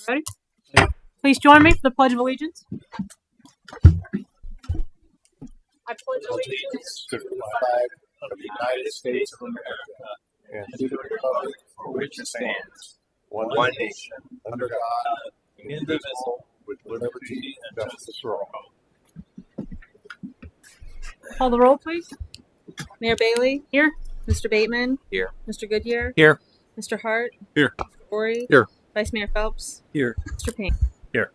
Ready? Please join me for the Pledge of Allegiance. I pledge allegiance to the flag of the United States of America and to the republic for which it stands, one nation, under God, indivisible, with liberty and justice for all. Call the roll, please. Mayor Bailey? Here. Mr. Bateman? Here. Mr. Goodyear? Here. Mr. Hart? Here. Mr. Gorey? Here. Vice Mayor Phelps? Here. Mr. Payne? Here.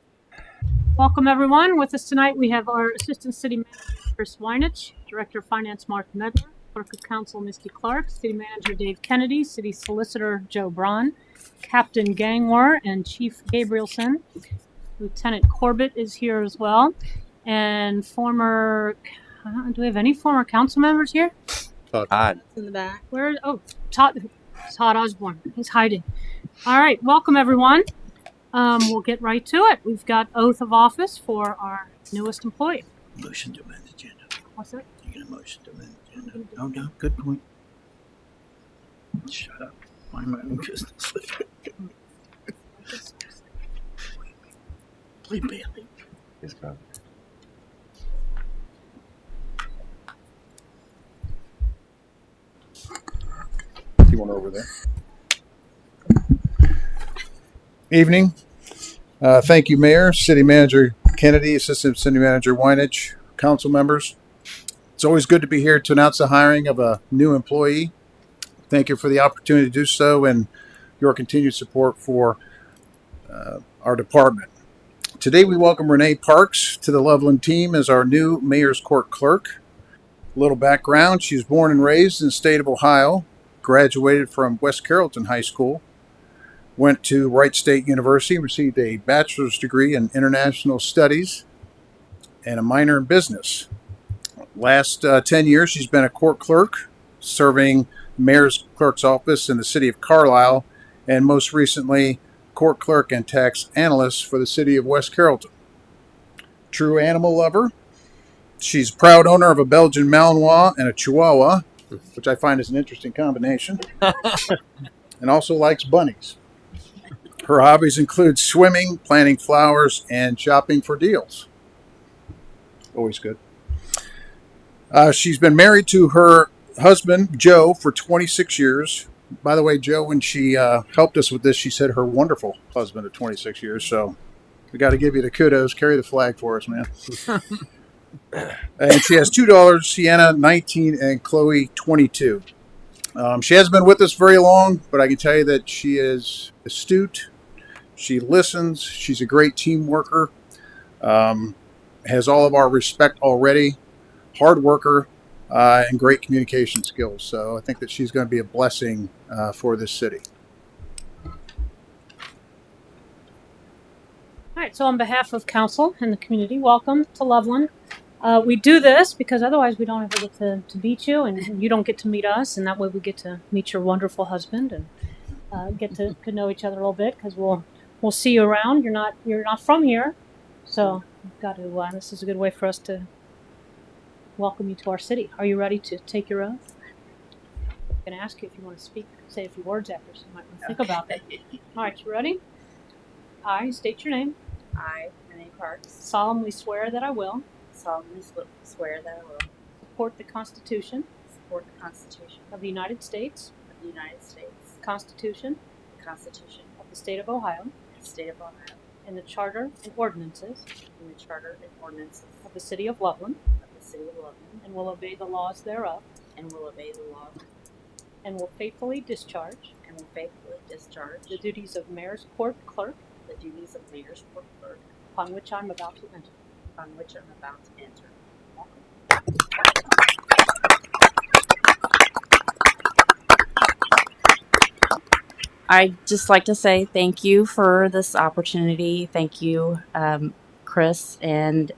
Welcome, everyone. With us tonight, we have our Assistant City Manager, Chris Weinich, Director of Finance, Mark Medler, Clerk of Council, Misty Clark, City Manager, Dave Kennedy, City Solicitor, Joe Braun, Captain Gangwer, and Chief Gabrielson. Lieutenant Corbett is here as well. And former, do we have any former council members here? Todd. It's in the back. Where? Oh, Todd Osborne. He's hiding. All right. Welcome, everyone. We'll get right to it. We've got oath of office for our newest employee. Motion to amend the agenda. What's that? You get a motion to amend the agenda. No, good point. Shut up. Mind my own business. Play Bailey. Yes, God. You want over there? Evening. Thank you, Mayor, City Manager Kennedy, Assistant City Manager Weinich, council members. It's always good to be here to announce the hiring of a new employee. Thank you for the opportunity to do so and your continued support for our department. Today we welcome Renee Parks to the Loveland team as our new Mayor's Court Clerk. A little background, she was born and raised in the state of Ohio, graduated from West Carrollton High School, went to Wright State University, received a bachelor's degree in international studies and a minor in business. Last 10 years, she's been a court clerk, serving mayor's clerk's office in the city of Carlisle, and most recently, court clerk and tax analyst for the city of West Carrollton. True animal lover. She's proud owner of a Belgian Malinois and a Chihuahua, which I find is an interesting combination, and also likes bunnies. Her hobbies include swimming, planting flowers, and shopping for deals. Always good. She's been married to her husband, Joe, for 26 years. By the way, Joe, when she helped us with this, she said her wonderful husband of 26 years. So we got to give you the kudos. Carry the flag for us, man. And she has two daughters, Sienna, 19, and Chloe, 22. She hasn't been with us very long, but I can tell you that she is astute. She listens. She's a great team worker. Has all of our respect already. Hard worker and great communication skills. So I think that she's going to be a blessing for this city. All right. So on behalf of council and the community, welcome to Loveland. We do this because otherwise we don't ever get to meet you, and you don't get to meet us, and that way we get to meet your wonderful husband and get to know each other a little bit, because we'll see you around. You're not from here, so we've got to. This is a good way for us to welcome you to our city. Are you ready to take your oath? I'm going to ask you if you want to speak, say a few words after, so you might want to think about that. All right, you ready? I state your name. I, Renee Parks, Solemnly swear that I will solemnly swear that I will support the Constitution support the Constitution of the United States, of the United States, Constitution the Constitution of the State of Ohio, of the State of Ohio, and the Charter and ordinances and the Charter and ordinances of the City of Loveland, of the City of Loveland, and will obey the laws thereof, and will obey the law and will faithfully discharge and will faithfully discharge the duties of Mayor's Court Clerk, the duties of Mayor's Court Clerk, upon which I'm about to enter. on which I'm about to enter. I'd just like to say thank you for this opportunity. Thank you, Chris and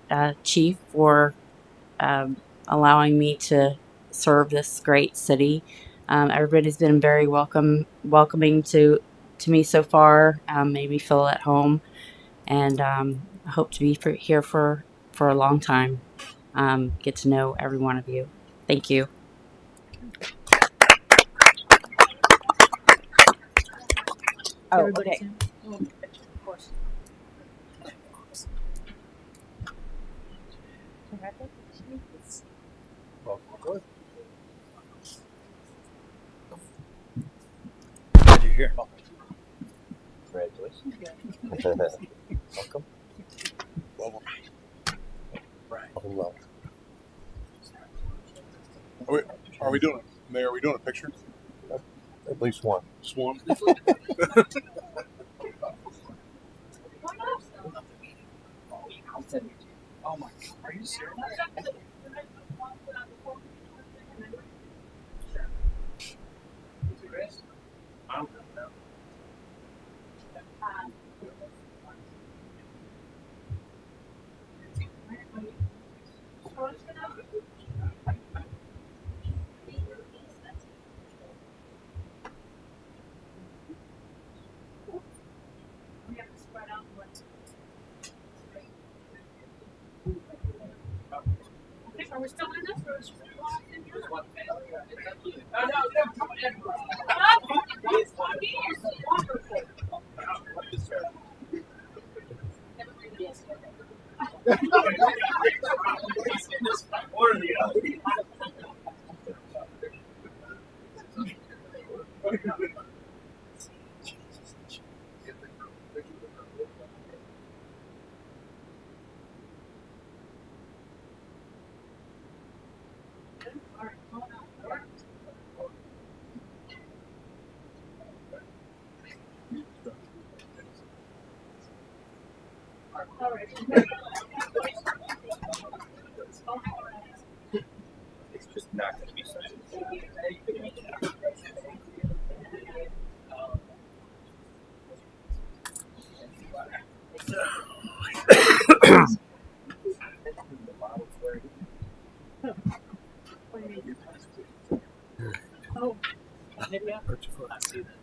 Chief, for allowing me to serve this great city. Everybody's been very welcoming to me so far. Made me feel at home, and I hope to be here for a long time. Get to know every one of you. Thank you. Everybody's in. Oh, of course. Glad you're here. Congratulations. Welcome. Welcome. Are we doing it? Mayor, are we doing a picture? At least one. Just one? Oh my God, are you serious? Are we still in this? Or is It's just not going to be signed. Oh, I see that.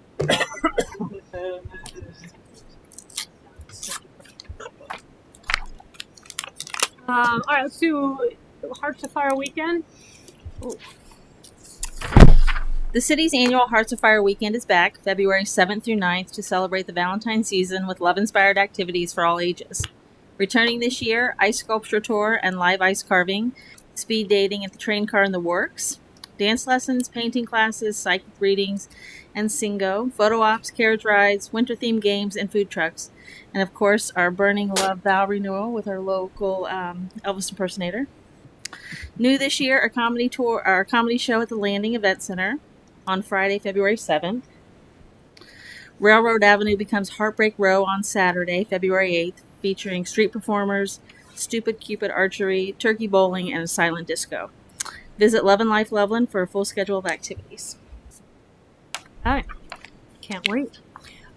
all right, let's do Hearts of Fire weekend. The city's annual Hearts of Fire weekend is back, February 7th through 9th, to celebrate the Valentine's season with love-inspired activities for all ages. Returning this year, ice sculpture tour and live ice carving, speed dating at the train car in the works, dance lessons, painting classes, psychic readings, and singo, photo ops, carriage rides, winter-themed games, and food trucks. And of course, our Burning Love vow renewal with our local Elvis impersonator. New this year, our comedy show at the Landing Event Center on Friday, February 7th. Railroad Avenue becomes Heartbreak Row on Saturday, February 8th, featuring street performers, Stupid Cupid archery, turkey bowling, and a silent disco. Visit Love and Life Loveland for a full schedule of activities. All right, can't wait.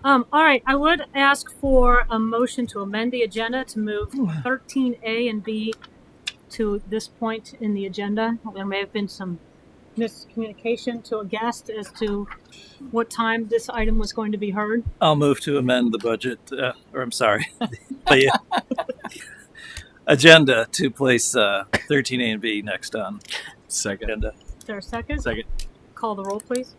All right, I would ask for a motion to amend the agenda to move 13A and B to this point in the agenda. There may have been some miscommunication to a guest as to what time this item was going to be heard. I'll move to amend the budget, the agenda to place 13A and B next on Second. agenda. Is there a second? Second. Call the roll, please.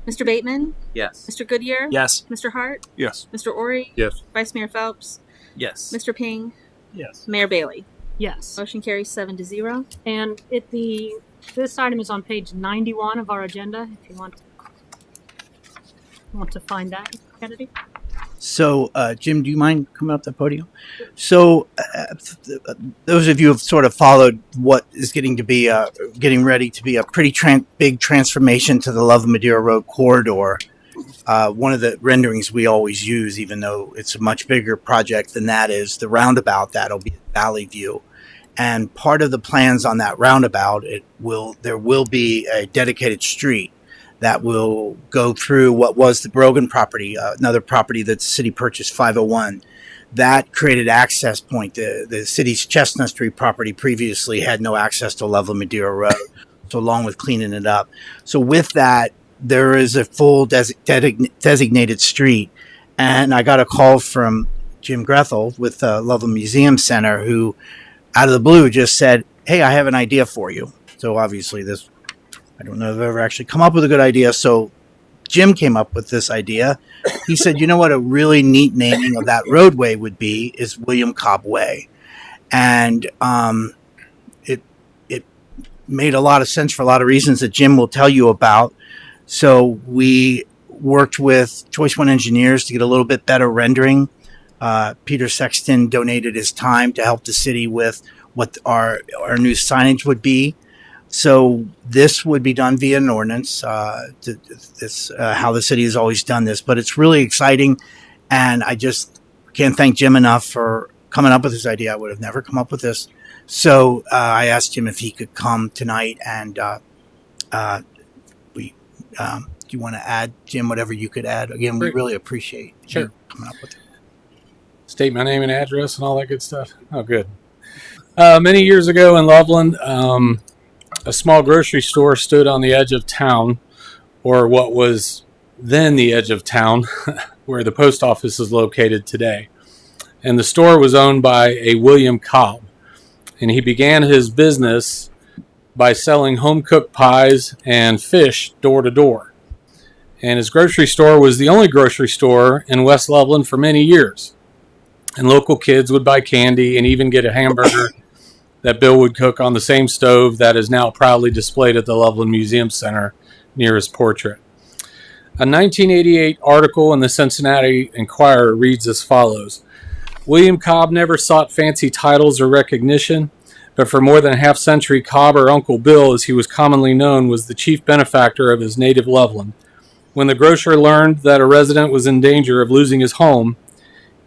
Mr. Bateman? Yes. Mr. Goodyear? Yes. Mr. Hart? Yes. Mr. Ori? Yes. Vice Mayor Phelps? Yes. Mr. Ping? Yes. Mayor Bailey? Yes. Motion carries 7-0. And this item is on page 91 of our agenda. If you want to find that, Kennedy. So, Jim, do you mind coming up the podium? So, those of you who have sort of followed what is getting ready to be a pretty big transformation to the Love and Madeira Road corridor. One of the renderings we always use, even though it's a much bigger project than that, is the roundabout that'll be at Valley View. And part of the plans on that roundabout, there will be a dedicated street that will go through what was the Brogan property, another property that the city purchased, 501. That created access point. The city's Chestnut Street property previously had no access to Loveland Madeira Road, so along with cleaning it up. So with that, there is a full designated street. And I got a call from Jim Grethel with Loveland Museum Center, who out of the blue just said, "Hey, I have an idea for you." So obviously I don't know if I've ever actually come up with a good idea. So Jim came up with this idea. He said, you know what a really neat naming of that roadway would be is William Cobb Way. and it made a lot of sense for a lot of reasons that Jim will tell you about. So we worked with Choice One Engineers to get a little bit better rendering. Peter Sexton donated his time to help the city with what our new signage would be. So this would be done via an ordinance. This how the city has always done this, but it's really exciting, and I just can't thank Jim enough for coming up with this idea. I would have never come up with this. So I asked him if he could come tonight, and do you want to add, Jim, whatever you could add? Again, we Great. really appreciate Sure. you coming up with it. State my name and address and all that good stuff. Oh, good. Many years ago in Loveland, a small grocery store stood on the edge of town, or what was then the edge of town, where the post office is located today. And the store was owned by a William Cobb. And he began his business by selling home-cooked pies and fish door to door. And his grocery store was the only grocery store in West Loveland for many years. And local kids would buy candy and even get a hamburger that Bill would cook on the same stove that is now proudly displayed at the Loveland Museum Center near his portrait. A 1988 article in the Cincinnati Enquirer reads as follows: William Cobb never sought fancy titles or recognition, but for more than a half century, Cobb, or Uncle Bill, as he was commonly known, was the chief benefactor of his native Loveland. When the grocer learned that a resident was in danger of losing his home,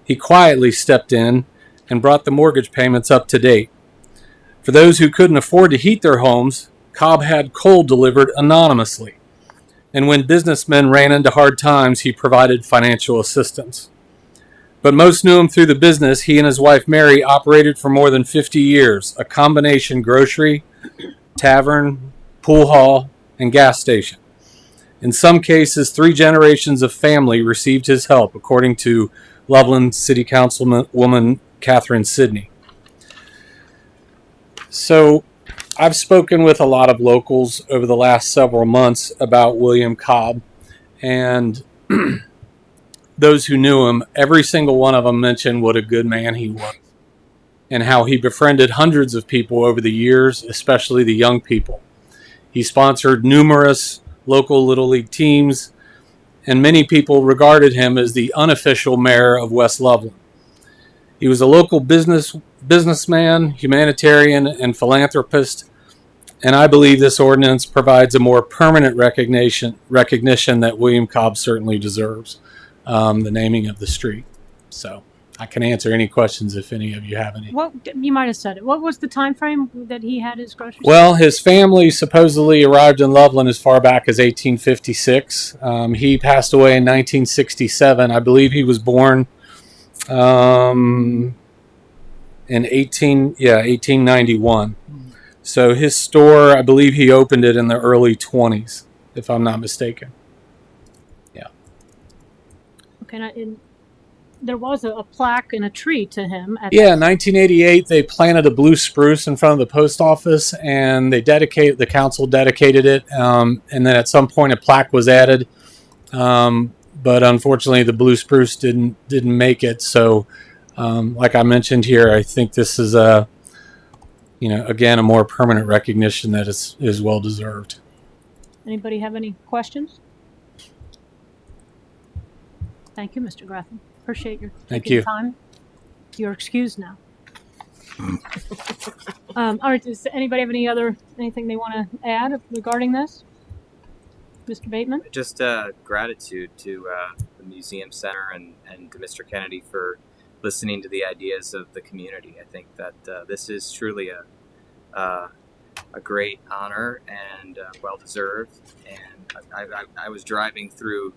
he quietly stepped in and brought the mortgage payments up to date. For those who couldn't afford to heat their homes, Cobb had coal delivered anonymously. And when businessmen ran into hard times, he provided financial assistance. But most knew him through the business he and his wife Mary operated for more than 50 years, a combination grocery, tavern, pool hall, and gas station. In some cases, 3 generations of family received his help, according to Loveland City Councilwoman Catherine Sidney. So I've spoken with a lot of locals over the last several months about William Cobb, and those who knew him, every single one of them mentioned what a good man he was and how he befriended hundreds of people over the years, especially the young people. He sponsored numerous local Little League teams, and many people regarded him as the unofficial mayor of West Loveland. He was a local businessman, humanitarian, and philanthropist, and I believe this ordinance provides a more permanent recognition that William Cobb certainly deserves, the naming of the street. So I can answer any questions if any of you have any. What you might have said it. What was the time frame that he had his grocery store? Well, his family supposedly arrived in Loveland as far back as 1856. He passed away in 1967. I believe he was born in 1891. So his store, I believe he opened it in the early 20s, if I'm not mistaken. Yeah. Okay, and there was a plaque and a tree to him. Yeah, in 1988, they planted a blue spruce in front of the post office, and the council dedicated it. And then at some point, a plaque was added, but unfortunately, the blue spruce didn't make it. So, like I mentioned here, I think this is again, a more permanent recognition that is well deserved. Anybody have any questions? Thank you, Mr. Graffin. Appreciate your Thank taking you. time. You're excused now. All right. Does anybody have anything they want to add regarding this? Mr. Bateman? Just gratitude to the Museum Center and to Mr. Kennedy for listening to the ideas of the community. I think that this is truly a great honor and well deserved. And I was driving through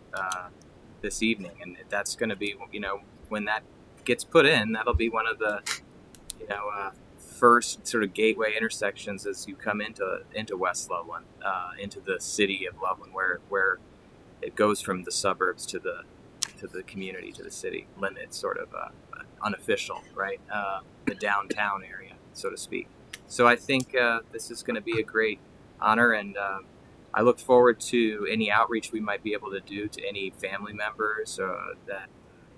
this evening, and that's going to be, when that gets put in, that'll be one of the first sort of gateway intersections as you come into West Loveland, into the city of Loveland, where it goes from the suburbs to the community, to the city limits, sort of unofficial, right? The downtown area, so to speak. So I think this is going to be a great honor, and I look forward to any outreach we might be able to do to any family members that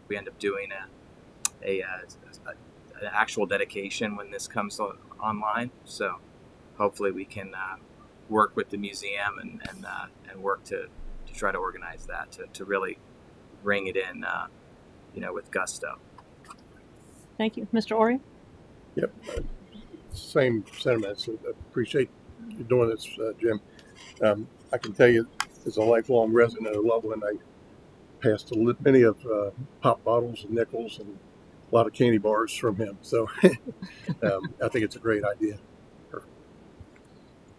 we end up doing a an actual dedication when this comes online. So hopefully we can work with the museum and work to try to organize that to really bring it in, with gusto. Thank you. Mr. Ori? Yep. Same sentiments. I appreciate you doing this, Jim. I can tell you, as a lifelong resident of Loveland, I passed many of pop bottles and nickels and a lot of candy bars from him. So I think it's a great idea.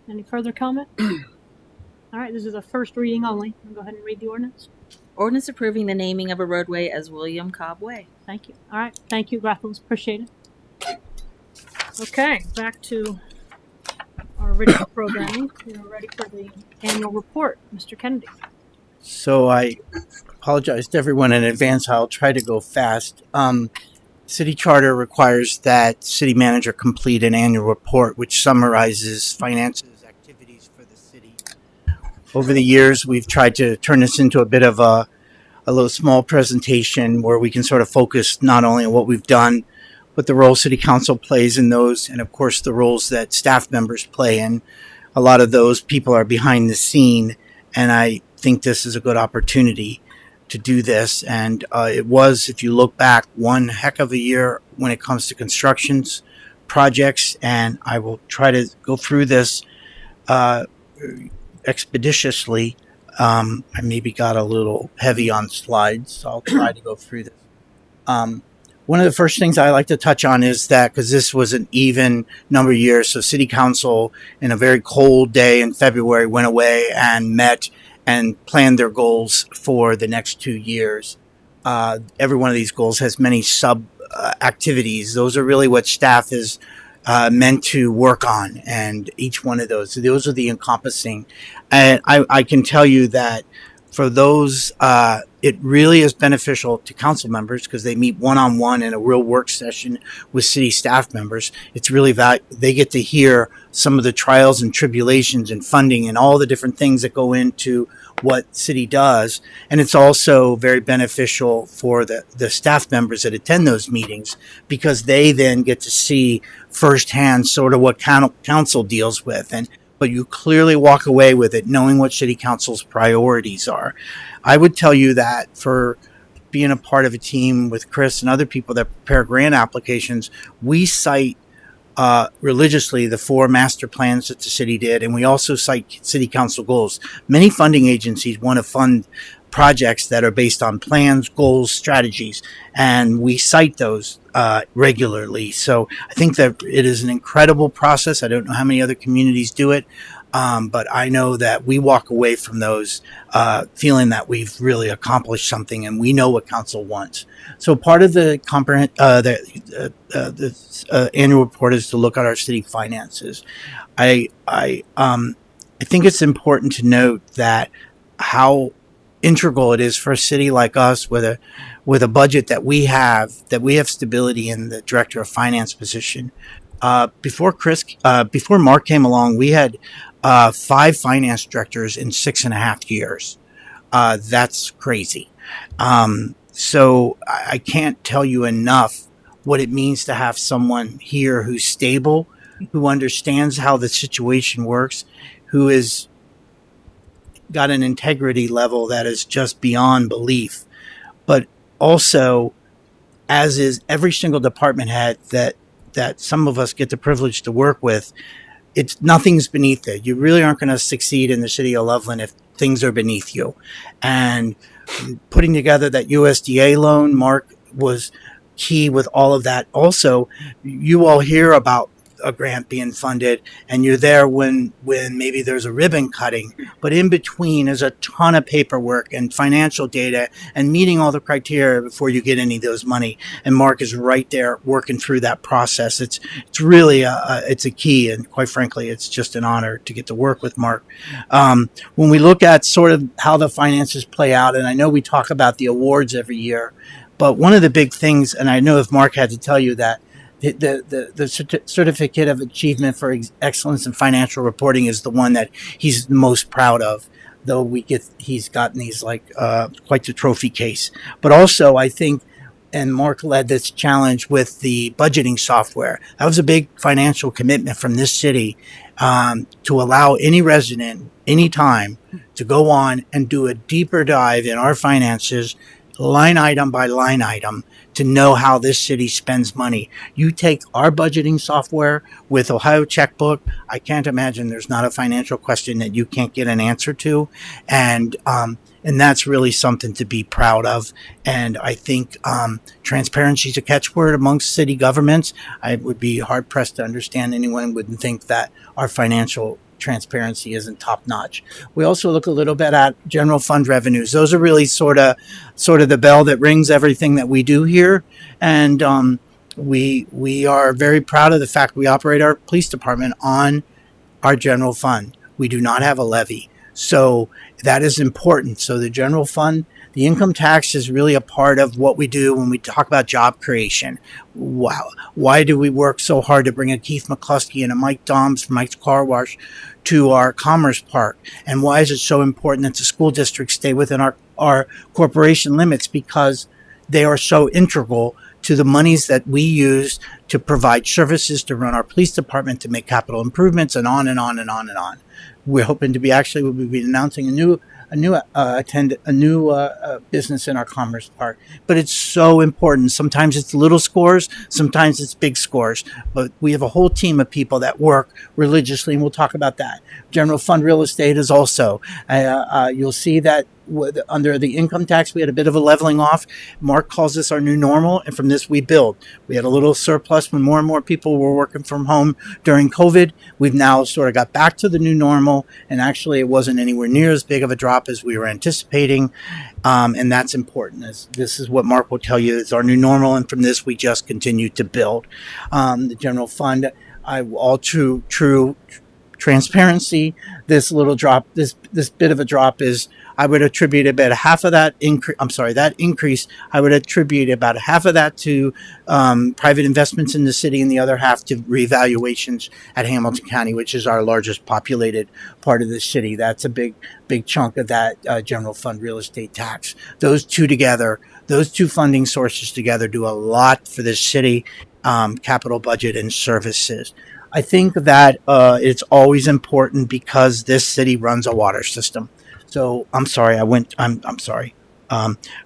Any further comment? All right, this is a first reading only. I'll go ahead and read the ordinance. Ordinance approving the naming of a roadway as William Cobb Way. Thank you. All right, thank you, Grapples. Appreciate it. Okay, back to our original programming. We're ready for the annual report. Mr. Kennedy. So I apologize to everyone in advance. I'll try to go fast. City charter requires that city manager complete an annual report which summarizes finances, activities for the city. Over the years, we've tried to turn this into a bit of a little small presentation where we can sort of focus not only on what we've done, but the role city council plays in those, and of course the roles that staff members play in. A lot of those people are behind the scene, and I think this is a good opportunity to do this. And it was, if you look back, one heck of a year when it comes to constructions projects, and I will try to go through this expeditiously. I maybe got a little heavy on slides, so I'll try to go through this. One of the first things I like to touch on is that, because this was an even number of years, so City Council, in a very cold day in February, went away and met and planned their goals for the next 2 years. Every one of these goals has many sub activities. Those are really what staff is meant to work on, and each one of those are the encompassing. And I can tell you that for those, it really is beneficial to council members because they meet one-on-one in a real work session with city staff members. It's really they get to hear some of the trials and tribulations and funding and all the different things that go into what city does. And it's also very beneficial for the staff members that attend those meetings because they then get to see firsthand sort of what council deals with. But you clearly walk away with it knowing what city council's priorities are. I would tell you that for being a part of a team with Chris and other people that prepare grant applications, we cite religiously the 4 master plans that the city did, and we also cite city council goals. Many funding agencies want to fund projects that are based on plans, goals, strategies, and we cite those regularly. So I think that it is an incredible process. I don't know how many other communities do it, but I know that we walk away from those feeling that we've really accomplished something and we know what council wants. So part of the annual report is to look at our city finances. I think it's important to note that how integral it is for a city like us with a budget that we have stability in the director of finance position. Before Mark came along, we had 5 finance directors in 6.5 years. That's crazy. So I can't tell you enough what it means to have someone here who's stable, who understands how the situation works, who is got an integrity level that is just beyond belief. But also, as is every single department head that some of us get the privilege to work with, nothing's beneath it. You really aren't going to succeed in the city of Loveland if things are beneath you. And putting together that USDA loan, Mark was key with all of that. Also, you all hear about a grant being funded and you're there when maybe there's a ribbon cutting, but in between is a ton of paperwork and financial data and meeting all the criteria before you get any of those money. And Mark is right there working through that process. It's really it's a key, and quite frankly, it's just an honor to get to work with Mark. When we look at sort of how the finances play out, and I know we talk about the awards every year, but one of the big things, and I know if Mark had to tell you that, the certificate of achievement for excellence in financial reporting is the one that he's the most proud of, though he's gotten these like quite the trophy case. But also, I think and Mark led this challenge with the budgeting software. That was a big financial commitment from this city to allow any resident, anytime, to go on and do a deeper dive in our finances, line item by line item, to know how this city spends money. You take our budgeting software with Ohio Checkbook, I can't imagine there's not a financial question that you can't get an answer to. And that's really something to be proud of. And I think transparency is a catchword amongst city governments. I would be hard pressed to understand anyone wouldn't think that our financial transparency isn't top notch. We also look a little bit at general fund revenues. Those are really sort of the bell that rings everything that we do here. And we are very proud of the fact we operate our police department on our general fund. We do not have a levy. So that is important. So the general fund, the income tax is really a part of what we do when we talk about job creation. Wow. Why do we work so hard to bring a Keith McCluskey and a Mike Doms from Mike's Car Wash to our Commerce Park? And why is it so important that the school districts stay within our corporation limits? Because they are so integral to the monies that we use to provide services, to run our police department, to make capital improvements, and on and on and on and on. We're hoping to be we'll be announcing a new business in our Commerce Park. But it's so important. Sometimes it's little scores, sometimes it's big scores. But we have a whole team of people that work religiously, and we'll talk about that. General fund real estate is also. You'll see that under the income tax, we had a bit of a leveling off. Mark calls this our new normal, and from this we build. We had a little surplus when more and more people were working from home during COVID. We've now sort of got back to the new normal, and actually it wasn't anywhere near as big of a drop as we were anticipating, and that's important. This is what Mark will tell you is our new normal, and from this we just continue to build. The general fund, all true transparency. This little drop, this bit of a drop is, I would attribute about half of that increase. I would attribute about half of that to private investments in the city, and the other half to revaluations at Hamilton County, which is our largest populated part of the city. That's a big chunk of that general fund real estate tax. Those two funding sources together do a lot for this city, capital budget and services. I think that it's always important because this city runs a water system. So I'm sorry.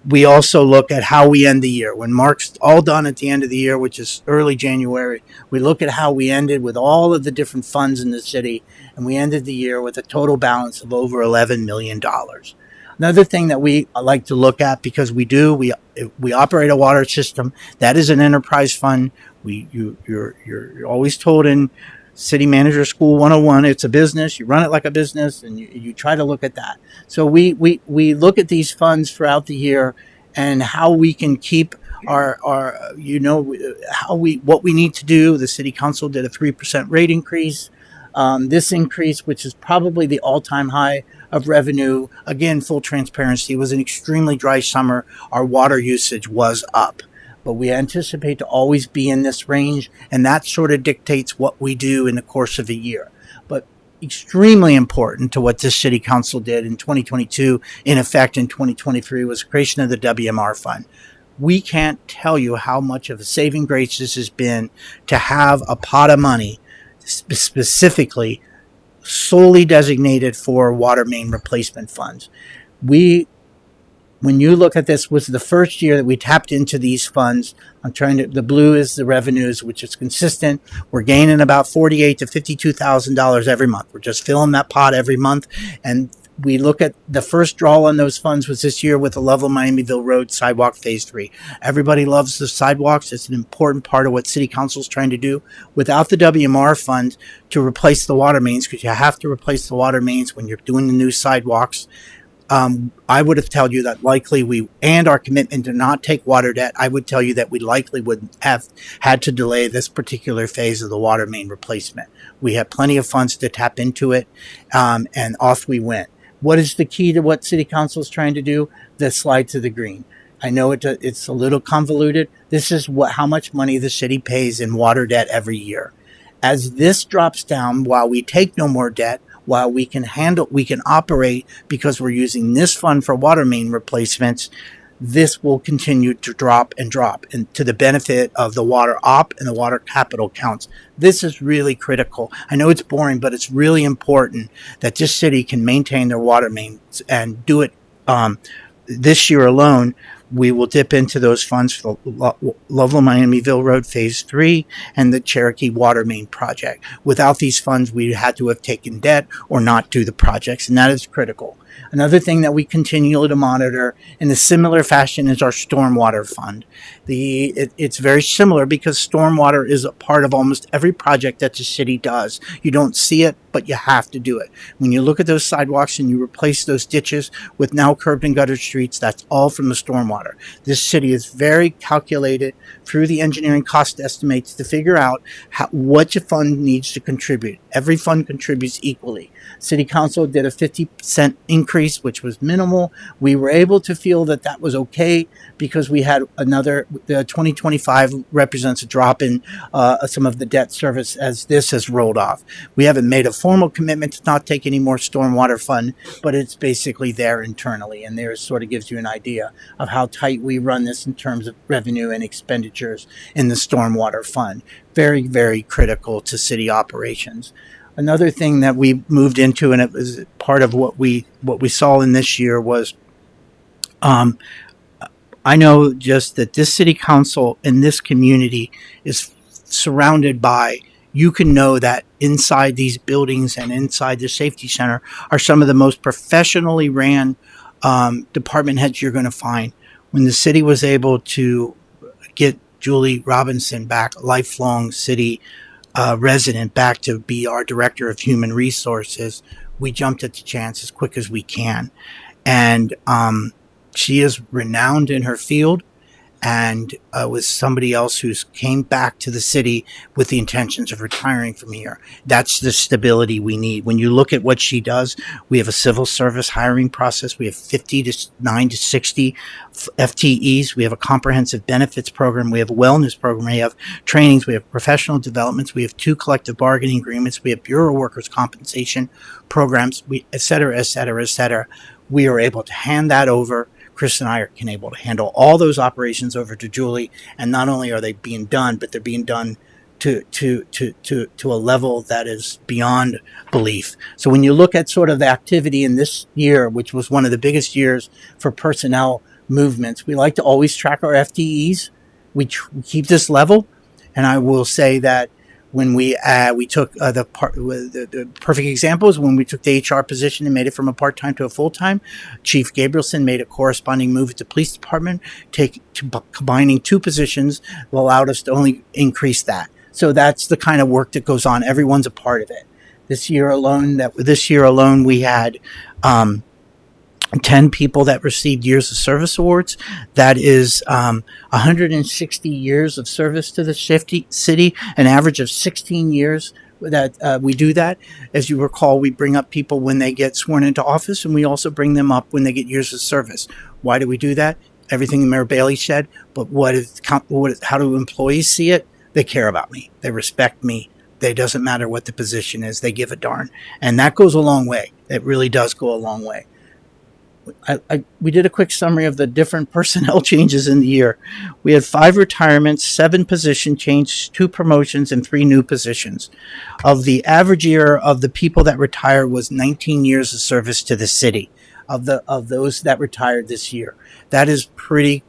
We also look at how we end the year. When Mark's all done at the end of the year, which is early January, we look at how we ended with all of the different funds in the city, and we ended the year with a total balance of over $11 million. Another thing that we like to look at, because we operate a water system that is an enterprise fund. You're always told in City Manager School 101, it's a business. You run it like a business, and you try to look at that. So we look at these funds throughout the year and how we can keep what we need to do. The City Council did a 3% rate increase. This increase, which is probably the all-time high of revenue, again, full transparency, it was an extremely dry summer. Our water usage was up. But we anticipate to always be in this range, and that sort of dictates what we do in the course of a year. But extremely important to what this city council did in 2022, in effect in 2023, was creation of the WMR fund. We can't tell you how much of a saving grace this has been to have a pot of money specifically solely designated for water main replacement funds. When you look at this, was the first year that we tapped into these funds. The blue is the revenues, which is consistent. We're gaining about $48,000 to $52,000 every month. We're just filling that pot every month. And we look at the first draw on those funds was this year with the Loveland Miamiville Road Sidewalk Phase 3. Everybody loves the sidewalks. It's an important part of what City Council is trying to do. Without the WMR fund to replace the water mains, because you have to replace the water mains when you're doing the new sidewalks, I would have told you that likely and our commitment to not take water debt, I would tell you that we likely would have had to delay this particular phase of the water main replacement. We had plenty of funds to tap into it, and off we went. What is the key to what City Council is trying to do? The slide to the green. I know it's a little convoluted. This is how much money the city pays in water debt every year. As this drops down, while we take no more debt, while we can operate because we're using this fund for water main replacements, this will continue to drop and drop, and to the benefit of the water op and the water capital accounts. This is really critical. I know it's boring, but it's really important that this city can maintain their water mains and do it. This year alone, we will dip into those funds for the Loveland Miamiville Road Phase 3 and the Cherokee Water Main Project. Without these funds, we had to have taken debt or not do the projects, and that is critical. Another thing that we continue to monitor in a similar fashion is our stormwater fund. It's very similar because stormwater is a part of almost every project that the city does. You don't see it, but you have to do it. When you look at those sidewalks and you replace those ditches with now curbed and gutter streets, that's all from the stormwater. This city is very calculated through the engineering cost estimates to figure out what your fund needs to contribute. Every fund contributes equally. City Council did a 50% increase, which was minimal. We were able to feel that that was okay because we had the 2025 represents a drop in some of the debt service as this has rolled off. We haven't made a formal commitment to not take any more stormwater fund, but it's basically there internally. And there sort of gives you an idea of how tight we run this in terms of revenue and expenditures in the stormwater fund. Very, very critical to city operations. Another thing that we moved into, and it was part of what we saw in this year, was I know just that this city council and this community is surrounded by, you can know that inside these buildings and inside the safety center are some of the most professionally ran department heads you're going to find. When the city was able to get Julie Robinson back, a lifelong city resident, back to be our director of human resources, we jumped at the chance as quick as we can. And she is renowned in her field, and was somebody else who's came back to the city with the intentions of retiring from here. That's the stability we need. When you look at what she does, we have a civil service hiring process. We have 59 to 60 FTEs. We have a comprehensive benefits program. We have a wellness program. We have trainings. We have professional developments. We have 2 collective bargaining agreements. We have Bureau of Workers' Compensation programs, et cetera, et cetera, et cetera. We are able to hand that over. Chris and I are able to handle all those operations over to Julie, and not only are they being done, but they're being done to a level that is beyond belief. So when you look at sort of the activity in this year, which was one of the biggest years for personnel movements, we like to always track our FTEs. We keep this level, and I will say that when we took the perfect example is when we took the HR position and made it from a part-time to a full-time. Chief Gabrielson made a corresponding move at the police department, combining 2 positions allowed us to only increase that. So that's the kind of work that goes on. Everyone's a part of it. This year alone, we had 10 people that received Years of Service Awards. That is 160 years of service to the city, an average of 16 years that we do that. As you recall, we bring up people when they get sworn into office, and we also bring them up when they get years of service. Why do we do that? Everything Mayor Bailey said, but how do employees see it? They care about me. They respect me. It doesn't matter what the position is. They give a darn. And that goes a long way. It really does go a long way. We did a quick summary of the different personnel changes in the year. We had 5 retirements, 7 position changes, 2 promotions, and 3 new positions. Of the average year of the people that retired was 19 years of service to the city. Of those that retired this year, that is pretty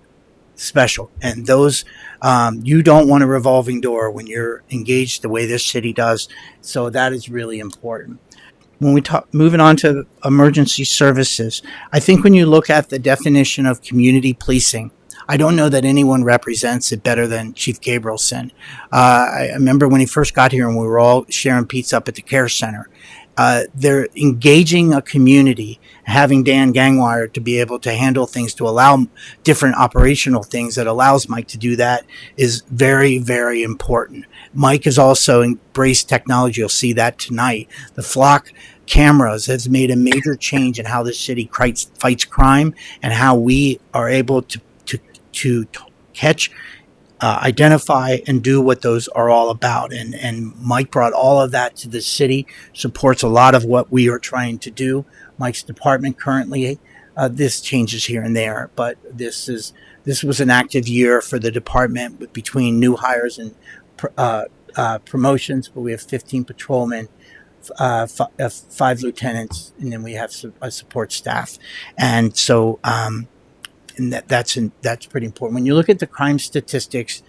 special. And those you don't want a revolving door when you're engaged the way this city does. So that is really important. When we talk, moving on to emergency services, I think when you look at the definition of community policing, I don't know that anyone represents it better than Chief Gabrielson. I remember when he first got here and we were all sharing pizza up at the care center. They're engaging a community, having Dan Gangwire to be able to handle things, to allow different operational things that allows Mike to do that is very, very important. Mike has also embraced technology. You'll see that tonight. The Flock cameras has made a major change in how the city fights crime and how we are able to catch, identify, and do what those are all about. And Mike brought all of that to the city, supports a lot of what we are trying to do. Mike's department currently This changes here and there, but this was an active year for the department between new hires and promotions. But we have 15 patrolmen, 5 lieutenants, and then we have a support staff, and so and that's pretty important. When you look at the crime statistics,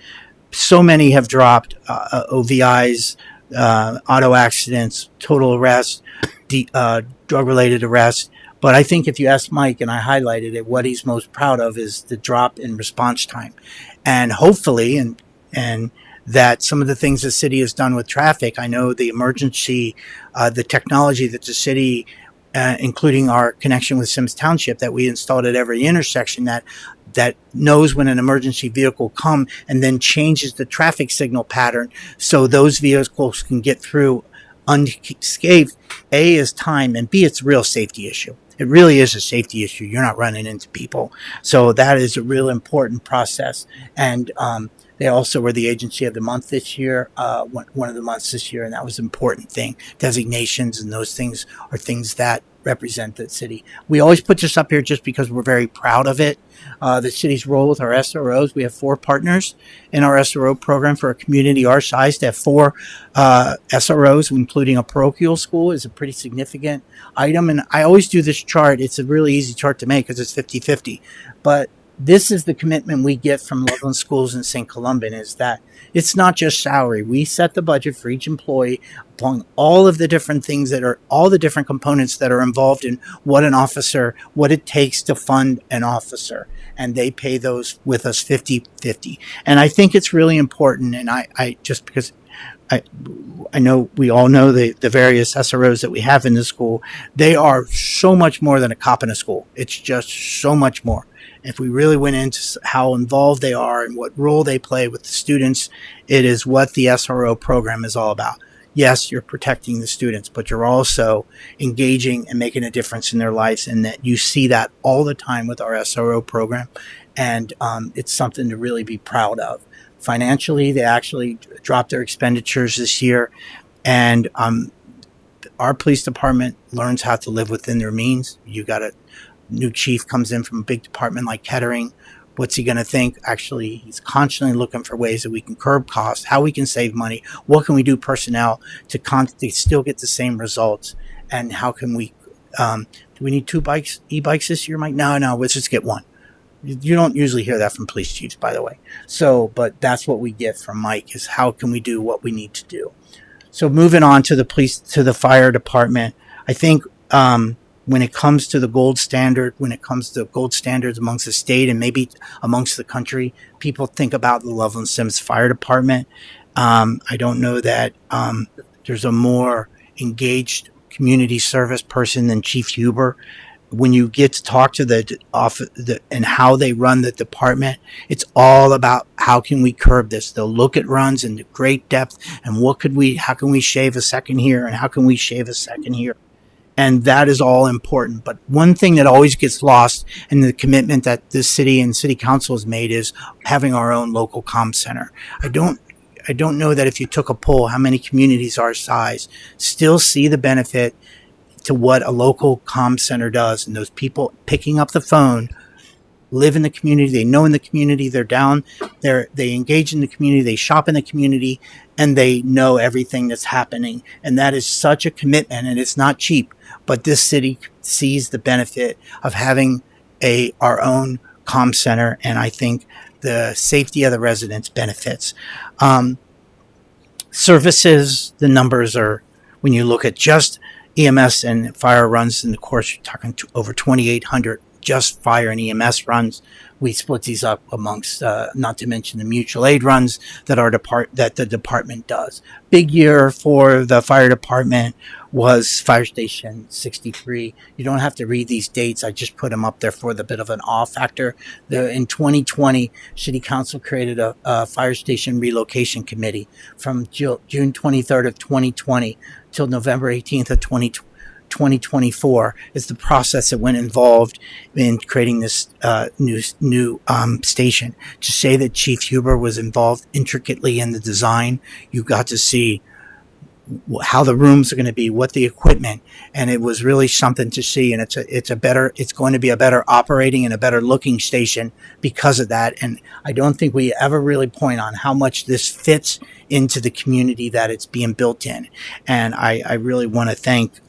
so many have dropped: OVIs, auto accidents, total arrests, drug-related arrests. But I think if you ask Mike, and I highlighted it, what he's most proud of is the drop in response time, and hopefully, and that some of the things the city has done with traffic. I know the emergency, the technology that the city, including our connection with Sims Township that we installed at every intersection, that knows when an emergency vehicle comes and then changes the traffic signal pattern so those vehicles can get through unscathed. A is time, and B, it's a real safety issue. It really is a safety issue. You're not running into people. So that is a real important process. And they also were the agency of the month this year, one of the months this year, and that was an important thing. Designations and those things are things that represent the city. We always put this up here just because we're very proud of it. The city's role with our SROs, we have 4 partners in our SRO program. For a community our size to have 4 SROs, including a parochial school, is a pretty significant item. And I always do this chart. It's a really easy chart to make because it's 50-50. But this is the commitment we get from Loveland Schools in St. Columban, is that it's not just salary. We set the budget for each employee upon all of the different things that are, all the different components that are involved in what it takes to fund an officer. And they pay those with us 50-50. And I think it's really important. And I just because I know we all know the various SROs that we have in the school, they are so much more than a cop in a school. It's just so much more. If we really went into how involved they are and what role they play with the students, it is what the SRO program is all about. Yes, you're protecting the students, but you're also engaging and making a difference in their lives, and that you see that all the time with our SRO program. And it's something to really be proud of. Financially, they actually dropped their expenditures this year, and our police department learns how to live within their means. You got a new chief comes in from a big department like Kettering. What's he going to think? Actually, he's constantly looking for ways that we can curb costs, how we can save money, what can we do personnel to still get the same results, and how can we, do we need 2 e-bikes this year, Mike? No, let's just get 1. You don't usually hear that from police chiefs, by the way. So, but that's what we get from Mike, is how can we do what we need to do. So moving on to the fire department, I think, when it comes to the gold standard, when it comes to gold standards amongst the state and maybe amongst the country, people think about the Loveland Sims Fire Department. I don't know that there's a more engaged community service person than Chief Huber. When you get to talk to and how they run the department, it's all about how can we curb this. They'll look at runs in great depth and how can we shave a second here and how can we shave a second here. And that is all important. But one thing that always gets lost in the commitment that this city and city council has made is having our own local comm center. I don't know that if you took a poll, how many communities our size still see the benefit to what a local comm center does. And those people picking up the phone live in the community. They know in the community. They're down there. They engage in the community. They shop in the community, and they know everything that's happening. And that is such a commitment, and it's not cheap. But this city sees the benefit of having our own comm center, and I think the safety of the residents benefits. Services, the numbers are, when you look at just EMS and fire runs in the course, you're talking to over 2,800 just fire and EMS runs. We split these up amongst, not to mention the mutual aid runs that the department does. Big year for the fire department was Fire Station 63. You don't have to read these dates. I just put them up there for the bit of an awe factor. In 2020, City Council created a Fire Station Relocation Committee from June 23rd of 2020 till November 18th of 2024 is the process that went involved in creating this new station. To say that Chief Huber was involved intricately in the design, you got to see how the rooms are going to be, what the equipment, and it was really something to see. And it's going to be a better operating and a better looking station because of that. And I don't think we ever really point on how much this fits into the community that it's being built in. And I really want to thank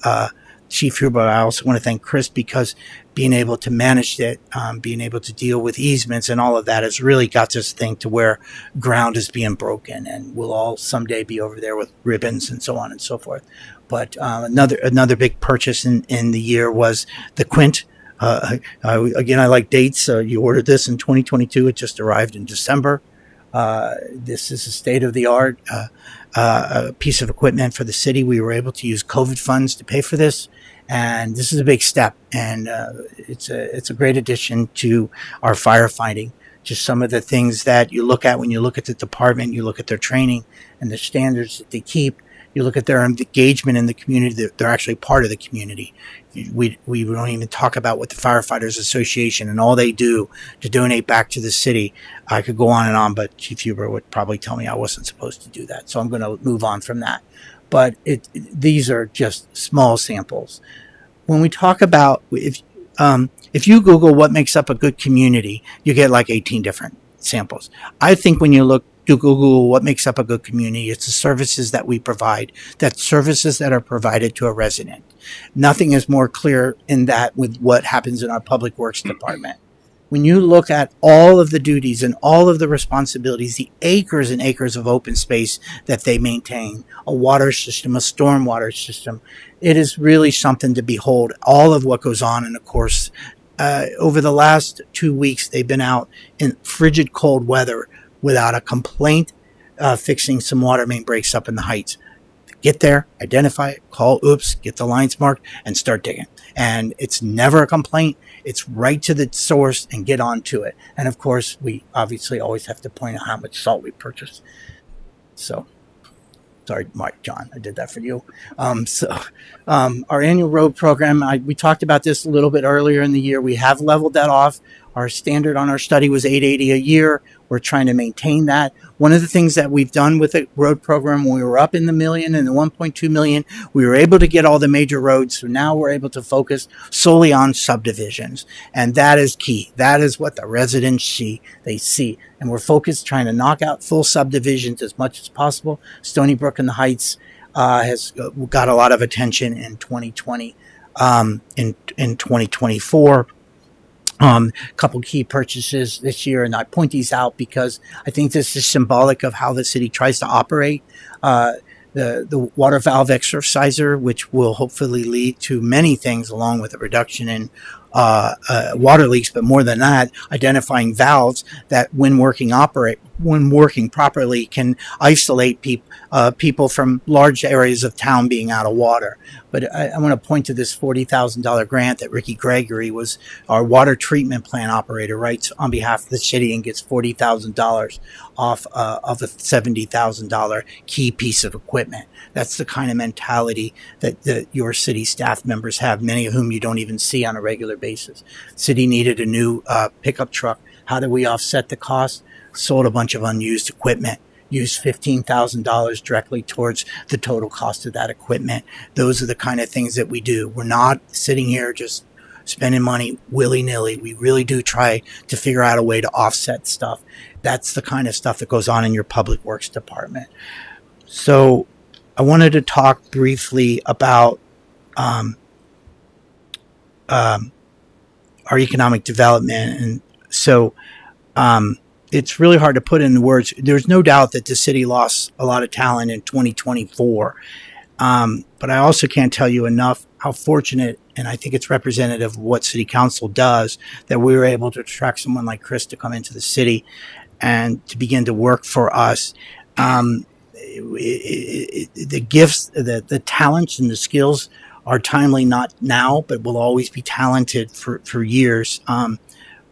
Chief Huber. I also want to thank Chris, because being able to manage it, being able to deal with easements and all of that has really got this thing to where ground is being broken, and we'll all someday be over there with ribbons and so on and so forth. But another big purchase in the year was the Quint. Again, I like dates. You ordered this in 2022. It just arrived in December. This is a state-of-the-art piece of equipment for the city. We were able to use COVID funds to pay for this, and this is a big step. And it's a great addition to our firefighting. Just some of the things that you look at when you look at the department, you look at their training and the standards that they keep. You look at their engagement in the community. They're actually part of the community. We don't even talk about what the Firefighters Association and all they do to donate back to the city. I could go on and on, but Chief Huber would probably tell me I wasn't supposed to do that. So I'm going to move on from that. But these are just small samples. When we talk about, if you Google what makes up a good community, you get like 18 different samples. I think when you look to Google what makes up a good community, it's the services that we provide, that services that are provided to a resident. Nothing is more clear in that with what happens in our public works department. When you look at all of the duties and all of the responsibilities, the acres and acres of open space that they maintain, a water system, a stormwater system, it is really something to behold, all of what goes on. And of course, over the last 2 weeks, they've been out in frigid cold weather without a complaint, fixing some water main breaks up in the Heights. Get there, identify it, call oops, get the lines marked, and start digging. And it's never a complaint. It's right to the source and get on to it. And of course, we obviously always have to point out how much salt we purchase. So, sorry, Mike, John, I did that for you. Our annual road program, we talked about this a little bit earlier in the year. We have leveled that off. Our standard on our study was $880 a year. We're trying to maintain that. One of the things that we've done with the road program, when we were up in the million and the 1.2 million, we were able to get all the major roads. So now we're able to focus solely on subdivisions. And that is key. That is what the residents see. They see. And we're focused trying to knock out full subdivisions as much as possible. Stony Brook and the Heights has got a lot of attention in 2020. In 2024. Couple key purchases this year, and I point these out because I think this is symbolic of how the city tries to operate. The water valve exerciser, which will hopefully lead to many things, along with a reduction in water leaks, but more than that, identifying valves that, when working properly, can isolate people from large areas of town being out of water. But I want to point to this $40,000 grant that Ricky Gregory, was our water treatment plant operator, writes on behalf of the city and gets $40,000 off of a $70,000 key piece of equipment. That's the kind of mentality that your city staff members have, many of whom you don't even see on a regular basis. City needed a new pickup truck. How do we offset the cost? Sold a bunch of unused equipment. Used $15,000 directly towards the total cost of that equipment. Those are the kind of things that we do. We're not sitting here just spending money willy-nilly. We really do try to figure out a way to offset stuff. That's the kind of stuff that goes on in your public works department. So I wanted to talk briefly about our economic development. And so it's really hard to put into words. There's no doubt that the city lost a lot of talent in 2024. But I also can't tell you enough how fortunate, and I think it's representative of what city council does, that we were able to attract someone like Chris to come into the city and to begin to work for us. The gifts, the talents and the skills are timely, not now, but will always be talented for years.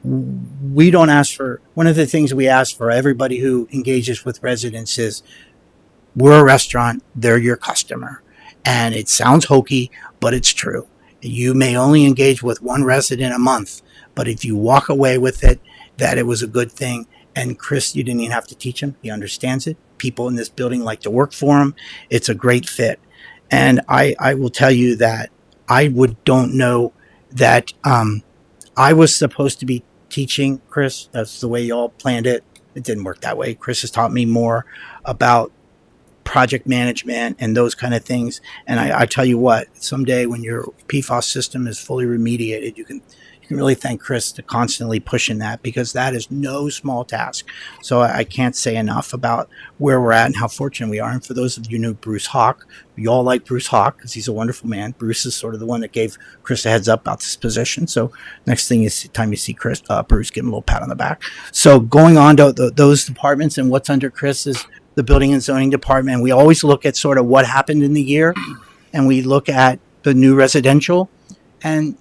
We don't ask for, one of the things we ask for everybody who engages with residents is, we're a restaurant, they're your customer. And it sounds hokey, but it's true. You may only engage with one resident a month, but if you walk away with it, that it was a good thing. And Chris, you didn't even have to teach him. He understands it. people in this building like to work for him. It's a great fit. And I will tell you that don't know that I was supposed to be teaching Chris. That's the way y'all planned it. It didn't work that way. Chris has taught me more about project management and those kind of things. And I tell you what, someday when your PFAS system is fully remediated, you can really thank Chris to constantly pushing that, because that is no small task. So I can't say enough about where we're at and how fortunate we are. And for those of you who know Bruce Hawk, we all like Bruce Hawk because he's a wonderful man. Bruce is sort of the one that gave Chris a heads up about this position. So next thing is time you see Chris, Bruce, give him a little pat on the back. So going on to those departments and what's under Chris is the building and zoning department. We always look at sort of what happened in the year, and we look at the new residential and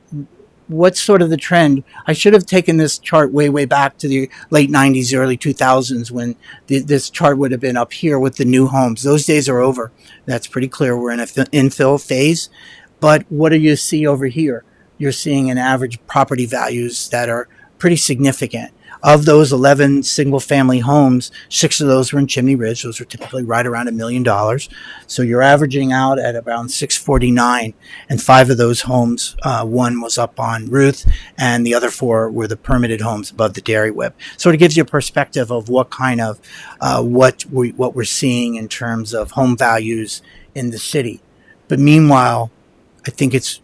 what's sort of the trend. I should have taken this chart way back to the late 90s, early 2000s, when this chart would have been up here with the new homes. Those days are over. That's pretty clear. We're in an infill phase. But what do you see over here? You're seeing an average property values that are pretty significant. Of those 11 single-family homes, 6 of those were in Chimney Ridge. Those are typically right around $1 million. So you're averaging out at around 649, and 5 of those homes, one was up on Ruth, and the other 4 were the permitted homes above the Dairy Whip. So it gives you a perspective of what kind of what we're seeing in terms of home values in the city. But meanwhile, I think it's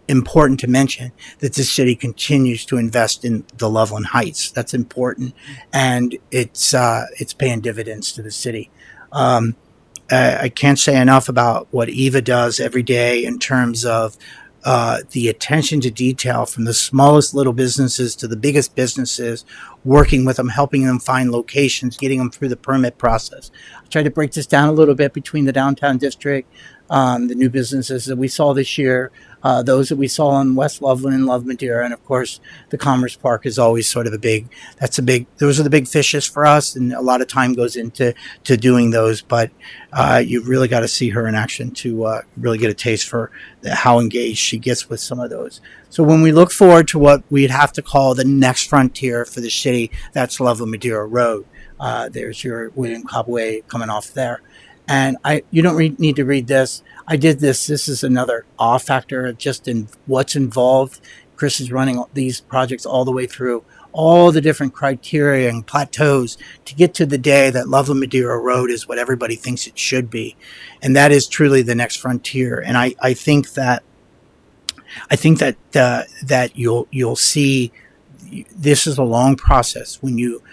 important to mention that the city continues to invest in the Loveland Heights. That's important, and it's paying dividends to the city. I can't say enough about what Eva does every day in terms of the attention to detail, from the smallest little businesses to the biggest businesses, working with them, helping them find locations, getting them through the permit process. I tried to break this down a little bit between the downtown district, the new businesses that we saw this year, those that we saw in West Loveland and Love Madeira, and of course the Commerce Park is always sort of those are the big fishes for us, and a lot of time goes into doing those, but you've really got to see her in action to really get a taste for how engaged she gets with some of those. So when we look forward to what we'd have to call the next frontier for the city, that's Loveland Madeira Road. There's your William Cobb Way coming off there. And you don't need to read this. I did this. This is another awe factor of just in what's involved. Chris is running these projects all the way through all the different criteria and plateaus to get to the day that Loveland Madeira Road is what everybody thinks it should be. And that is truly the next frontier. And I think that you'll see this is a long process. When you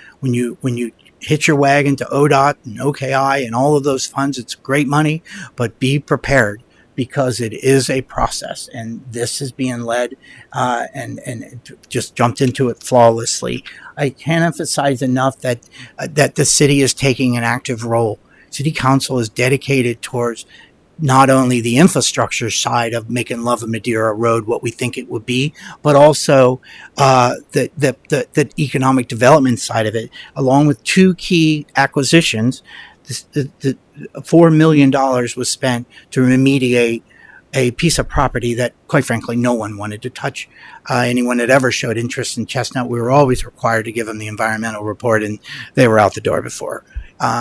hitch your wagon to ODOT and OKI and all of those funds, it's great money, but be prepared, because it is a process, and this is being led and just jumped into it flawlessly. I can't emphasize enough that the city is taking an active role. City Council is dedicated towards not only the infrastructure side of making Loveland Madeira Road what we think it would be, but also the economic development side of it, along with 2 key acquisitions. The $4 million was spent to remediate a piece of property that, quite frankly, no one wanted to touch. Anyone that ever showed interest in Chestnut, we were always required to give them the environmental report, and they were out the door before.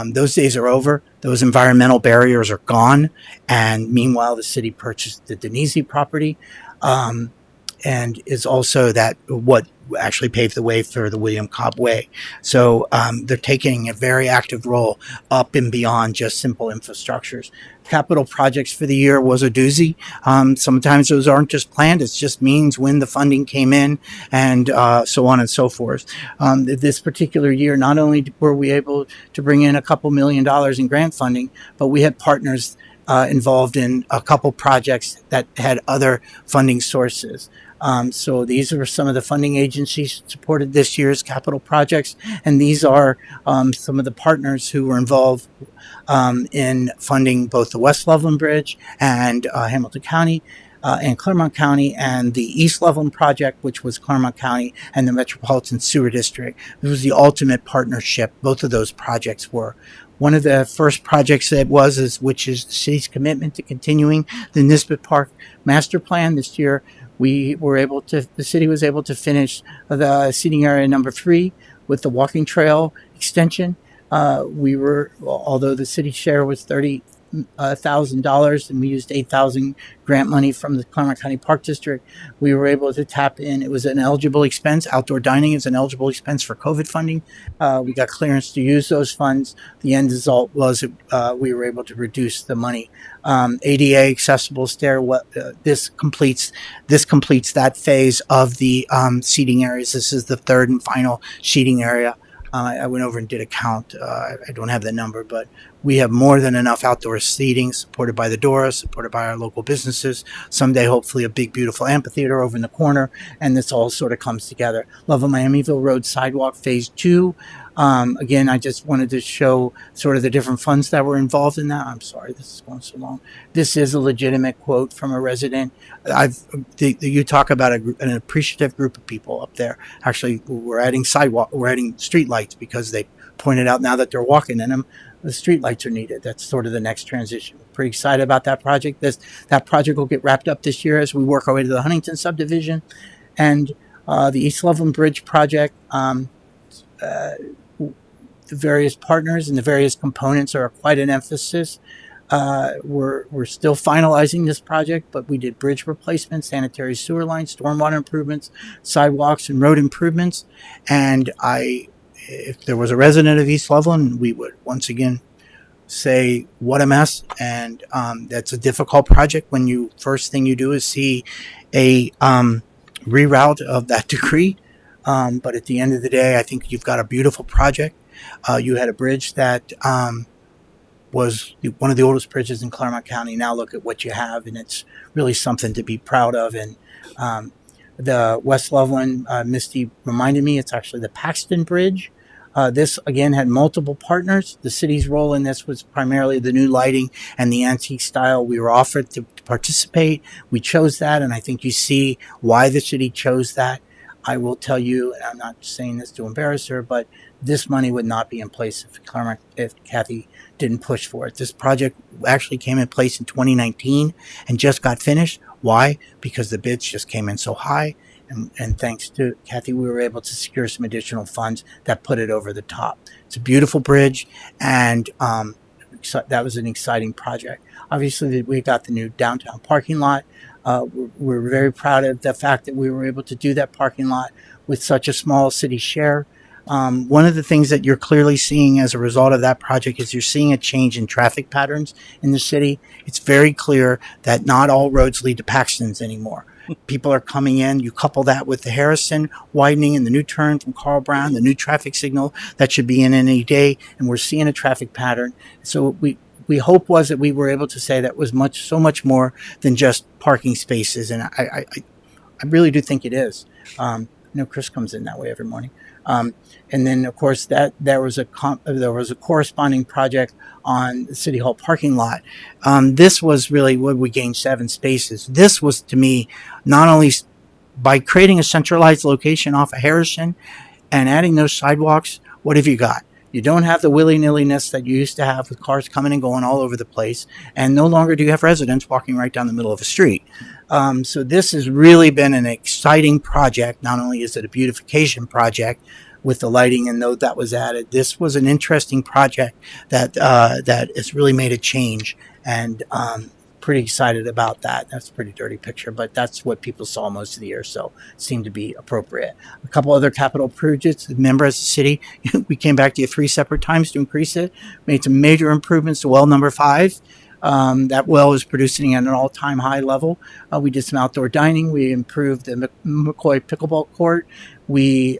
Those days are over. Those environmental barriers are gone. And meanwhile, the city purchased the Denise property, and is also what actually paved the way for the William Cobb Way. So they're taking a very active role up and beyond just simple infrastructures. Capital projects for the year was a doozy. Sometimes those aren't just planned. It just means when the funding came in, and so on and so forth. This particular year, not only were we able to bring in a couple $1 million in grant funding, but we had partners involved in a couple projects that had other funding sources. So these are some of the funding agencies that supported this year's capital projects, and these are some of the partners who were involved in funding both the West Loveland Bridge and Hamilton County and Claremont County, and the East Loveland project, which was Claremont County and the Metropolitan Sewer District. It was the ultimate partnership. Both of those projects were. One of the first projects which is the city's commitment to continuing the Nisbet Park Master Plan. This year, the city was able to finish the seating area number 3 with the walking trail extension. Although the city share was $30,000 and we used $8,000 grant money from the Claremont County Park District, we were able to tap in. It was an eligible expense. Outdoor dining is an eligible expense for COVID funding. We got clearance to use those funds. The end result was we were able to reduce the money. ADA accessible stair. This completes that phase of the seating areas. This is the third and final seating area. I went over and did a count. I don't have the number, but we have more than enough outdoor seating supported by the Dora, supported by our local businesses. Someday, hopefully, a big, beautiful amphitheater over in the corner, and this all sort of comes together. Loveland Miamiville Road Sidewalk Phase 2. Again, I just wanted to show sort of the different funds that were involved in that. I'm sorry, this is going so long. This is a legitimate quote from a resident. You talk about an appreciative group of people up there. Actually, we're adding street lights because they pointed out now that they're walking in them, the street lights are needed. That's sort of the next transition. We're pretty excited about that project. That project will get wrapped up this year as we work our way to the Huntington subdivision. And the East Loveland Bridge project, the various partners and the various components are quite an emphasis. We're still finalizing this project, but we did bridge replacements, sanitary sewer lines, stormwater improvements, sidewalks, and road improvements. And if there was a resident of East Loveland, we would once again say, what a mess. And that's a difficult project when first thing you do is see a reroute of that degree. But at the end of the day, I think you've got a beautiful project. You had a bridge that was one of the oldest bridges in Claremont County. Now look at what you have, and it's really something to be proud of. And the West Loveland, Misty reminded me, it's actually the Paxton Bridge. This, again, had multiple partners. The city's role in this was primarily the new lighting and the antique style. We were offered to participate. We chose that, and I think you see why the city chose that. I will tell you, and I'm not saying this to embarrass her, but this money would not be in place if Kathy didn't push for it. This project actually came in place in 2019 and just got finished. Why? Because the bids just came in so high. And thanks to Kathy, we were able to secure some additional funds that put it over the top. It's a beautiful bridge, and that was an exciting project. Obviously, we got the new downtown parking lot. We're very proud of the fact that we were able to do that parking lot with such a small city share. One of the things that you're clearly seeing as a result of that project is you're seeing a change in traffic patterns in the city. It's very clear that not all roads lead to Paxton's anymore. People are coming in. You couple that with the Harrison widening and the new turn from Carl Brown, the new traffic signal that should be in any day, and we're seeing a traffic pattern. So we hope was that we were able to say that was so much more than just parking spaces, and I really do think it is. I know Chris comes in that way every morning. And then, of course, that there was a corresponding project on the City Hall parking lot. This was really what we gained 7 spaces. This was, to me, not only by creating a centralized location off of Harrison and adding those sidewalks, what have you got? You don't have the willy-nilly-ness that you used to have with cars coming and going all over the place. And no longer do you have residents walking right down the middle of a street. So this has really been an exciting project. Not only is it a beautification project with the lighting, and though that was added, this was an interesting project that has really made a change. And pretty excited about that. That's a pretty dirty picture, but that's what people saw most of the year, so it seemed to be appropriate. A couple other capital projects. Remember, as a city, we came back to you 3 separate times to increase it. Made some major improvements to well number 5. That well is producing at an all-time high level. We did some outdoor dining. We improved the McCoy pickleball court. We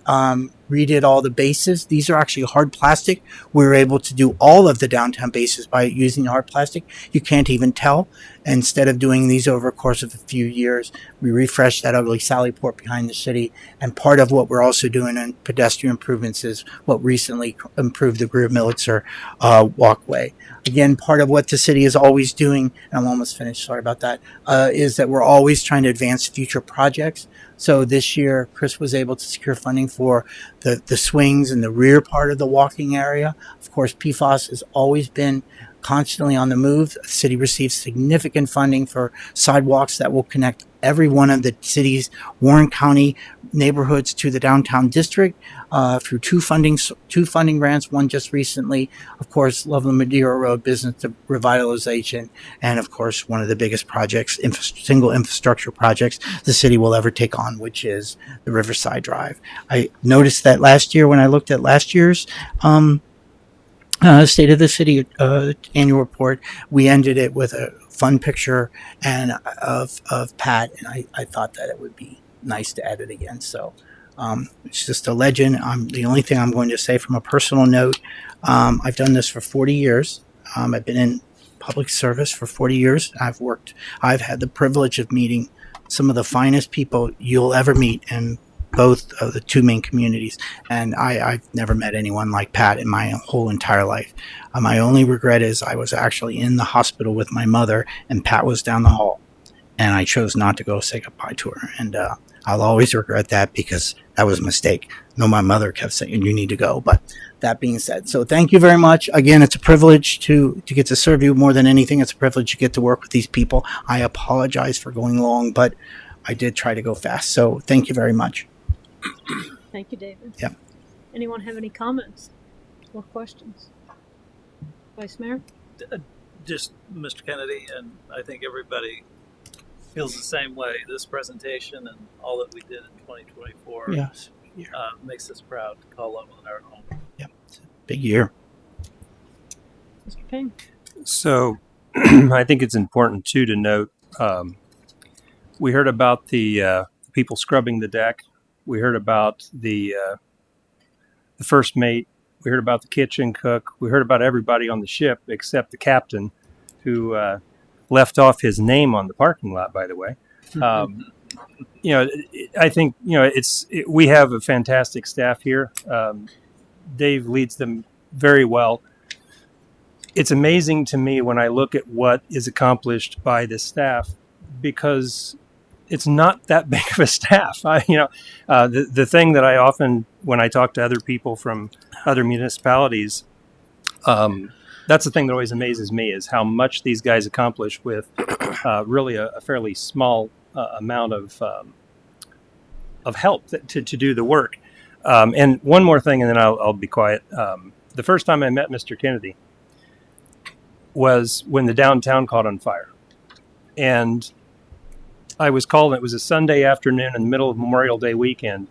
redid all the bases. These are actually hard plastic. We were able to do all of the downtown bases by using hard plastic. You can't even tell. Instead of doing these over a course of a few years, we refreshed that ugly Sally Port behind the city. And part of what we're also doing in pedestrian improvements is what recently improved the Greer Militzer walkway. Again, part of what the city is always doing, and I'm almost finished, sorry about that, is that we're always trying to advance future projects. So this year, Chris was able to secure funding for the swings in the rear part of the walking area. Of course, PFAS has always been constantly on the move. The city receives significant funding for sidewalks that will connect every one of the city's Warren County neighborhoods to the downtown district through two funding grants. One just recently, of course, Loveland Madeira Road Business Revitalization, and of course one of the biggest projects, single infrastructure projects the city will ever take on, which is the Riverside Drive. I noticed that last year when I looked at last year's State of the City annual report, we ended it with a fun picture and of Pat, and I thought that it would be nice to add it again. So it's just a legend. The only thing I'm going to say from a personal note, I've done this for 40 years. I've been in public service for 40 years. I've had the privilege of meeting some of the finest people you'll ever meet in both of the two main communities. And I've never met anyone like Pat in my whole entire life. My only regret is I was actually in the hospital with my mother and Pat was down the hall. And I chose not to go say goodbye to her. And I'll always regret that because that was a mistake. No, my mother kept saying, you need to go. But that being said, so thank you very much. Again, it's a privilege to get to serve you. More than anything, it's a privilege to get to work with these people. I apologize for going long, but I did try to go fast. So thank you very much. Thank you, David. Yep. Anyone have any comments or questions? Vice Mayor? Just Mr. Kennedy, and I think everybody feels the same way. This presentation and all that we did in 2024 Yes. makes us proud to call Loveland our home. Yep. It's a big year. Mr. Payne? So I think it's important too to note, we heard about the people scrubbing the deck. We heard about the first mate. We heard about the kitchen cook. We heard about everybody on the ship except the captain, who left off his name on the parking lot, by the way. I think, we have a fantastic staff here. Dave leads them very well. It's amazing to me when I look at what is accomplished by the staff, because it's not that big of a staff. The thing that I often, when I talk to other people from other municipalities, that's the thing that always amazes me, is how much these guys accomplish with really a fairly small amount of help to do the work. And one more thing, and then I'll be quiet. The first time I met Mr. Kennedy was when the downtown caught on fire. And I was called, and it was a Sunday afternoon in the middle of Memorial Day weekend.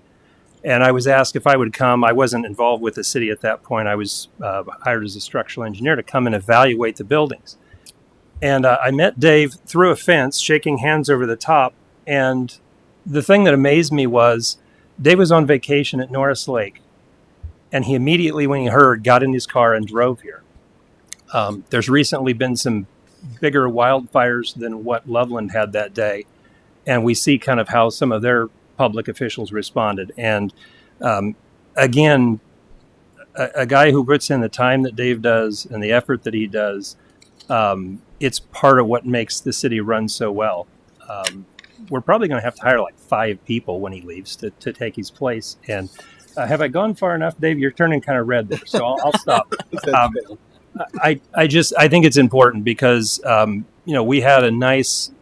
And I was asked if I would come. I wasn't involved with the city at that point. I was hired as a structural engineer to come and evaluate the buildings. And I met Dave through a fence, shaking hands over the top. And the thing that amazed me was Dave was on vacation at Norris Lake. And he immediately, when he heard, got in his car and drove here. There's recently been some bigger wildfires than what Loveland had that day. And we see kind of how some of their public officials responded. And again, a guy who puts in the time that Dave does and the effort that he does, it's part of what makes the city run so well. We're probably going to have to hire like 5 people when he leaves to take his place. And have I gone far enough, Dave? You're turning kind of red there, so I'll stop. I think it's important because, we had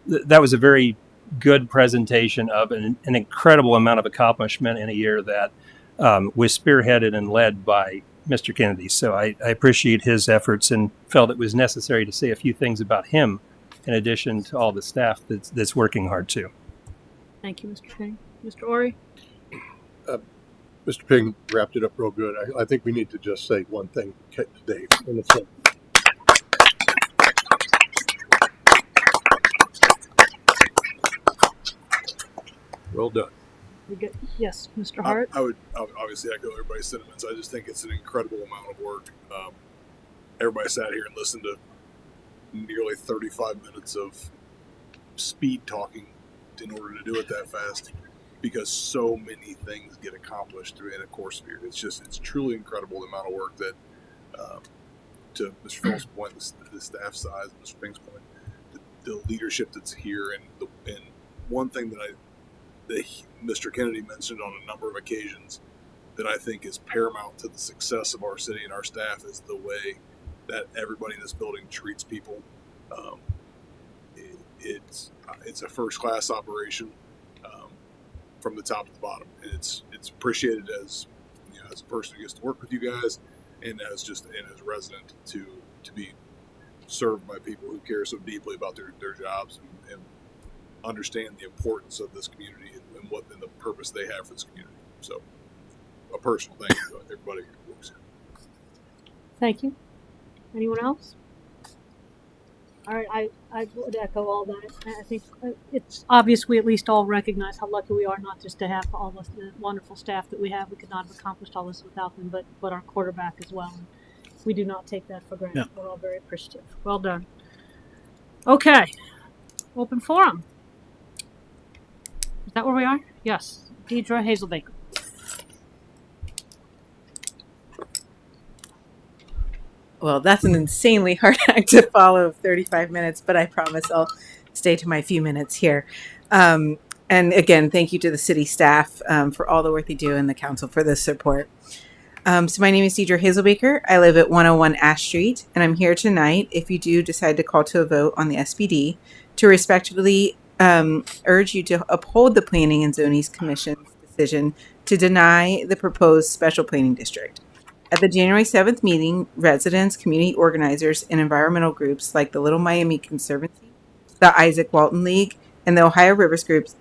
that was a very good presentation of an incredible amount of accomplishment in a year that was spearheaded and led by Mr. Kennedy. So I appreciate his efforts and felt it was necessary to say a few things about him in addition to all the staff that's working hard too. Thank you, Mr. Payne. Mr. Ori? Mr. Ping wrapped it up real good. I think we need to just say one thing to Dave. And it's well done. Yes, Mr. Hart? I would obviously echo everybody's sentiments. I just think it's an incredible amount of work. Everybody sat here and listened to nearly 35 minutes of speed talking in order to do it that fast, because so many things get accomplished in a course period. It's truly incredible the amount of work that, to Mr. Phillips' point, the staff size, Mr. Ping's point, the leadership that's here, and one thing that Mr. Kennedy mentioned on a number of occasions that I think is paramount to the success of our city and our staff is the way that everybody in this building treats people. it's a first class operation from the top to the bottom, and it's appreciated as as a person who gets to work with you guys, and as a resident to be served by people who care so deeply about their jobs and understand the importance of this community and the purpose they have for this community. So, a personal thank you to everybody who works here. Thank you. Anyone else? All right, I would echo all that. I think it's obvious we at least all recognize how lucky we are not just to have all of the wonderful staff that we have. We could not have accomplished all this without them, but our quarterback as well. And we do not take that for granted. Yeah. We're all very appreciative. Well done. Okay, open forum. Is that where we are? Yes. Deidre Hazelbaker. Well, that's an insanely hard act to follow, 35 minutes, but I promise I'll stay to my few minutes here. And again, thank you to the city staff for all the work they do and the council for the support. So my name is Deidre Hazelbaker. I live at 101 Ash Street, and I'm here tonight, if you do decide to call to a vote on the SPD, to respectfully urge you to uphold the Planning and Zoning Commission's decision to deny the proposed special planning district. At the January 7th meeting, residents, community organizers, and environmental groups like the Little Miami Conservancy, the Isaac Walton League, and the Ohio Rivers groups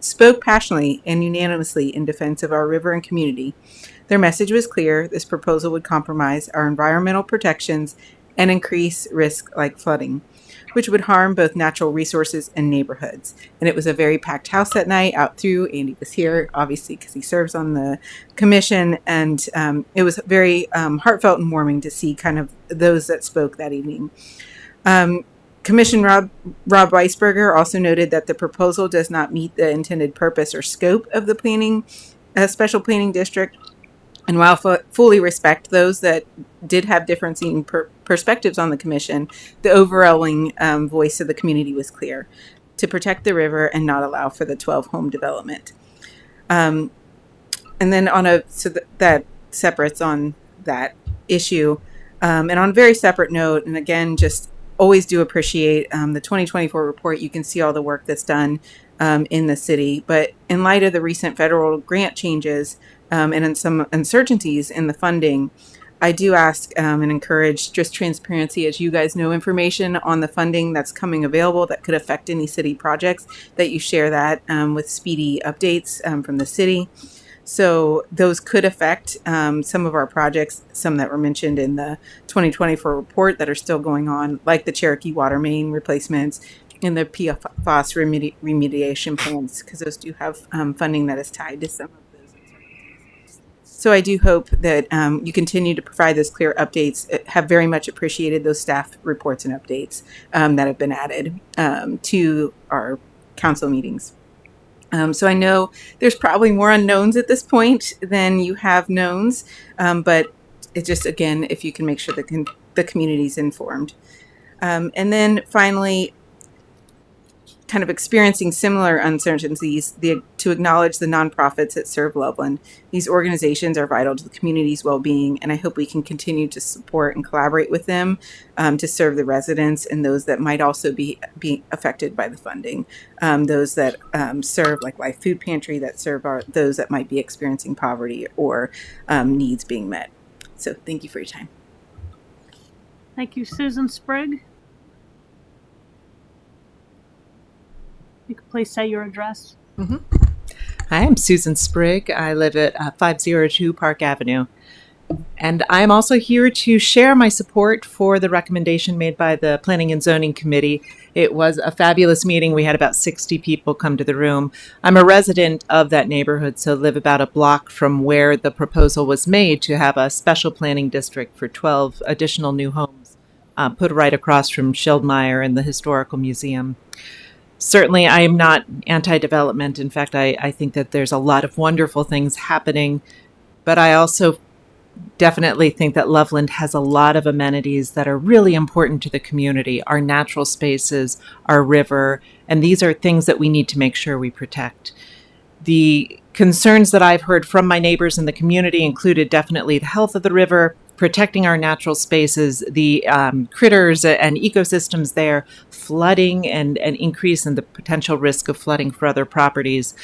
spoke passionately and unanimously in defense of our river and community. Their message was clear: this proposal would compromise our environmental protections and increase risk like flooding, which would harm both natural resources and neighborhoods. And it was a very packed house that night out through. Andy was here, obviously, because he serves on the commission. And it was very heartfelt and warming to see kind of those that spoke that evening. Commission Rob Weisberger also noted that the proposal does not meet the intended purpose or scope of the special planning district. And while fully respect those that did have differing perspectives on the commission, the overwhelming voice of the community was clear: to protect the river and not allow for the 12 home development. And then that separates on that issue. And on a very separate note, and again, just always do appreciate the 2024 report. You can see all the work that's done in the city. But in light of the recent federal grant changes, and in some uncertainties in the funding, I do ask and encourage just transparency. As you guys know information on the funding that's coming available that could affect any city projects, that you share that with speedy updates from the city. So those could affect some of our projects, some that were mentioned in the 2024 report that are still going on, like the Cherokee water main replacements and the PFAS remediation plans, because those do have funding that is tied to some of those uncertainties. So I do hope that you continue to provide those clear updates. Have very much appreciated those staff reports and updates that have been added to our council meetings. So I know there's probably more unknowns at this point than you have knowns, but it's just, again, if you can make sure that the community's informed. And then finally, kind of experiencing similar uncertainties, to acknowledge the nonprofits that serve Loveland. These organizations are vital to the community's well-being, and I hope we can continue to support and collaborate with them to serve the residents and those that might also be affected by the funding. Those that serve, like Life Food Pantry, that serve those that might be experiencing poverty or needs being met. So thank you for your time. Thank you, Susan Sprigg. You could please say your address. Mm-hmm. Hi, I'm Susan Sprigg. I live at 502 Park Avenue. And I'm also here to share my support for the recommendation made by the Planning and Zoning Committee. It was a fabulous meeting. We had about 60 people come to the room. I'm a resident of that neighborhood, so live about a block from where the proposal was made to have a special planning district for 12 additional new homes put right across from Schildmeyer and the Historical Museum. Certainly, I am not anti-development. In fact, I think that there's a lot of wonderful things happening, but I also definitely think that Loveland has a lot of amenities that are really important to the community, our natural spaces, our river, and these are things that we need to make sure we protect. The concerns that I've heard from my neighbors in the community included definitely the health of the river, protecting our natural spaces, the critters and ecosystems there, flooding and an increase in the potential risk of flooding for other properties.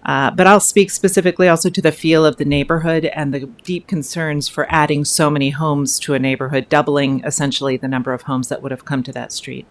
But I'll speak specifically also to the feel of the neighborhood and the deep concerns for adding so many homes to a neighborhood, doubling essentially the number of homes that would have come to that street.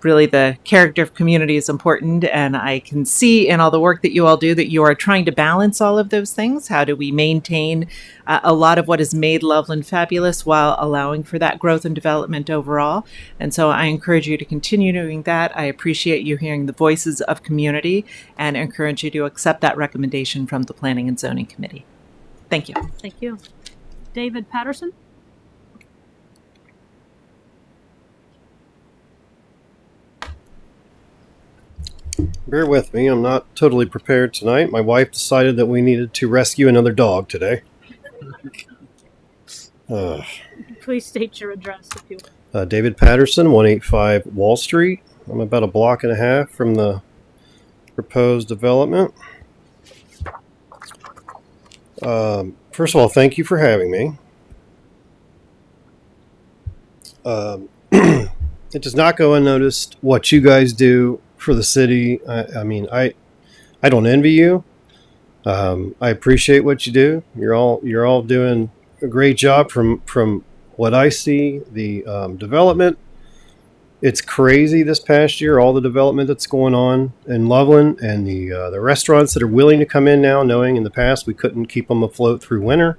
Really, the character of community is important, and I can see in all the work that you all do that you are trying to balance all of those things. How do we maintain a lot of what has made Loveland fabulous while allowing for that growth and development overall? And so I encourage you to continue doing that. I appreciate you hearing the voices of community and encourage you to accept that recommendation from the Planning and Zoning Committee. Thank you. Thank you. David Patterson? Bear with me, I'm not totally prepared tonight. My wife decided that we needed to rescue another dog today. Please state your address if you will. David Patterson, 185 Wall Street. I'm about a block and a half from the proposed development. First of all, thank you for having me. It does not go unnoticed what you guys do for the city. I mean, I don't envy you. I appreciate what you do. You're all doing a great job from what I see. The development, it's crazy this past year, all the development that's going on in Loveland, and the restaurants that are willing to come in now, knowing in the past we couldn't keep them afloat through winter.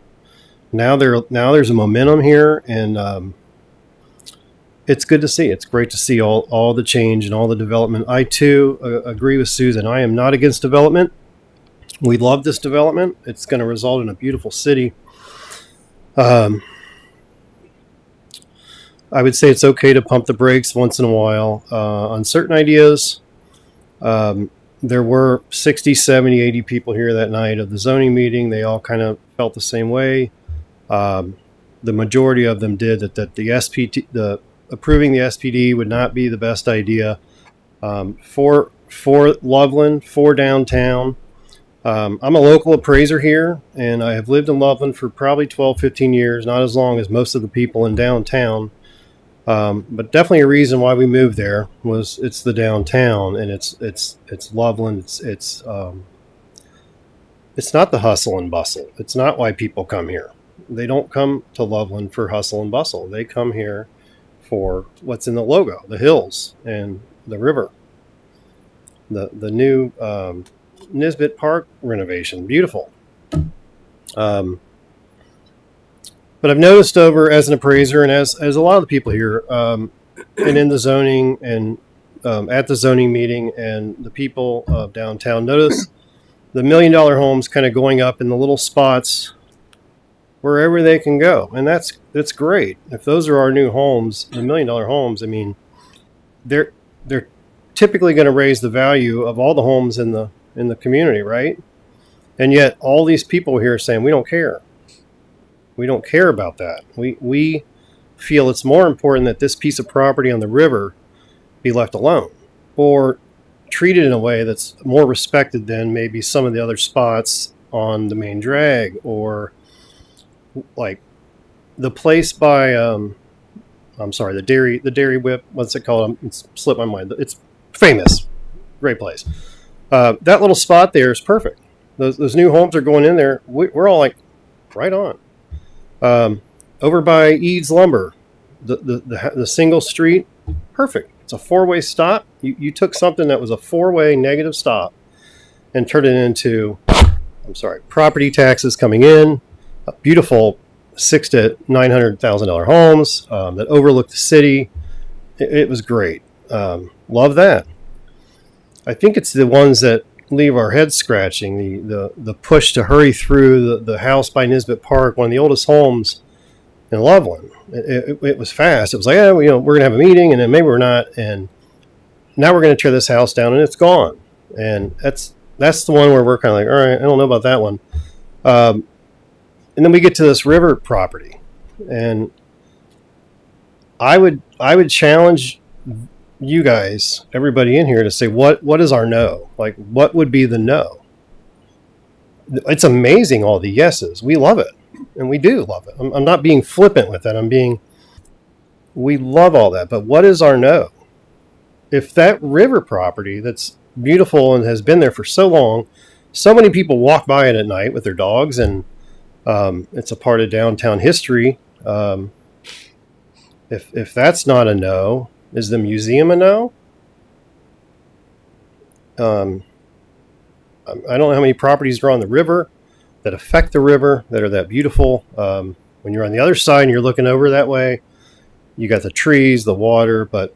Now there's a momentum here, and it's good to see. It's great to see all the change and all the development. I too agree with Susan. I am not against development. We love this development. It's going to result in a beautiful city. I would say it's okay to pump the brakes once in a while on certain ideas. There were 60, 70, 80 people here that night of the zoning meeting. They all kind of felt the same way. The majority of them did that approving the SPD would not be the best idea for Loveland, for downtown. I'm a local appraiser here, and I have lived in Loveland for probably 12, 15 years, not as long as most of the people in downtown. But definitely a reason why we moved there was it's the downtown, and it's Loveland. It's not the hustle and bustle. It's not why people come here. They don't come to Loveland for hustle and bustle. They come here for what's in the logo, the hills and the river. The new Nisbet Park renovation, beautiful. But I've noticed over as an appraiser and as a lot of the people here, and in the zoning and at the zoning meeting, and the people of downtown notice the $1 million homes kind of going up in the little spots wherever they can go, and that's great. If those are our new homes, the $1 million homes, I mean, they're typically going to raise the value of all the homes in the community, right? And yet all these people here are saying we don't care. We don't care about that. We feel it's more important that this piece of property on the river be left alone, or treated in a way that's more respected than maybe some of the other spots on the main drag, or like the place by the Dairy Whip, what's it called? It's slipped my mind. It's famous, great place. That little spot there is perfect. Those new homes are going in there. We're all like, right on. Over by Eads Lumber, the single street, perfect. It's a four-way stop. You took something that was a four-way negative stop and turned it into, property taxes coming in, beautiful $600,000 to $900,000 homes that overlook the city. It was great. Love that. I think it's the ones that leave our heads scratching. The push to hurry through the house by Nisbet Park, one of the oldest homes in Loveland. It was fast. It was like, we're going to have a meeting, and then maybe we're not, and now we're going to tear this house down, and it's gone. And that's the one where we're kind of like, all right, I don't know about that one. And then we get to this river property, and I would challenge you guys, everybody in here, to say what is our no? Like, what would be the no? It's amazing, all the yeses. We love it. and we do love it. I'm not being flippant with that. We love all that. But what is our no? If that river property that's beautiful and has been there for so long, so many people walk by it at night with their dogs, and it's a part of downtown history. If that's not a no, is the museum a no? I don't know how many properties are on the river that affect the river, that are that beautiful. When you're on the other side and you're looking over that way, you got the trees, the water. But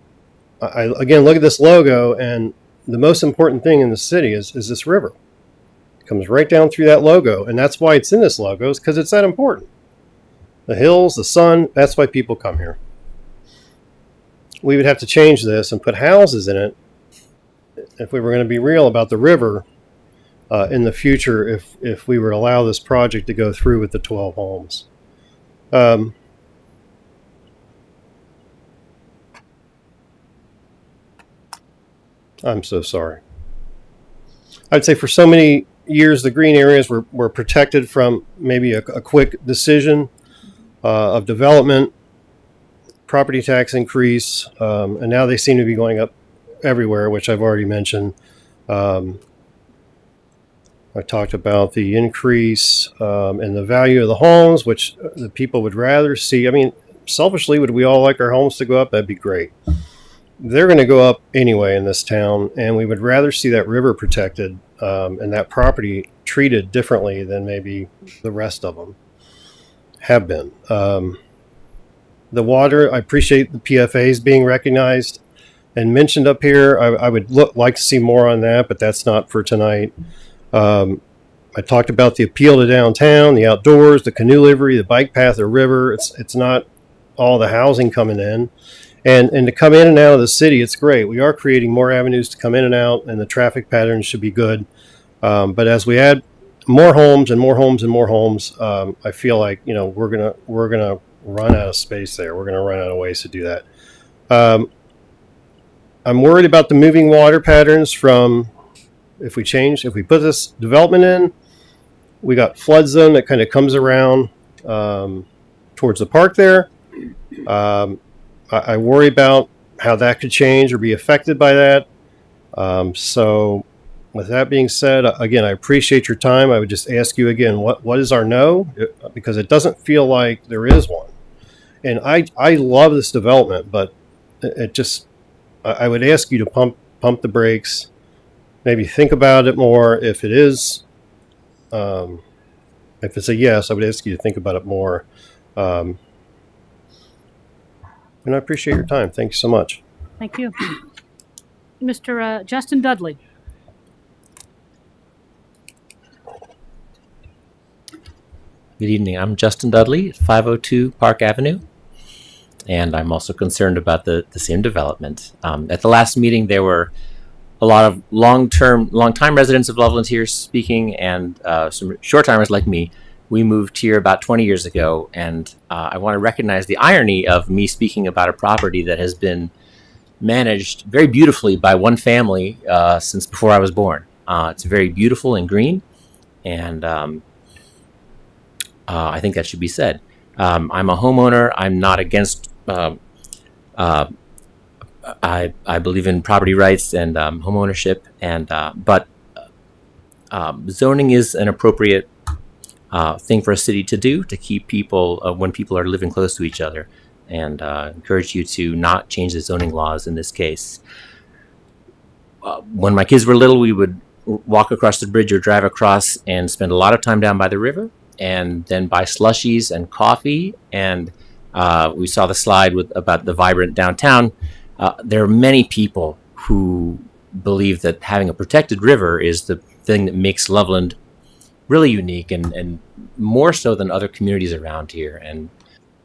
I again, look at this logo, and the most important thing in the city is this river. It comes right down through that logo, and that's why it's in this logo, is because it's that important. The hills, the sun, that's why people come here. We would have to change this and put houses in it if we were going to be real about the river in the future, if we were to allow this project to go through with the 12 homes. I'm so sorry. I'd say for so many years, the green areas were protected from maybe a quick decision of development, property tax increase, and now they seem to be going up everywhere, which I've already mentioned. I talked about the increase in the value of the homes, which the people would rather see. I mean, selfishly, would we all like our homes to go up? That'd be great. They're going to go up anyway in this town, and we would rather see that river protected and that property treated differently than maybe the rest of them have been. The water, I appreciate the PFAs being recognized and mentioned up here. I would like to see more on that, but that's not for tonight. I talked about the appeal to downtown, the outdoors, the canoe livery, the bike path, the river. It's not all the housing coming in. And to come in and out of the city, it's great. We are creating more avenues to come in and out, and the traffic patterns should be good. But as we add more homes and more homes and more homes, I feel like we're gonna run out of space there. We're gonna run out of ways to do that. I'm worried about the moving water patterns from if we put this development in, we got flood zone that kind of comes around towards the park there. I worry about how that could change or be affected by that. So with that being said, again, I appreciate your time. I would just ask you again, what is our no? Because it doesn't feel like there is one. And I love this development, but I would ask you to pump the brakes, maybe think about it more. If it is, if it's a yes, I would ask you to think about it more. And I appreciate your time. Thank you so much. Thank you. Mr. Justin Dudley. Good evening. I'm Justin Dudley at 502 Park Avenue, and I'm also concerned about the same development. At the last meeting, there were a lot of long-time residents of Loveland here speaking, and some short-timers like me. We moved here about 20 years ago, and I want to recognize the irony of me speaking about a property that has been managed very beautifully by one family since before I was born. It's very beautiful and green, and I think that should be said. I'm a homeowner. I'm not against. I believe in property rights and home ownership, but zoning is an appropriate thing for a city to do to keep people when people are living close to each other, and encourage you to not change the zoning laws in this case. When my kids were little, we would walk across the bridge or drive across and spend a lot of time down by the river, and then buy slushies and coffee. And we saw the slide about the vibrant downtown. There are many people who believe that having a protected river is the thing that makes Loveland really unique, and more so than other communities around here. And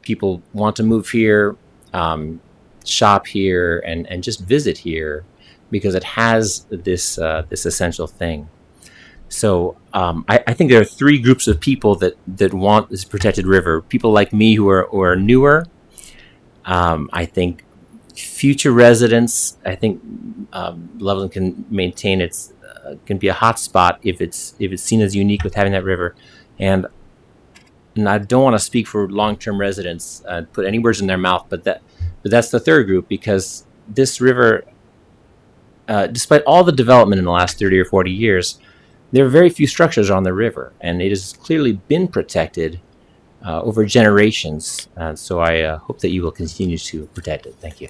people want to move here, shop here, and just visit here because it has this essential thing. So I think there are three groups of people that want this protected river. People like me who are newer. I think future residents. I think Loveland can maintain its can be a hot spot if it's seen as unique with having that river. And and I don't want to speak for long-term residents, put any words in their mouth, but that's the third group, because this river, despite all the development in the last 30 or 40 years, there are very few structures on the river, and it has clearly been protected over generations. So I hope that you will continue to protect it. Thank you.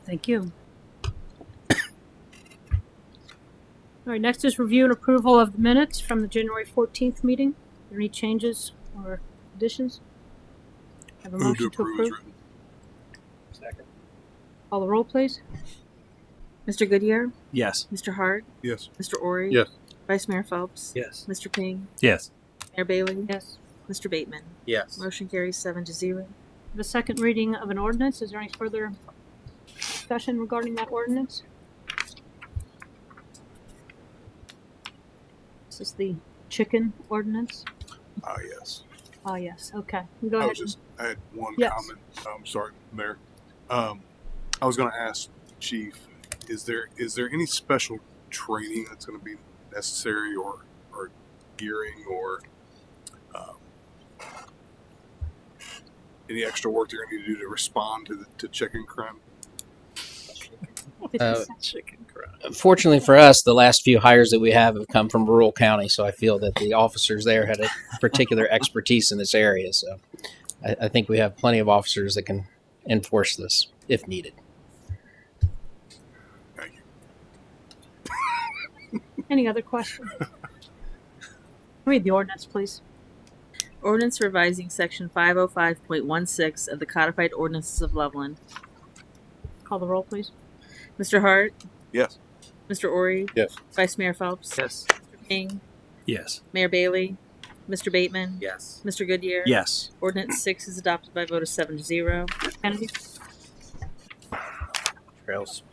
Thank you. All right, next is review and approval of the minutes from the January 14th meeting. Are there any changes or additions? Have a Move motion to approve. Second. Call the roll, please. Mr. Goodyear, Yes. Mr. Hart, Yes. Mr. Ori, Yes. Vice Mayor Phelps, Yes. Mr. Ping, Yes. Mayor Bailey, Yes. Mr. Bateman. Yes. Motion carries 7-0. The second reading of an ordinance. Is there any further discussion regarding that ordinance? This is the chicken ordinance. Yes. Oh, yes. Okay. Go I ahead. had one Yes. comment. Sorry, Mayor. I was going to ask Chief, is there any special training that's going to be necessary, or gearing, or any extra work they're going to need to do to respond to chicken crime? Chicken crime. Fortunately for us, the last few hires that we have come from rural county, so I feel that the officers there had a particular expertise in this area. So I think we have plenty of officers that can enforce this if needed. Any other questions? Read the ordinance, please. Ordinance revising section 505.16 of the codified ordinances of Loveland. Call the roll, please. Mr. Hart, Yes. Mr. Ori, Yes. Vice Mayor Phelps, Yes. Mr. King, Yes. Mayor Bailey, Mr. Bateman, Yes. Mr. Goodyear. Yes. Ordinance 6 is adopted by a vote of 7-0. Kennedy. Trails.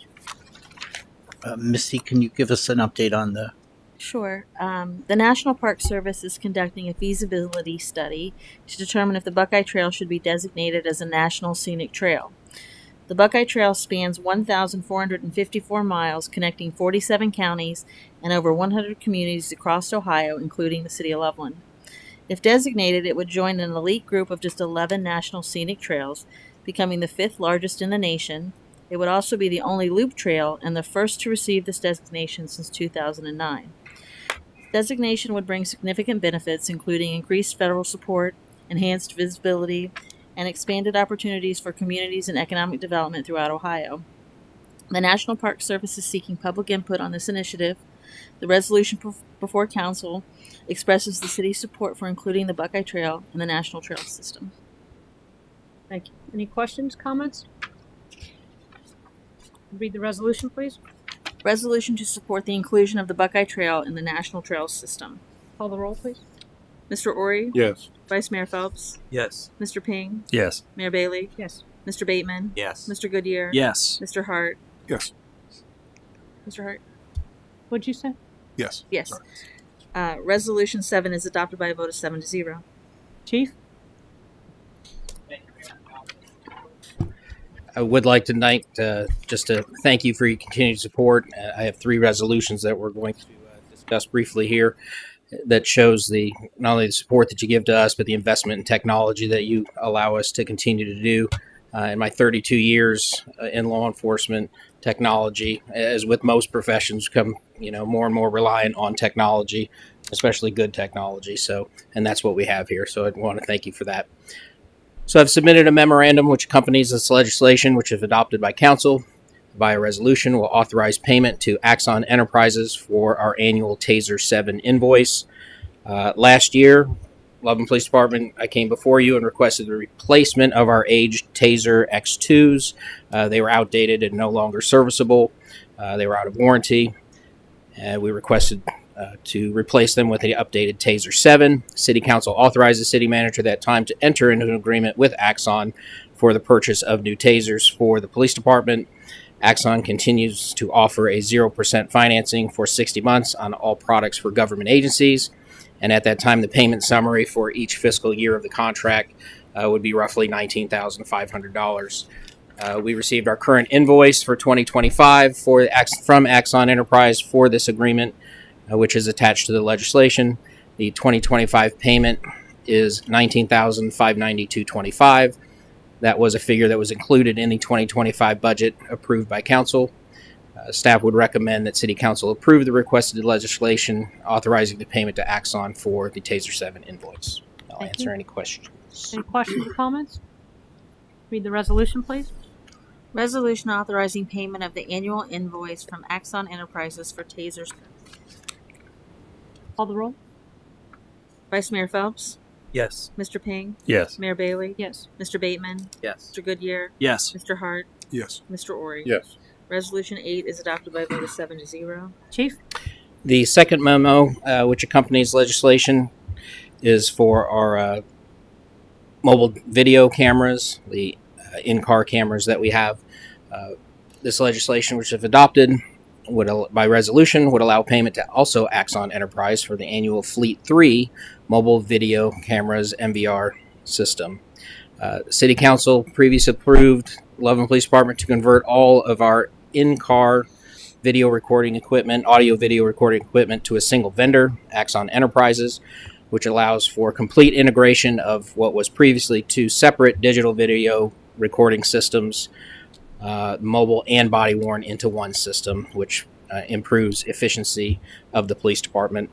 Misty, can you give us an update on the? Sure. The National Park Service is conducting a feasibility study to determine if the Buckeye Trail should be designated as a National Scenic Trail. The Buckeye Trail spans 1,454 miles, connecting 47 counties and over 100 communities across Ohio, including the city of Loveland. If designated, it would join an elite group of just 11 national scenic trails, becoming the 5th largest in the nation. It would also be the only loop trail and the first to receive this designation since 2009. Designation would bring significant benefits, including increased federal support, enhanced visibility, and expanded opportunities for communities and economic development throughout Ohio. The National Park Service is seeking public input on this initiative. The resolution before Council expresses the city's support for including the Buckeye Trail in the National Trail System. Thank you. Any questions, comments? Read the resolution, please. Resolution to support the inclusion of the Buckeye Trail in the National Trail System. Call the roll, please. Mr. Ori, Yes. Vice Mayor Phelps, Yes. Mr. Ping, Yes. Mayor Bailey, Yes. Mr. Bateman, Yes. Mr. Goodyear, Yes. Mr. Hart, Yes. Mr. Hart. What'd you say? Yes. Yes. Resolution 7 is adopted by a vote of 7-0. Chief? I would like tonight just to thank you for your continued support. I have 3 resolutions that we're going to discuss briefly here that shows the not only the support that you give to us, but the investment in technology that you allow us to continue to do. In my 32 years in law enforcement, technology, as with most professions, become more and more reliant on technology, especially good technology. So, and that's what we have here. So I want to thank you for that. So I've submitted a memorandum which accompanies this legislation, which if adopted by council by a resolution will authorize payment to Axon Enterprises for our annual TASER 7 invoice. Last year, Loveland Police Department, I came before you and requested the replacement of our aged TASER X2s. They were outdated and no longer serviceable. They were out of warranty. We requested to replace them with the updated TASER 7. City Council authorized the city manager at that time to enter into an agreement with Axon for the purchase of new TASERs for the police department. Axon continues to offer a 0% financing for 60 months on all products for government agencies. And at that time, the payment summary for each fiscal year of the contract would be roughly $19,500. We received our current invoice for 2025 from Axon Enterprise for this agreement, which is attached to the legislation. The 2025 payment is $19,592.25. That was a figure that was included in the 2025 budget approved by council. Staff would recommend that City Council approve the requested legislation authorizing the payment to Axon for the Taser 7 invoice. I'll Thank answer you. any questions. Any questions or comments? Read the resolution, please. Resolution authorizing payment of the annual invoice from Axon Enterprises for tasers. Call the roll. Vice Mayor Phelps, Yes. Mr. Ping, Yes. Mayor Bailey, Yes. Mr. Bateman, Yes. Mr. Goodyear, Yes. Mr. Hart, Yes. Mr. Ori. Yes. Resolution 8 is adopted by a vote of 7-0. Chief? The second memo, which accompanies legislation, is for our mobile video cameras, the in-car cameras that we have. This legislation, which if adopted by resolution, would allow payment to also Axon Enterprise for the annual Fleet 3 mobile video cameras MVR system. City Council previously approved Loveland Police Department to convert all of our in-car video recording equipment, audio video recording equipment to a single vendor, Axon Enterprises, which allows for complete integration of what was previously two separate digital video recording systems, mobile and body worn, into one system, which improves efficiency of the police department.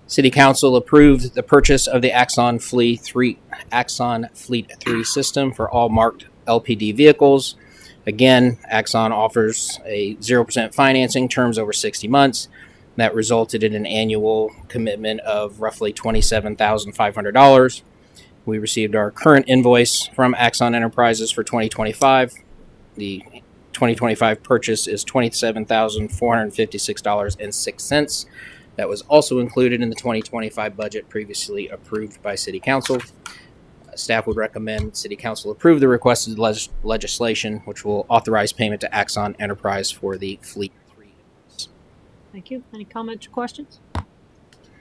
City Council approved the purchase of the Axon Fleet 3 system for all marked LPD vehicles. Again, Axon offers a 0% financing, terms over 60 months. That resulted in an annual commitment of roughly $27,500. We received our current invoice from Axon Enterprises for 2025. The 2025 purchase is $27,456.06. That was also included in the 2025 budget previously approved by City Council. Staff would recommend City Council approve the requested legislation, which will authorize payment to Axon Enterprise for the Fleet 3. Thank you. Any comments or questions?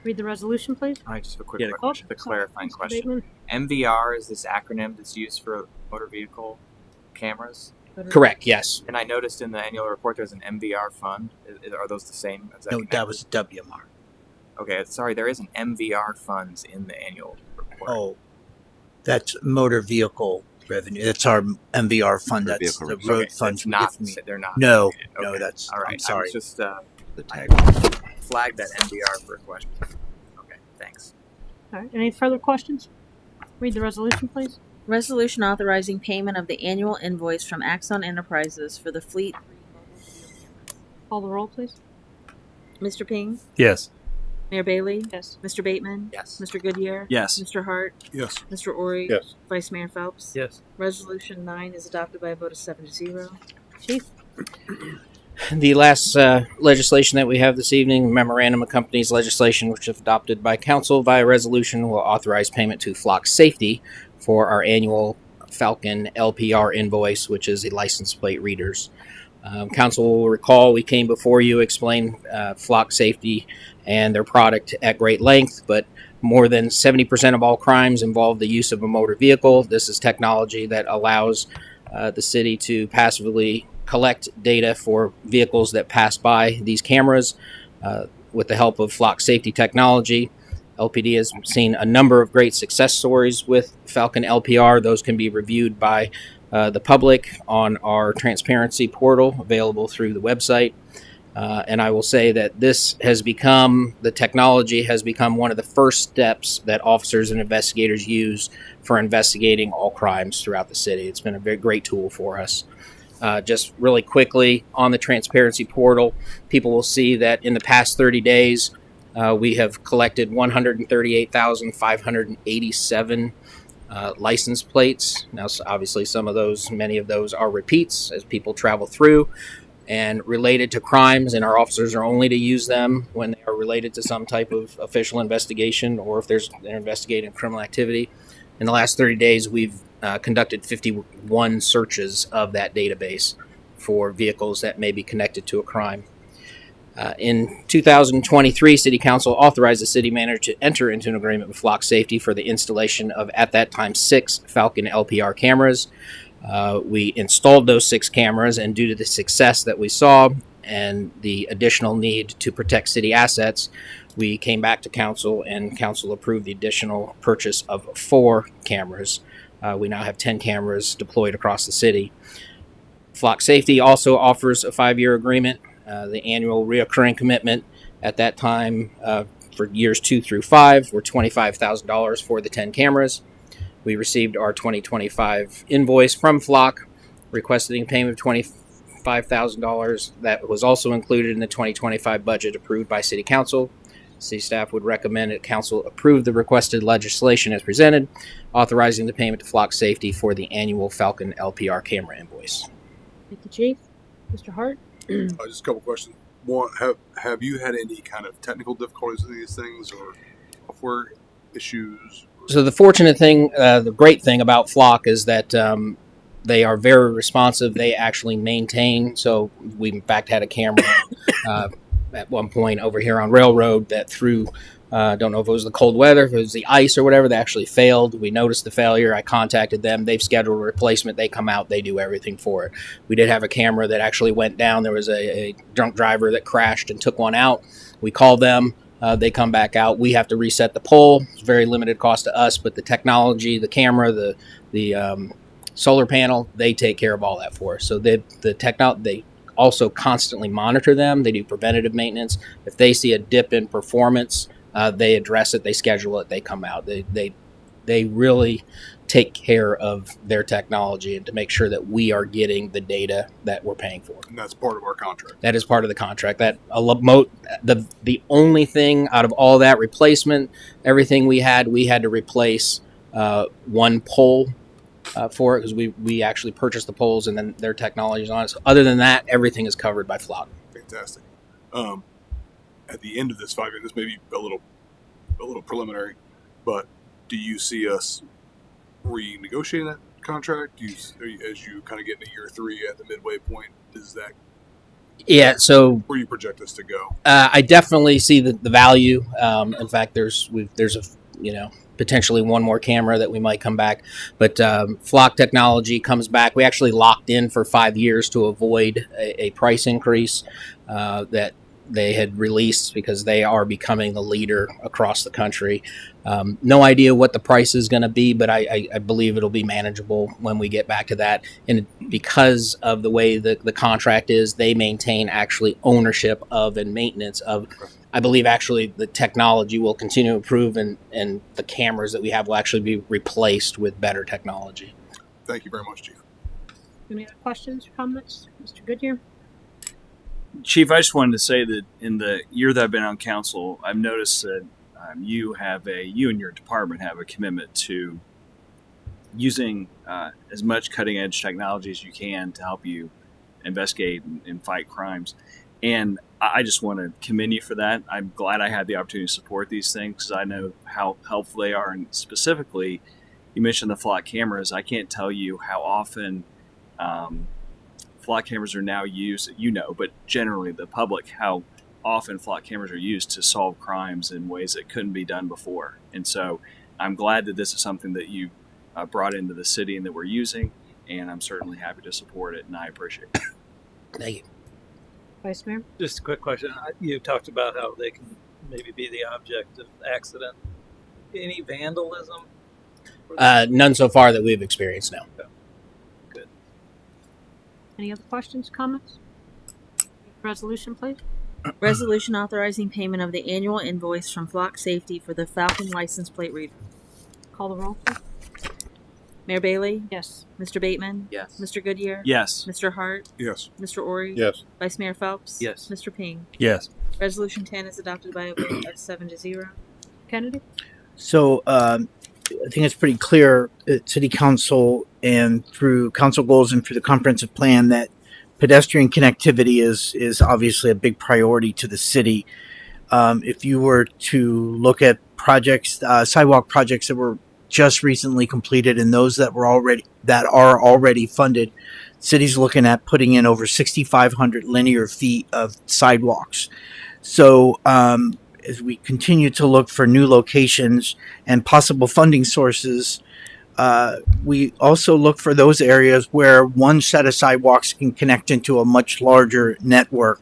Read the resolution, please. All right, just a quick Yeah. question, a sorry, clarifying Mr. question. Bateman. MVR is this acronym that's used for motor vehicle cameras? Correct, yes. And I noticed in the annual report there's an MVR fund. Are those the same? Is No, that connected? was WMR. Okay, sorry, there is an MVR funds in the annual report. Oh, that's motor vehicle revenue. That's our MVR fund. Motor That's vehicle the revenue. road Okay, funds. it's we not. get from the- They're not. No, Okay, no, that's. all right. I'm sorry. I was just The I tag. flagged that MVR for a question. Okay, thanks. All right. Any further questions? Read the resolution, please. Resolution authorizing payment of the annual invoice from Axon Enterprises for the Fleet 3 mobile video cameras. Call the roll, please. Mr. Ping, Yes. Mayor Bailey, Yes. Mr. Bateman, Yes. Mr. Goodyear, Yes. Mr. Hart, Yes. Mr. Ori, Yes. Vice Mayor Phelps. Yes. Resolution 9 is adopted by a vote of 7-0. Chief? The last legislation that we have this evening, memorandum accompanies legislation which, if adopted by council via resolution, will authorize payment to Flock Safety for our annual Falcon LPR invoice, which is the license plate readers. Council will recall we came before you, explained Flock Safety and their product at great length, but more than 70% of all crimes involve the use of a motor vehicle. This is technology that allows the city to passively collect data for vehicles that pass by these cameras with the help of Flock Safety technology. LPD has seen a number of great success stories with Falcon LPR. Those can be reviewed by the public on our transparency portal available through the website. And I will say that the technology has become one of the first steps that officers and investigators use for investigating all crimes throughout the city. It's been a very great tool for us. Just really quickly, on the transparency portal, people will see that in the past 30 days, we have collected 138,587 license plates. Now, obviously, many of those are repeats as people travel through and related to crimes, and our officers are only to use them when they are related to some type of official investigation or if they're investigating criminal activity. In the last 30 days, we've conducted 51 searches of that database for vehicles that may be connected to a crime. In 2023, City Council authorized the city manager to enter into an agreement with Flock Safety for the installation of, at that time, 6 Falcon LPR cameras. We installed those 6 cameras, and due to the success that we saw, and the additional need to protect city assets, we came back to council, and council approved the additional purchase of 4 cameras. We now have 10 cameras deployed across the city. Flock Safety also offers a 5-year agreement. The annual reoccurring commitment at that time for years 2 through 5 were $25,000 for the 10 cameras. We received our 2025 invoice from Flock requesting payment of $25,000. That was also included in the 2025 budget approved by City Council. City staff would recommend that Council approve the requested legislation as presented, authorizing the payment to Flock Safety for the annual Falcon LPR camera invoice. Thank you, Chief. Mr. Hart? Just a couple questions. One, have you had any kind of technical difficulties with these things or software issues? So the fortunate thing, the great thing about Flock is that they are very responsive. They actually maintain. So we in fact had a camera at one point over here on Railroad that through, don't know if it was the cold weather, if it was the ice or whatever, they actually failed. We noticed the failure. I contacted them. They've scheduled a replacement. They come out. They do everything for it. We did have a camera that actually went down. There was a drunk driver that crashed and took one out. We called them. They come back out. We have to reset the pole. It's very limited cost to us, but the technology, the camera, the solar panel, they take care of all that for us. So they also constantly monitor them. They do preventative maintenance. If they see a dip in performance, they address it. They schedule it. They come out. They really take care of their technology and to make sure that we are getting the data that we're paying for. And that's part of our contract. That is part of the contract. That the only thing out of all that replacement, everything we had to replace one pole for it because we actually purchased the poles and then their technology is on it. So other than that, everything is covered by Flock. Fantastic. At the end of this 5 years, this may be a little preliminary, but do you see us renegotiating that contract? As you kind of get into year 3 at the midway point, is that where you project us to go? I definitely see the value. In fact, there's potentially one more camera that we might come back, but Flock technology comes back. We actually locked in for 5 years to avoid a price increase that they had released because they are becoming the leader across the country. No idea what the price is going to be, but I believe it'll be manageable when we get back to that. And because of the way the contract is, they maintain actually ownership of and maintenance of. I believe actually the technology will continue to improve and the cameras that we have will actually be replaced with better technology. Thank you very much, Chief. Any other questions or comments? Mr. Goodyear? Chief, I just wanted to say that in the year that I've been on council, I've noticed that you and your department have a commitment to using as much cutting edge technology as you can to help you investigate and fight crimes. And I just want to commend you for that. I'm glad I had the opportunity to support these things because I know how helpful they are. And specifically, you mentioned the Flock cameras. I can't tell you how often Flock cameras are now used, but generally the public, how often Flock cameras are used to solve crimes in ways that couldn't be done before. And so I'm glad that this is something that you brought into the city and that we're using, and I'm certainly happy to support it, and I appreciate it. Thank you. Vice Mayor? Just a quick question. You talked about how they can maybe be the object of accident. Any vandalism? None so far that we've experienced now. Good. Any other questions, comments? Resolution, please. Resolution authorizing payment of the annual invoice from Flock Safety for the Falcon license plate reader. Call the roll, please. Mayor Bailey? Yes. Mr. Bateman? Yes. Mr. Goodyear? Yes. Mr. Hart? Yes. Mr. Ori? Yes. Vice Mayor Phelps? Yes. Mr. Ping? Yes. Resolution 10 is adopted by a vote of 7-0. Kennedy? So I think it's pretty clear at City Council and through council goals and through the comprehensive plan that pedestrian connectivity is obviously a big priority to the city. If you were to look at projects, sidewalk projects that were just recently completed and those that are already funded, city's looking at putting in over 6,500 linear feet of sidewalks. So as we continue to look for new locations and possible funding sources, We also look for those areas where one set of sidewalks can connect into a much larger network.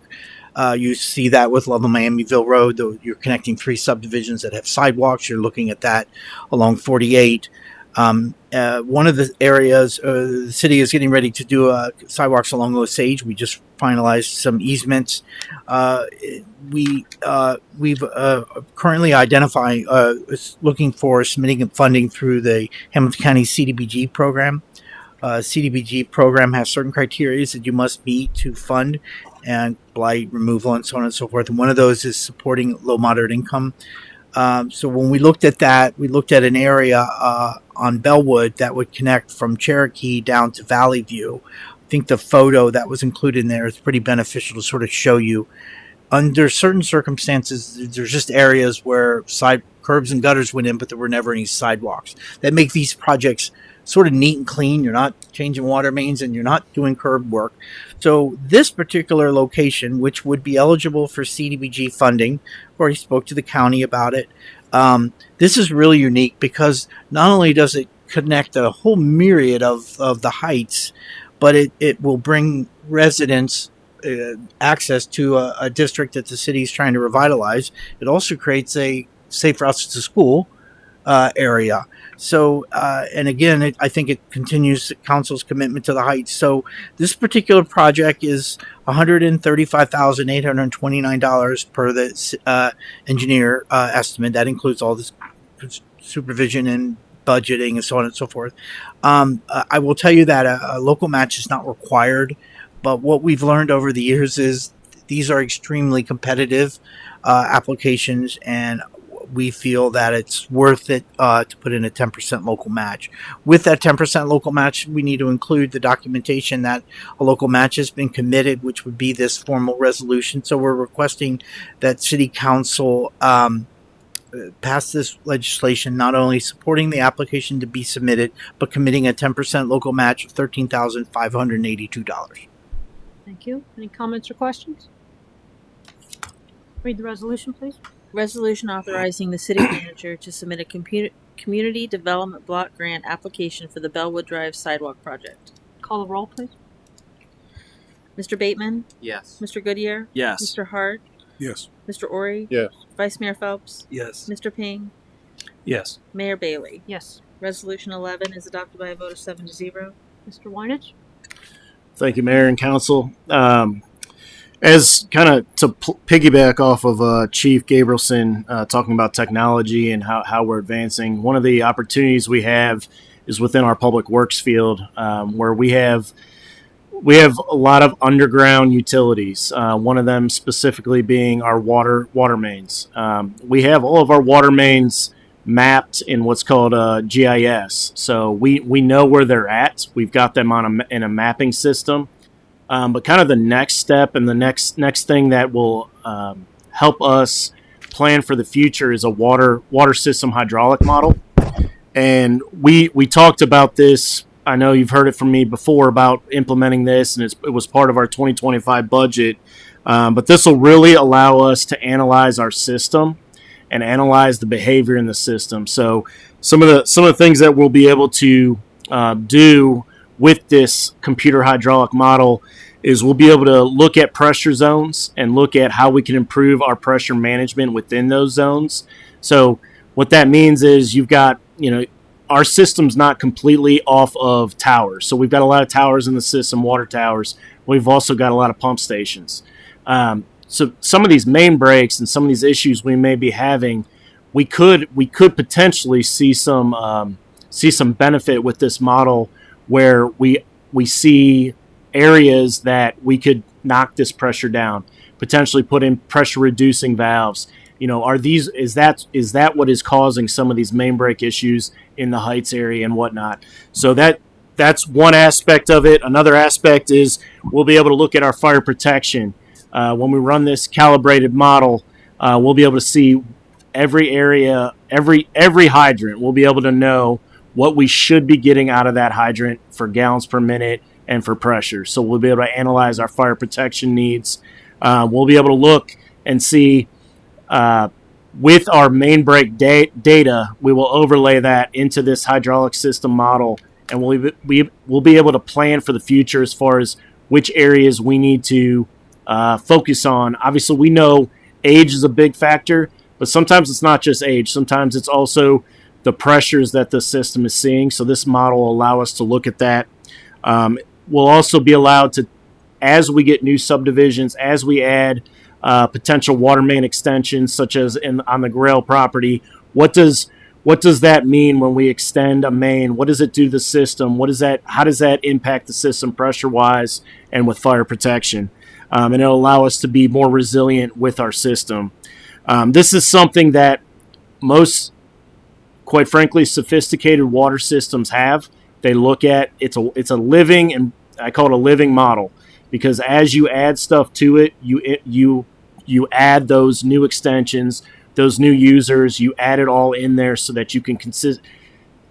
You see that with Loveland Miamiville Road. Though you're connecting 3 subdivisions that have sidewalks. You're looking at that along 48. One of the areas the city is getting ready to do sidewalks along Osage. We just finalized some easements. We've currently identifying looking for submitting funding through the Hamilton County CDBG program. CDBG program has certain criteria that you must meet to fund and blight removal and so on and so forth. And one of those is supporting low moderate income. So when we looked at that, we looked at an area on Bellwood that would connect from Cherokee down to Valley View. I think the photo that was included in there is pretty beneficial to sort of show you. Under certain circumstances, there's just areas where side curbs and gutters went in, but there were never any sidewalks. That make these projects sort of neat and clean. You're not changing water mains and you're not doing curb work. So this particular location, which would be eligible for CDBG funding, already spoke to the county about it. This is really unique because not only does it connect a whole myriad of the heights, but it will bring residents access to a district that the city is trying to revitalize. It also creates a safe routes to school area. So, and again, I think it continues council's commitment to the heights. So this particular project is $135,829 per the engineer estimate. That includes all this supervision and budgeting and so on and so forth. I will tell you that a local match is not required, but what we've learned over the years is these are extremely competitive applications, and we feel that it's worth it to put in a 10% local match. With that 10% local match, we need to include the documentation that a local match has been committed, which would be this formal resolution. So we're requesting that City Council pass this legislation, not only supporting the application to be submitted, but committing a 10% local match of $13,582. Thank you. Any comments or questions? Read the resolution, please. Resolution authorizing the city manager to submit a community development block grant application for the Bellwood Drive sidewalk project. Call the roll, please. Mr. Bateman? Yes. Mr. Goodyear? Yes. Mr. Hart? Yes. Mr. Ori? Yes. Vice Mayor Phelps? Yes. Mr. Ping? Yes. Mayor Bailey? Yes. Resolution 11 is adopted by a vote of 7-0. Mr. Weinich? Thank you, Mayor and Council. As kind of to piggyback off of Chief Gabrielson talking about technology and how we're advancing, one of the opportunities we have is within our public works field, where we have a lot of underground utilities. One of them specifically being our water mains. We have all of our water mains mapped in what's called GIS, so we know where they're at. We've got them in a mapping system. But kind of the next step and the next thing that will help us plan for the future is a water system hydraulic model. And we talked about this. I know you've heard it from me before about implementing this, and it was part of our 2025 budget. But this will really allow us to analyze our system and analyze the behavior in the system. So some of the things that we'll be able to do with this computer hydraulic model is we'll be able to look at pressure zones and look at how we can improve our pressure management within those zones. So what that means is you've got, our system's not completely off of towers. So we've got a lot of towers in the system, water towers. We've also got a lot of pump stations. So some of these main breaks and some of these issues we may be having, we could potentially see some benefit with this model, where we see areas that we could knock this pressure down, potentially put in pressure reducing valves. Is that what is causing some of these main break issues in the Heights area and whatnot? So that's one aspect of it. Another aspect is we'll be able to look at our fire protection. When we run this calibrated model, we'll be able to see every area, every hydrant. We'll be able to know what we should be getting out of that hydrant for gallons per minute and for pressure. So we'll be able to analyze our fire protection needs. We'll be able to look and see with our main break data, we will overlay that into this hydraulic system model, and we'll be able to plan for the future as far as which areas we need to focus on. Obviously, we know age is a big factor, but sometimes it's not just age. Sometimes it's also the pressures that the system is seeing. So this model will allow us to look at that. We'll also be allowed to, as we get new subdivisions, as we add potential water main extensions, such as on the Grail property, what does that mean when we extend a main? What does it do to the system? How does that impact the system pressure wise and with fire protection? And it'll allow us to be more resilient with our system. This is something that most, quite frankly, sophisticated water systems have. They look at it's a living, and I call it a living model, because as you add stuff to it, you add those new extensions, those new users, you add it all in there so that you can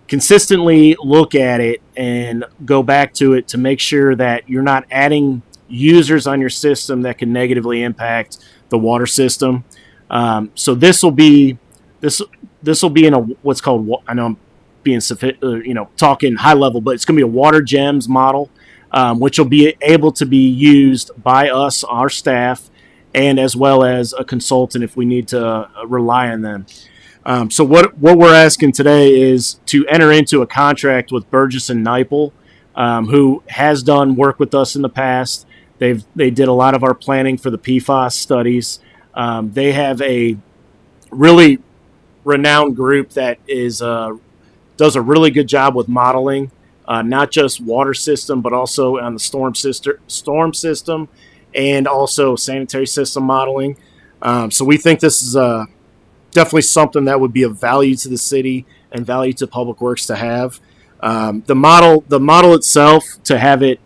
consistently look at it and go back to it to make sure that you're not adding users on your system that can negatively impact the water system. So this will be in a what's called, I know I'm being talking high level, but it's going to be a water gems model, which will be able to be used by us, our staff, and as well as a consultant if we need to rely on them. So what we're asking today is to enter into a contract with Burgess and Nyepel, who has done work with us in the past. They did a lot of our planning for the PFAS studies. They have a really renowned group that does a really good job with modeling, not just water system, but also on the storm system and also sanitary system modeling. So we think this is definitely something that would be of value to the city and value to Public Works to have. The model itself, to have it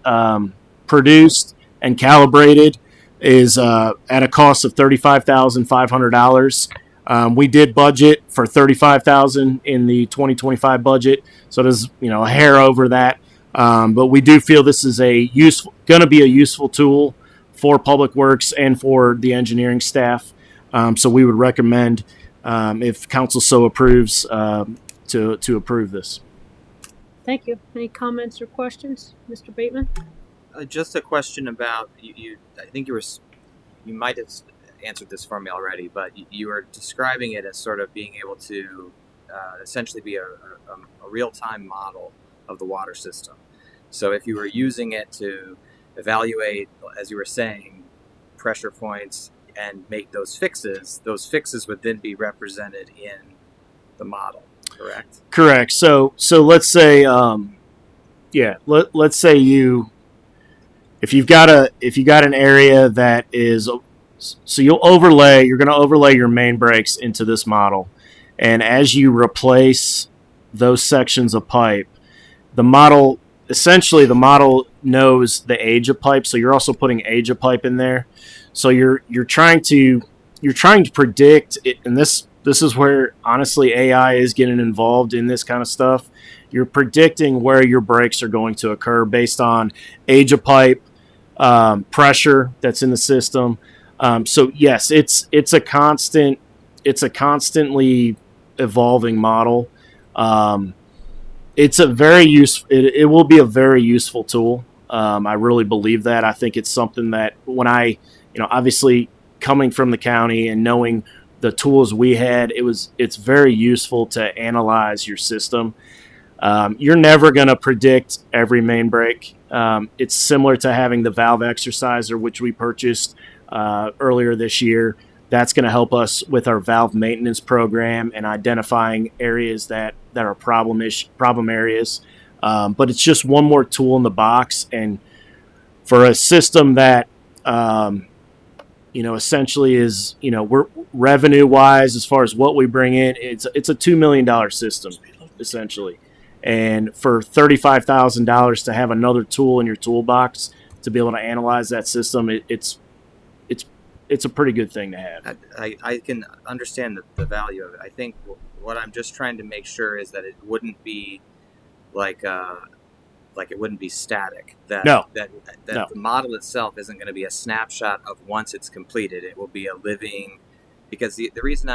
produced and calibrated, is at a cost of $35,500. We did budget for $35,000 in the 2025 budget, so there's a hair over that. But we do feel this is going to be a useful tool for Public Works and for the engineering staff. So we would recommend, if council so approves, to approve this. Thank you. Any comments or questions, Mr. Bateman? Just a question about you. I think you might have answered this for me already, but you were describing it as sort of being able to essentially be a real-time model of the water system. So if you were using it to evaluate, as you were saying, pressure points and make those fixes would then be represented in the model, correct? Correct. So let's say, let's say if you've got an area that is, so you're going to overlay your main breaks into this model. And as you replace those sections of pipe, the model knows the age of pipe. So you're also putting age of pipe in there. So you're trying to predict it, and this is where honestly AI is getting involved in this kind of stuff. You're predicting where your breaks are going to occur based on age of pipe, pressure that's in the system. So yes, it's a constantly evolving model. It's a very useful. It will be a very useful tool. I really believe that. I think it's something that when obviously coming from the county and knowing the tools we had, it's very useful to analyze your system. You're never going to predict every main break. It's similar to having the valve exerciser, which we purchased earlier this year. That's going to help us with our valve maintenance program and identifying areas that are problem areas. But it's just one more tool in the box. And for a system that, essentially is, we're revenue wise, as far as what we bring in, it's a $2 million system, essentially. And for $35,000 to have another tool in your toolbox to be able to analyze that system, it's a pretty good thing to have. I can understand the value of it. I think what I'm just trying to make sure is that it wouldn't be like it wouldn't be static. That the model itself isn't going to be a snapshot of once it's completed. It will be a living because the reason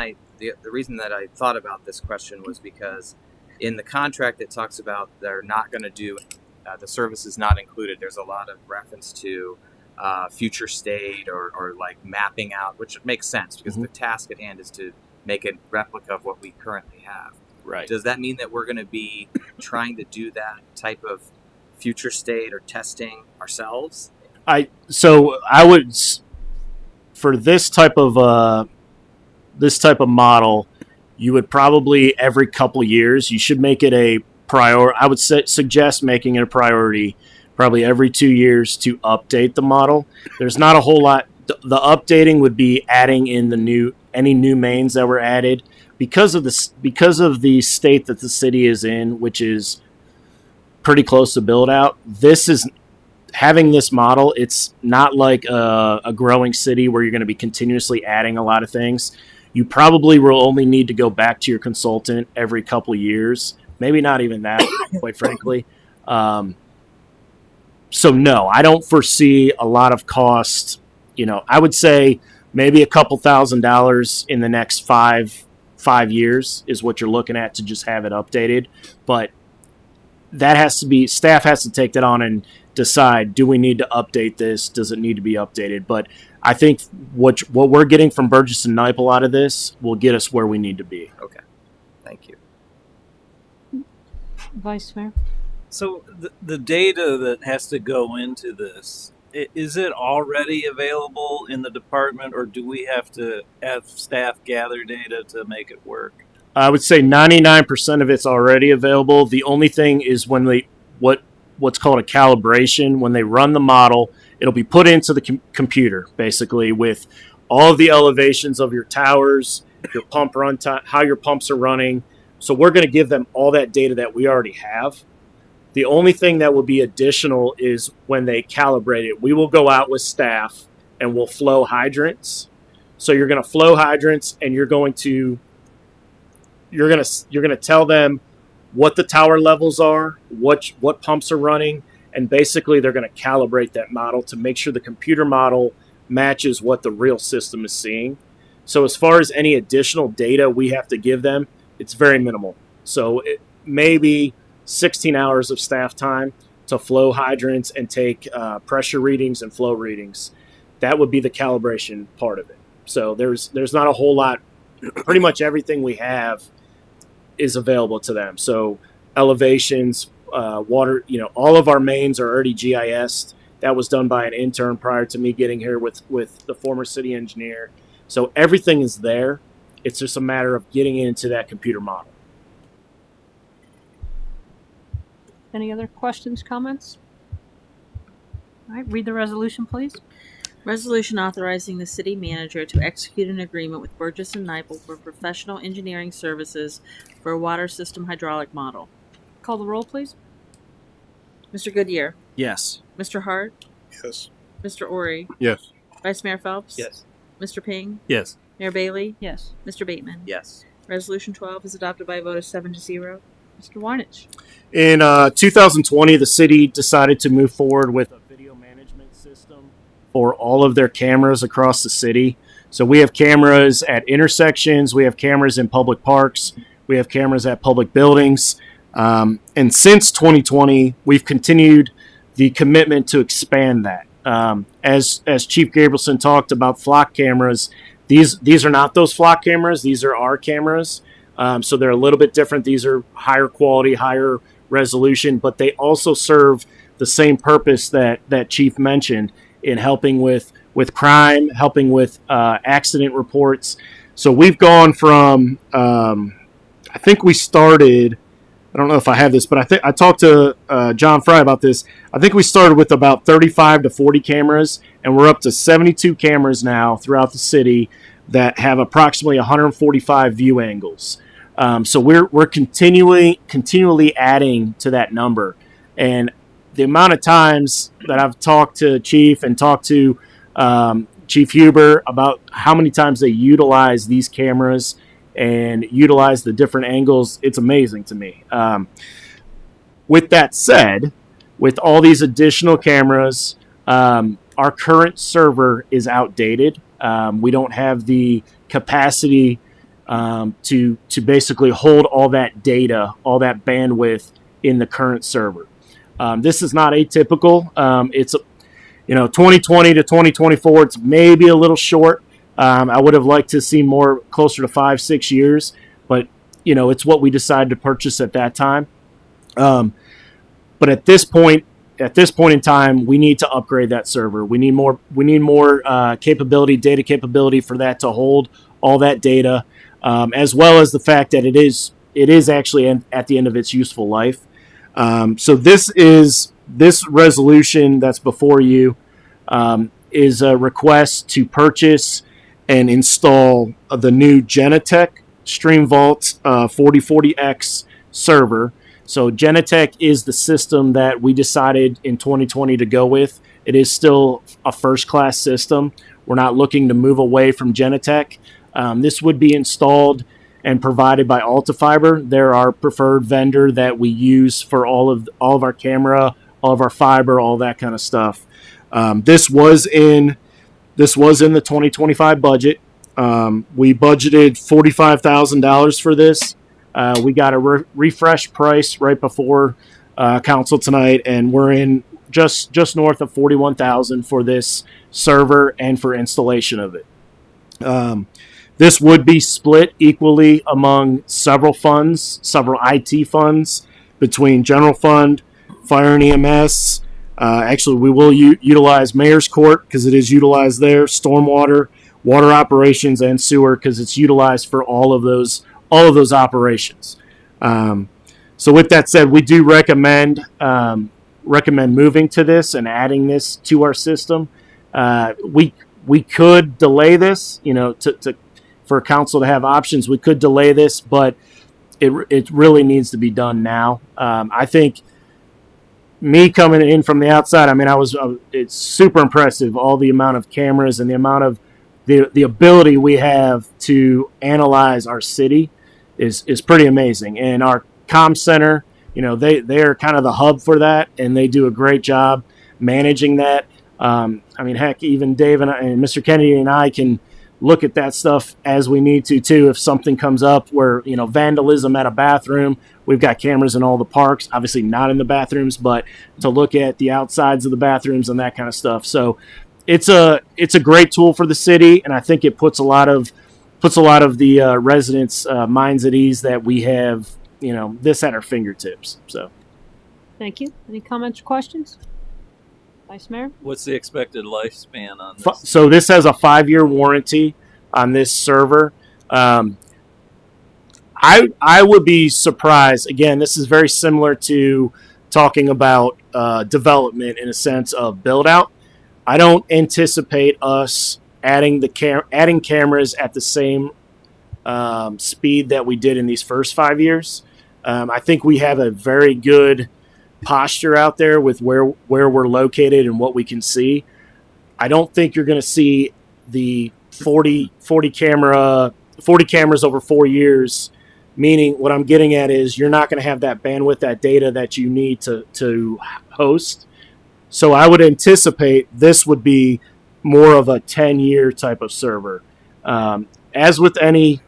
that I thought about this question was because in the contract it talks about they're not going to do the services not included. There's a lot of reference to future state or like mapping out, which makes sense because the task at hand is to make a replica of what we currently have. Right. Does that mean that we're going to be trying to do that type of future state or testing ourselves? So I would, for this type of model, you would probably every couple years you should make it a priority. I would suggest making it a priority probably every 2 years to update the model. There's not a whole lot. The updating would be adding in any new mains that were added because of the state that the city is in, which is pretty close to build out. This is having this model. It's not like a growing city where you're going to be continuously adding a lot of things. You probably will only need to go back to your consultant every couple of years. Maybe not even that, quite frankly. So no, I don't foresee a lot of cost. I would say maybe a couple $1,000s in the next five years is what you're looking at to just have it updated. But that has to be, staff has to take that on and decide, do we need to update this? Does it need to be updated? But I think what we're getting from Burgess and Nyepel out of this will get us where we need to be. Okay. Thank you. Vice Mayor. So the data that has to go into this, is it already available in the department, or do we have to have staff gather data to make it work? I would say 99% of it's already available. The only thing is when what's called a calibration. When they run the model, it'll be put into the computer, basically, with all of the elevations of your towers, your pump run time, how your pumps are running. So we're going to give them all that data that we already have. The only thing that will be additional is when they calibrate it. We will go out with staff and we'll flow hydrants. So you're going to flow hydrants, and you're going to tell them what the tower levels are, what pumps are running, and basically they're going to calibrate that model to make sure the computer model matches what the real system is seeing. So as far as any additional data we have to give them, it's very minimal. So it may be 16 hours of staff time to flow hydrants and take pressure readings and flow readings. That would be the calibration part of it. So there's not a whole lot. Pretty much everything we have is available to them. So elevations, water, all of our mains are already GIS'd. That was done by an intern prior to me getting here with the former city engineer. So everything is there. It's just a matter of getting into that computer model. Any other questions, comments? All right, read the resolution, please. Resolution authorizing the city manager to execute an agreement with Burgess and Nyepel for professional engineering services for a water system hydraulic model. Call the roll, please. Mr. Goodyear. Yes. Mr. Hart. Yes. Mr. Ori. Yes. Vice Mayor Phelps. Yes. Mr. Ping. Yes. Mayor Bailey. Yes. Mr. Bateman. Yes. Resolution 12 is adopted by a vote of 7-0. Mr. Weinich. In 2020, the city decided to move forward with a video management system for all of their cameras across the city. So we have cameras at intersections, we have cameras in public parks, we have cameras at public buildings. And since 2020, we've continued the commitment to expand that. As Chief Gabrielson talked about flock cameras, these are not those flock cameras, these are our cameras. So they're a little bit different. These are higher quality, higher resolution, but they also serve the same purpose that Chief mentioned in helping with crime, helping with accident reports. So we've gone from, I think we started, I don't know if I have this, but I talked to John Fry about this. I think we started with about 35 to 40 cameras, and we're up to 72 cameras now throughout the city that have approximately 145 view angles. So we're continually adding to that number, and the amount of times that I've talked to Chief and talked to Chief Huber about how many times they utilize these cameras and utilize the different angles, it's amazing to me. With that said, with all these additional cameras, our current server is outdated. We don't have the capacity to basically hold all that data, all that bandwidth in the current server. This is not atypical. It's 2020 to 2024. It's maybe a little short. I would have liked to see more closer to 5-6 years, but it's what we decided to purchase at that time. But at this point in time, we need to upgrade that server. We need more capability, data capability for that to hold all that data, as well as the fact that it is actually at the end of its useful life. So this resolution that's before you is a request to purchase and install the new Genetec StreamVault 4040X server. So Genetec is the system that we decided in 2020 to go with. It is still a first-class system. We're not looking to move away from Genetec. This would be installed and provided by AltaFiber. They're our preferred vendor that we use for all of our camera, all of our fiber, all that kind of stuff. This was in the 2025 budget. We budgeted $45,000 for this. We got a refresh price right before council tonight, and we're in just north of $41,000 for this server and for installation of it. This would be split equally among several funds, several IT funds, between general fund, fire and EMS. Actually, we will utilize Mayor's Court because it is utilized there, stormwater, water operations, and sewer because it's utilized for all of those operations. So with that said, we do recommend moving to this and adding this to our system. We could delay this, for council to have options. We could delay this, but it really needs to be done now. I think me coming in from the outside, it's super impressive, all the amount of cameras and the amount of the ability we have to analyze our city is pretty amazing. And our comm center, they are kind of the hub for that, and they do a great job managing that. Heck, even Dave and Mr. Kennedy and I can look at that stuff as we need to too. If something comes up where, vandalism at a bathroom, we've got cameras in all the parks, obviously not in the bathrooms, but to look at the outsides of the bathrooms and that kind of stuff. So it's a great tool for the city, and I think it puts a lot of the residents' minds at ease that we have, this at our fingertips. So, Thank you. Any comments or questions? Vice Mayor? What's the expected lifespan on this? So this has a 5-year warranty on this server. I would be surprised. Again, this is very similar to talking about development in a sense of build out. I don't anticipate us adding cameras at the same speed that we did in these first 5 years. I think we have a very good posture out there with where we're located and what we can see. I don't think you're going to see the 40 cameras over 4 years, meaning what I'm getting at is you're not going to have that bandwidth, that data that you need to host. So I would anticipate this would be more of a 10-year type of server. As with any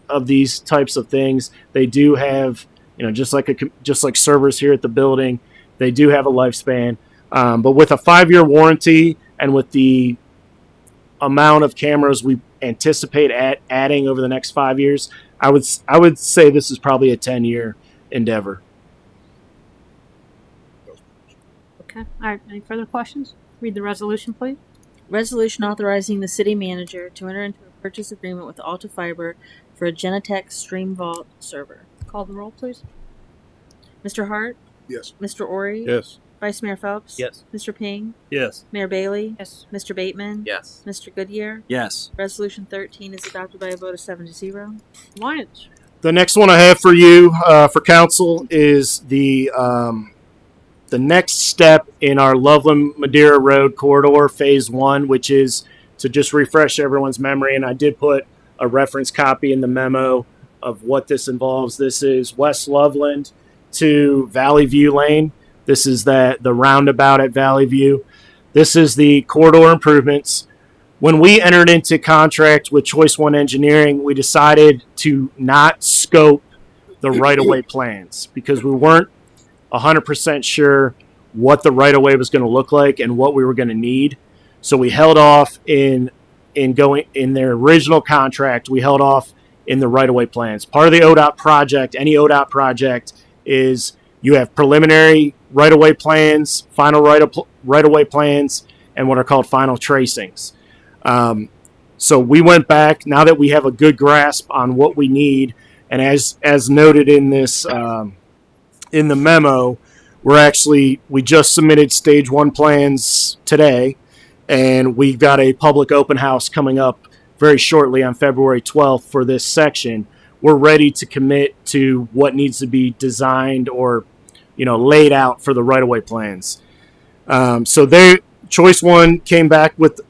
of these types of things, they do have, just like servers here at the building, they do have a lifespan. But with a 5-year warranty and with the amount of cameras we anticipate adding over the next 5 years, I would say this is probably a 10-year endeavor. Okay. All right. Any further questions? Read the resolution, please. Resolution authorizing the city manager to enter into a purchase agreement with AltaFiber for a Genetec StreamVault server. Call the roll, please. Mr. Hart? Yes. Mr. Ori? Yes. Vice Mayor Phelps? Yes. Mr. Ping? Yes. Mayor Bailey? Yes. Mr. Bateman? Yes. Mr. Goodyear? Yes. Resolution 13 is adopted by a vote of 7-0. Winans. The next one I have for you, for council, is the next step in our Loveland Madeira Road corridor, phase 1, which is to just refresh everyone's memory. And I did put a reference copy in the memo of what this involves. This is West Loveland to Valley View Lane. This is the roundabout at Valley View. This is the corridor improvements. when we entered into contract with Choice One Engineering, we decided to not scope the right-of-way plans because we weren't 100% sure what the right-of-way was going to look like and what we were going to need. So we held off in going in their original contract. We held off in the right-of-way plans. Part of the ODOT project, any ODOT project, is you have preliminary right-of-way plans, final right-of-way plans, and what are called final tracings. So we went back now that we have a good grasp on what we need, and as noted in this in the memo, we just submitted stage 1 plans today, and we've got a public open house coming up very shortly on February 12th for this section. We're ready to commit to what needs to be designed or laid out for the right-of-way plans. So Choice One came back with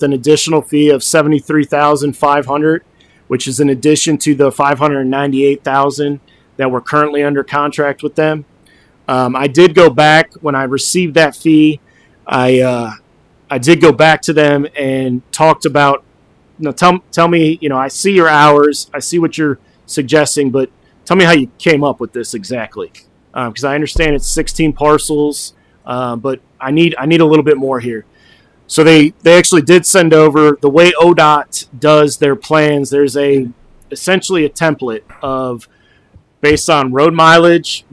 an additional fee of $73,500, which is in addition to the $598,000 that we're currently under contract with them. I did go back when I received that fee. I did go back to them and talked about. Tell me. I see your hours. I see what you're suggesting, but tell me how you came up with this exactly, because I understand it's 16 parcels, but I need a little bit more here. So they actually did send over the way ODOT does their plans. There's essentially a template of based on road miles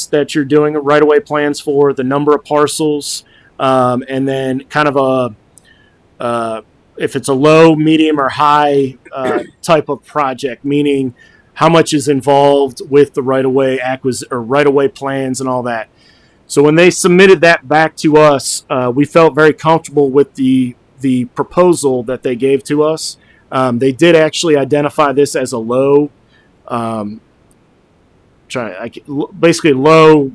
that you're doing right-of-way plans for, the number of parcels, and then kind of if it's a low, medium, or high type of project, meaning how much is involved with the right-of-way right-of-way plans and all that. So when they submitted that back to us, we felt very comfortable with the proposal that they gave to us. They did actually identify this as a low, basically low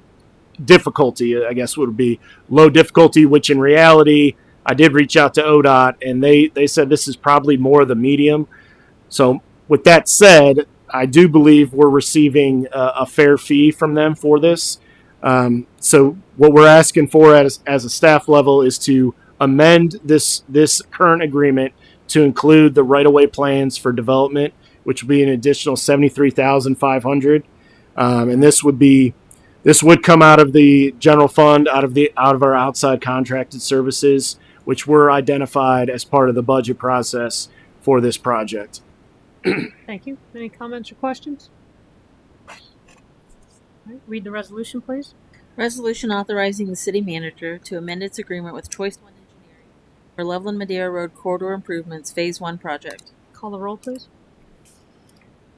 difficulty, I guess would be low difficulty, which in reality, I did reach out to ODOT, and they said this is probably more the medium. So with that said, I do believe we're receiving a fair fee from them for this. So what we're asking for as a staff level is to amend this current agreement to include the right-of-way plans for development, which would be an additional $73,500. And this would come out of the general fund, out of our outside contracted services, which were identified as part of the budget process for this project. Thank you. Any comments or questions? All right, read the resolution, please. Resolution authorizing the city manager to amend its agreement with Choice One Engineering for Loveland Madeira Road Corridor Improvements Phase 1 project. Call the roll, please.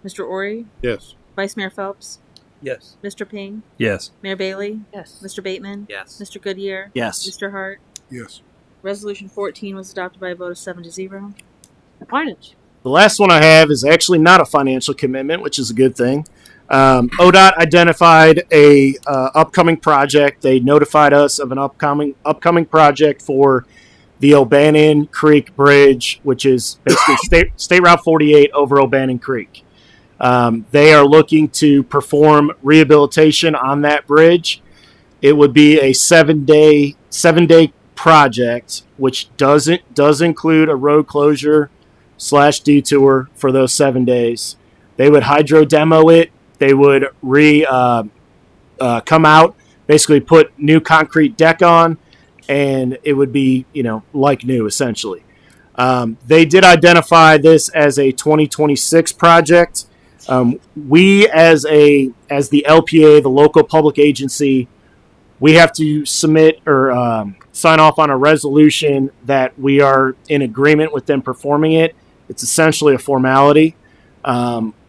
Mr. Ori? Yes. Vice Mayor Phelps? Yes. Mr. Ping? Yes. Mayor Bailey? Yes. Mr. Bateman? Yes. Mr. Goodyear? Yes. Mr. Hart? Yes. Resolution 14 was adopted by a vote of 7-0. Finance. The last one I have is actually not a financial commitment, which is a good thing. ODOT identified a upcoming project. They notified us of an upcoming project for the O'Bannon Creek Bridge, which is basically State Route 48 over O'Bannon Creek. They are looking to perform rehabilitation on that bridge. It would be a seven day project, which does include a road closure / detour for those 7 days. They would hydro demo it. They would come out, basically put new concrete deck on, and it would be like new essentially. They did identify this as a 2026 project. We as the LPA, the local public agency, we have to submit or sign off on a resolution that we are in agreement with them performing it. It's essentially a formality.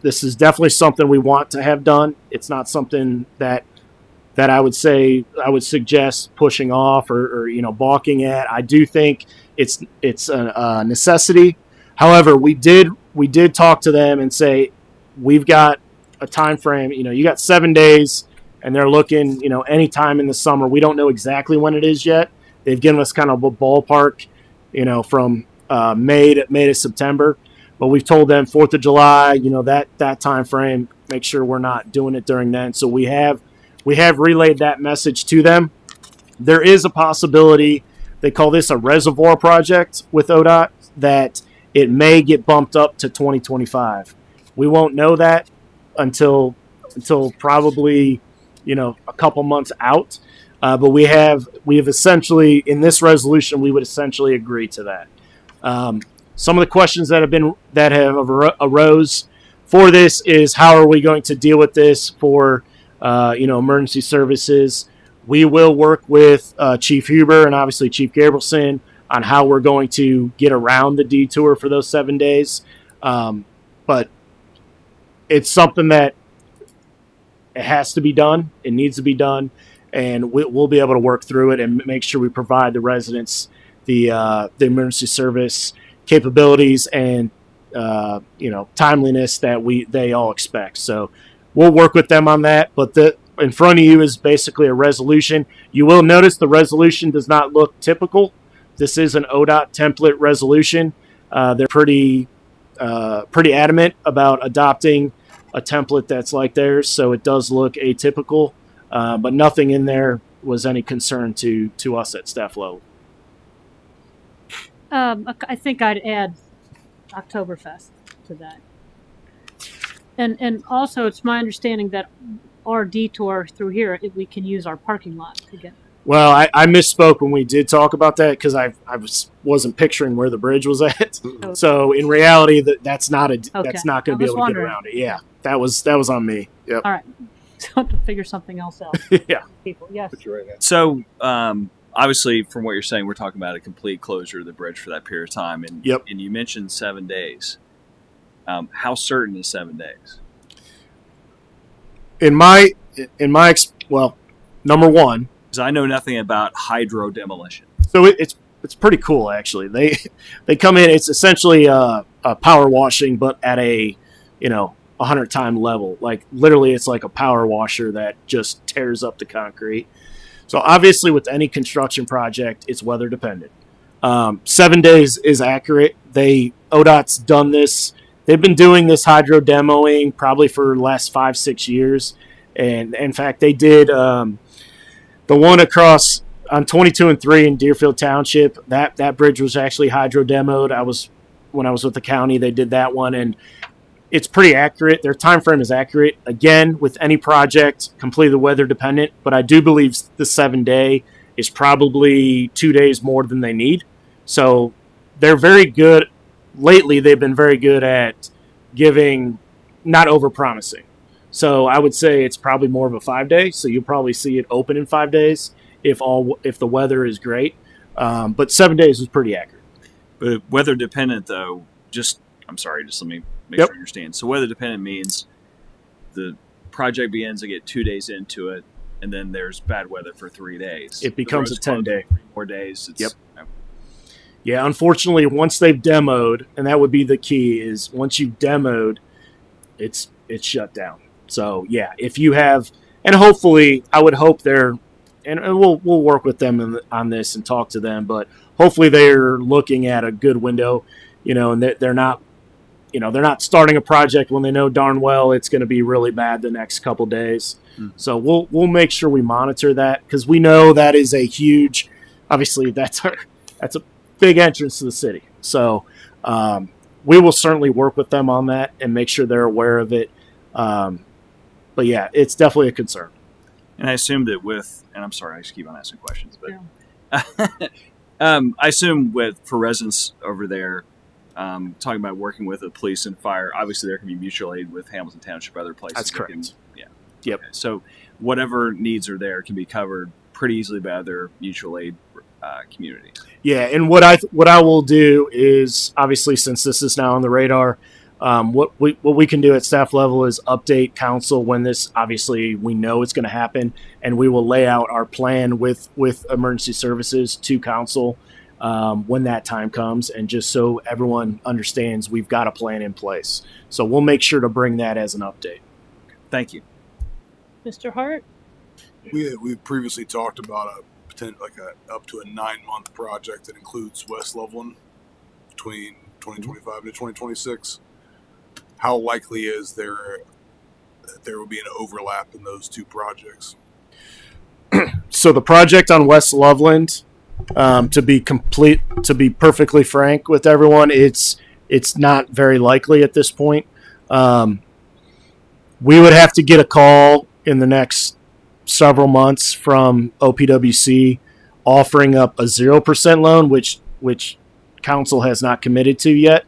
This is definitely something we want to have done. It's not something that I would suggest pushing off or balking at. I do think it's a necessity. However, we did talk to them and say we've got a time frame. You got 7 days. And they're looking, any time in the summer. We don't know exactly when it is yet. They've given us kind of a ballpark, from May to September. But we've told them 4th of July, that time frame. Make sure we're not doing it during then. So we have relayed that message to them. There is a possibility They call this a reservoir project with ODOT, that it may get bumped up to 2025. We won't know that until probably, a couple months out. But we have essentially, in this resolution, we would essentially agree to that. Some of the questions that have arose for this is, how are we going to deal with this for emergency services? We will work with Chief Huber and obviously Chief Gabrielson on how we're going to get around the detour for those 7 days. But it's something that it has to be done. It needs to be done. And we'll be able to work through it and make sure we provide the residents the emergency service capabilities and timeliness that they all expect. So we'll work with them on that. But in front of you is basically a resolution. You will notice the resolution does not look typical. This is an ODOT template resolution. They're pretty adamant about adopting a template that's like theirs, so it does look atypical. But nothing in there was any concern to us at staff level. I think I'd add Oktoberfest to that. And also, it's my understanding that our detour through here, we can use our parking lot to get. Well, I misspoke when we did talk about that, because I wasn't picturing where the bridge was at. Oh. So in reality, that's not going to be able to get wondering. around it. Yeah, that was on me. Yep. All right. So I have to figure something else out. Yeah. People, yes. So, obviously, from what you're saying, we're talking about a complete closure of the bridge for that period of time. And, Yep. And you mentioned 7 days. How certain is 7 days? Well, number one, because I know nothing about hydro demolition. So it's pretty cool, actually. They come in. It's essentially a power washing, but at a 100-time level. Like literally, it's like a power washer that just tears up the concrete. So obviously, with any construction project, it's weather dependent. 7 days is accurate. ODOT's done this. They've been doing this hydro demoing probably for the last 5-6 years, and in fact, they did the one across on 22 and 3 in Deerfield Township. That bridge was actually hydro demoed. When I was with the county, they did that one, and it's pretty accurate. Their time frame is accurate. Again, with any project, completely weather dependent, but I do believe the 7 day is probably 2 days more than they need. So they're very good. Lately, they've been very good at giving, not over-promising. So I would say it's probably more of a 5 day. So you'll probably see it open in 5 days if the weather is great. But 7 days is pretty accurate. But weather dependent, though, just let me make sure I understand. So weather dependent means the project begins, I get 2 days into it, and then there's bad weather for 3 days. It becomes a 10-day. 3 more days. Yeah, unfortunately, once they've demoed, and that would be the key, is once you've demoed, it's shut down. So yeah, if you have, and hopefully, I would hope and we'll work with them on this and talk to them, but hopefully they're looking at a good window, and they're not starting a project when they know darn well it's going to be really bad the next couple days. So we'll make sure we monitor that, because we know that is a huge, obviously that's a big entrance to the city. So we will certainly work with them on that and make sure they're aware of it. But yeah, it's definitely a concern. And I assume that and I'm sorry, I just keep on asking questions, but I assume for residents over there, talking about working with the police and fire, obviously there can be mutual aid with Hamilton Township, other places. That's correct. Yep. Okay. So whatever needs are there can be covered pretty easily by other mutual aid communities. Yeah, and what I will do is, obviously, since this is now on the radar, what we can do at staff level is update council when this, obviously, we know it's going to happen, and we will lay out our plan with emergency services to council when that time comes, and just so everyone understands we've got a plan in place. So we'll make sure to bring that as an update. Thank you. Mr. Hart? We've previously talked about up to a 9-month project that includes West Loveland between 2025 to 2026. How likely is there that there will be an overlap in those two projects? So the project on West Loveland, To be perfectly frank with everyone, it's not very likely at this point. We would have to get a call in the next several months from OPWC offering up a 0% loan, which council has not committed to yet.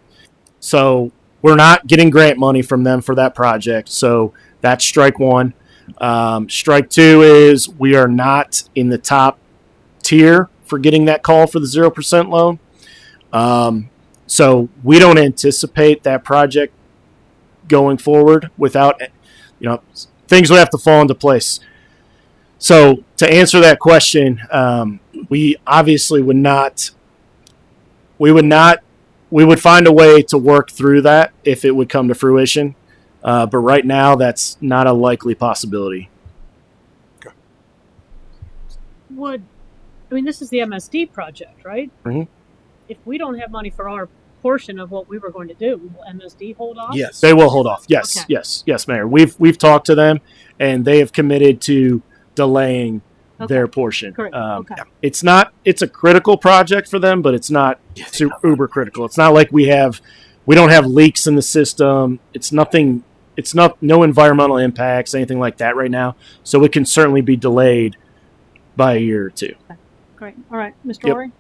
So we're not getting grant money from them for that project. So that's strike one. Strike two is we are not in the top tier for getting that call for the 0% loan. So we don't anticipate that project going forward without, things would have to fall into place. So to answer that question, we obviously would find a way to work through that if it would come to fruition. But right now, that's not a likely possibility. This is the MSD project, right? Mm-hmm. If we don't have money for our portion of what we were going to do, will MSD hold off? Yes, they will hold off. Yes, Okay. yes, Mayor. We've talked to them, and they have committed to delaying their portion. Correct. Okay. It's a critical project for them, but it's not uber critical. It's not like we don't have leaks in the system. It's no environmental impacts, anything like that right now. So it can certainly be delayed by a year or two. Okay. Great. All right, Mr. Yep. Ori?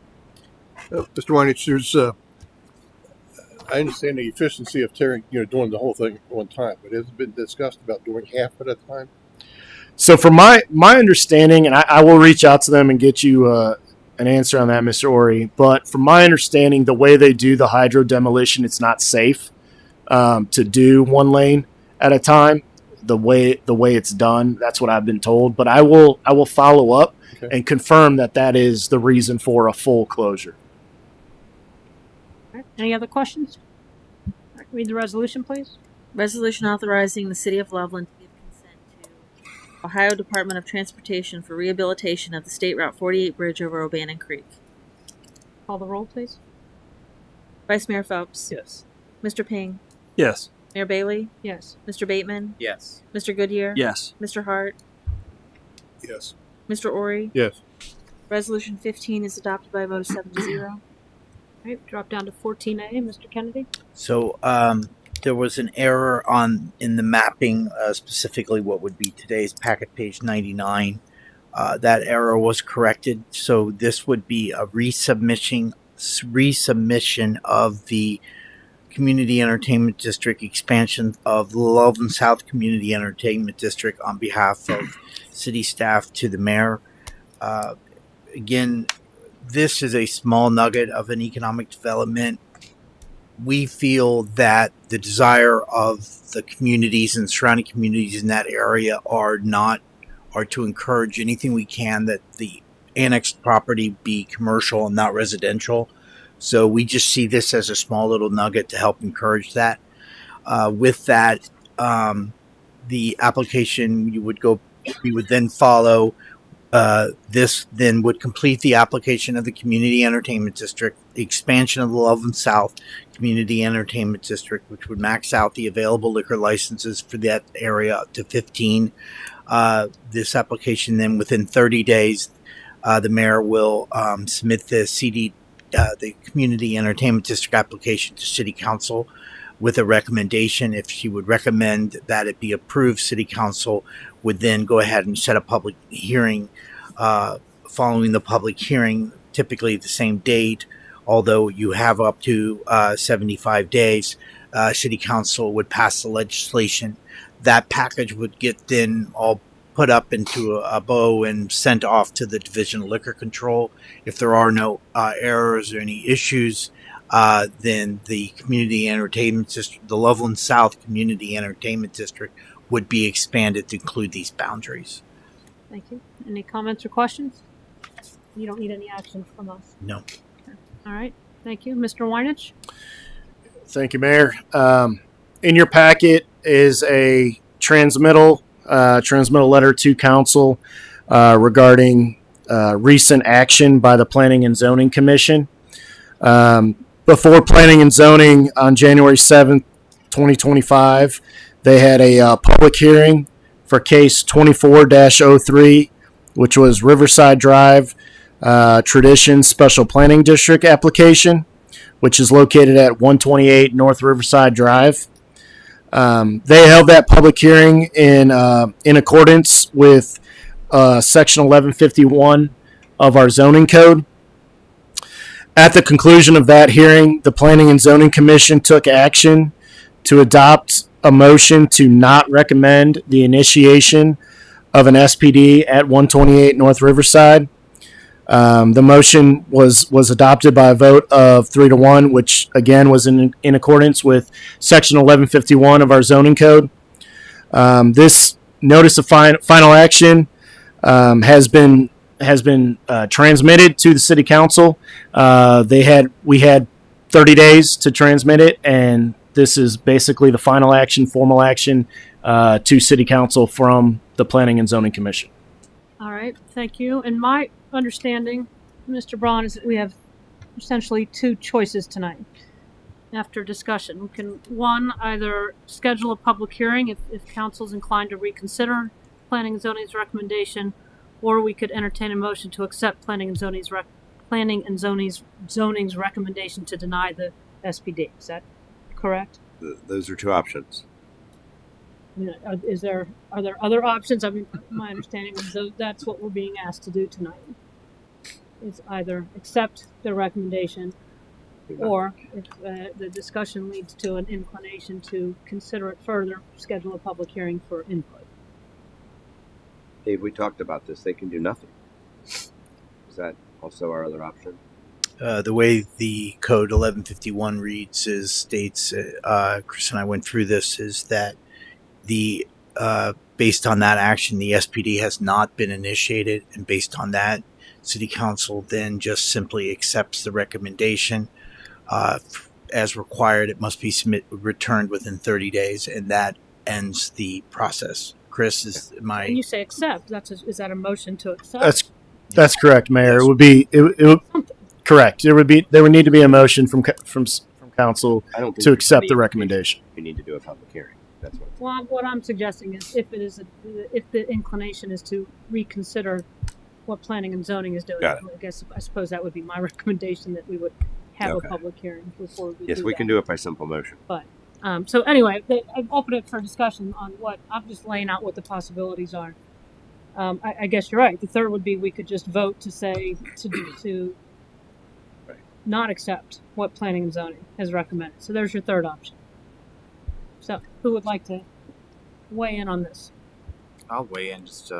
Mr. Weinich, there's, I understand the efficiency of doing the whole thing at one time, but has it been discussed about doing half at a time? So from my understanding, and I will reach out to them and get you an answer on that, Mr. Ori, but from my understanding, the way they do the hydro demolition, it's not safe to do one lane at a time. The way it's done, that's what I've been told. But I will follow up and confirm that is the reason for a full closure. All right. Any other questions? All right, read the resolution, please. Resolution authorizing the City of Loveland to give consent to Ohio Department of Transportation for rehabilitation of the State Route 48 bridge over O'Bannon Creek. Call the roll, please. Vice Mayor Phelps. Yes. Mr. Ping. Yes. Mayor Bailey. Yes. Mr. Bateman. Yes. Mr. Goodyear. Yes. Mr. Hart. Yes. Mr. Ori. Yes. Resolution 15 is adopted by a vote of 7-0. All right, drop down to 14A, Mr. Kennedy. So there was an error in the mapping, specifically what would be today's packet page 99. That error was corrected, so this would be a resubmission of the Community Entertainment District expansion of the Loveland South Community Entertainment District on behalf of city staff to the mayor. Again, this is a small nugget of an economic development. We feel that the desire of the communities and surrounding communities in that area are to encourage anything we can that the annexed property be commercial and not residential. So we just see this as a small little nugget to help encourage that. With that, the application we would then follow. This then would complete the application of the Community Entertainment District, the expansion of the Loveland South Community Entertainment District, which would max out the available liquor licenses for that area up to 15. This application then within 30 days, the mayor will submit the Community Entertainment District application to City Council with a recommendation. If she would recommend that it be approved, City Council would then go ahead and set a public hearing. Following the public hearing, typically the same date, although you have up to 75 days, City Council would pass the legislation. That package would get then all put up into a bow and sent off to the Division of Liquor Control. If there are no errors or any issues, then the Community Entertainment District, the Loveland South Community Entertainment District, would be expanded to include these boundaries. Thank you. Any comments or questions? You don't need any action from us. No. Okay. All right. Thank you. Mr. Weinich? Thank you, Mayor. In your packet is a transmittal letter to council regarding recent action by the Planning and Zoning Commission. Before Planning and Zoning on January 7th, 2025, they had a public hearing for case 24-03, which was Riverside Drive, Tradition Special Planning District application, which is located at 128 North Riverside Drive. They held that public hearing in accordance with Section 1151 of our zoning code. At the conclusion of that hearing, the Planning and Zoning Commission took action to adopt a motion to not recommend the initiation of an SPD at 128 North Riverside. The motion was adopted by a vote of 3-1, which again was in accordance with Section 1151 of our zoning code. This notice of final action has been transmitted to the city council. We had 30 days to transmit it, and this is basically the final action, formal action to city council from the Planning and Zoning Commission. All right, thank you. And my understanding, Mr. Braun, is that we have essentially two choices tonight after discussion. We can, one, either schedule a public hearing if council's inclined to reconsider Planning and Zoning's recommendation, or we could entertain a motion to accept Planning and Zoning's recommendation to deny the SPD. Is that correct? Those are two options. I mean, are there other options? I mean, my understanding is that's what we're being asked to do tonight. Is either accept the recommendation, or if the discussion leads to an inclination to consider it further, schedule a public hearing for input. Dave, we talked about this. They can do nothing. Is that also our other option? The way the code 1151 reads states, Chris and I went through this, is that the based on that action, the SPD has not been initiated, and based on that, City Council then just simply accepts the recommendation. As required, it must be returned within 30 days, and that ends the process. Chris, is my... When you say accept, is that a motion to accept? That's correct, Mayor. It would be correct. There would need to be a motion from council to accept the recommendation. We need to do a public hearing. That's what. Well, what I'm suggesting is if the inclination is to reconsider what Planning and Zoning is doing, I suppose that would be my recommendation, that we would have a public hearing before we Yes, do we that. can do it by simple motion. But so anyway, I've opened it for discussion on what I'm just laying out what the possibilities are. I guess you're right. The third would be we could just vote to say to not accept what Planning and Zoning has recommended. So there's your third option. So who would like to weigh in on this? I'll weigh in. Just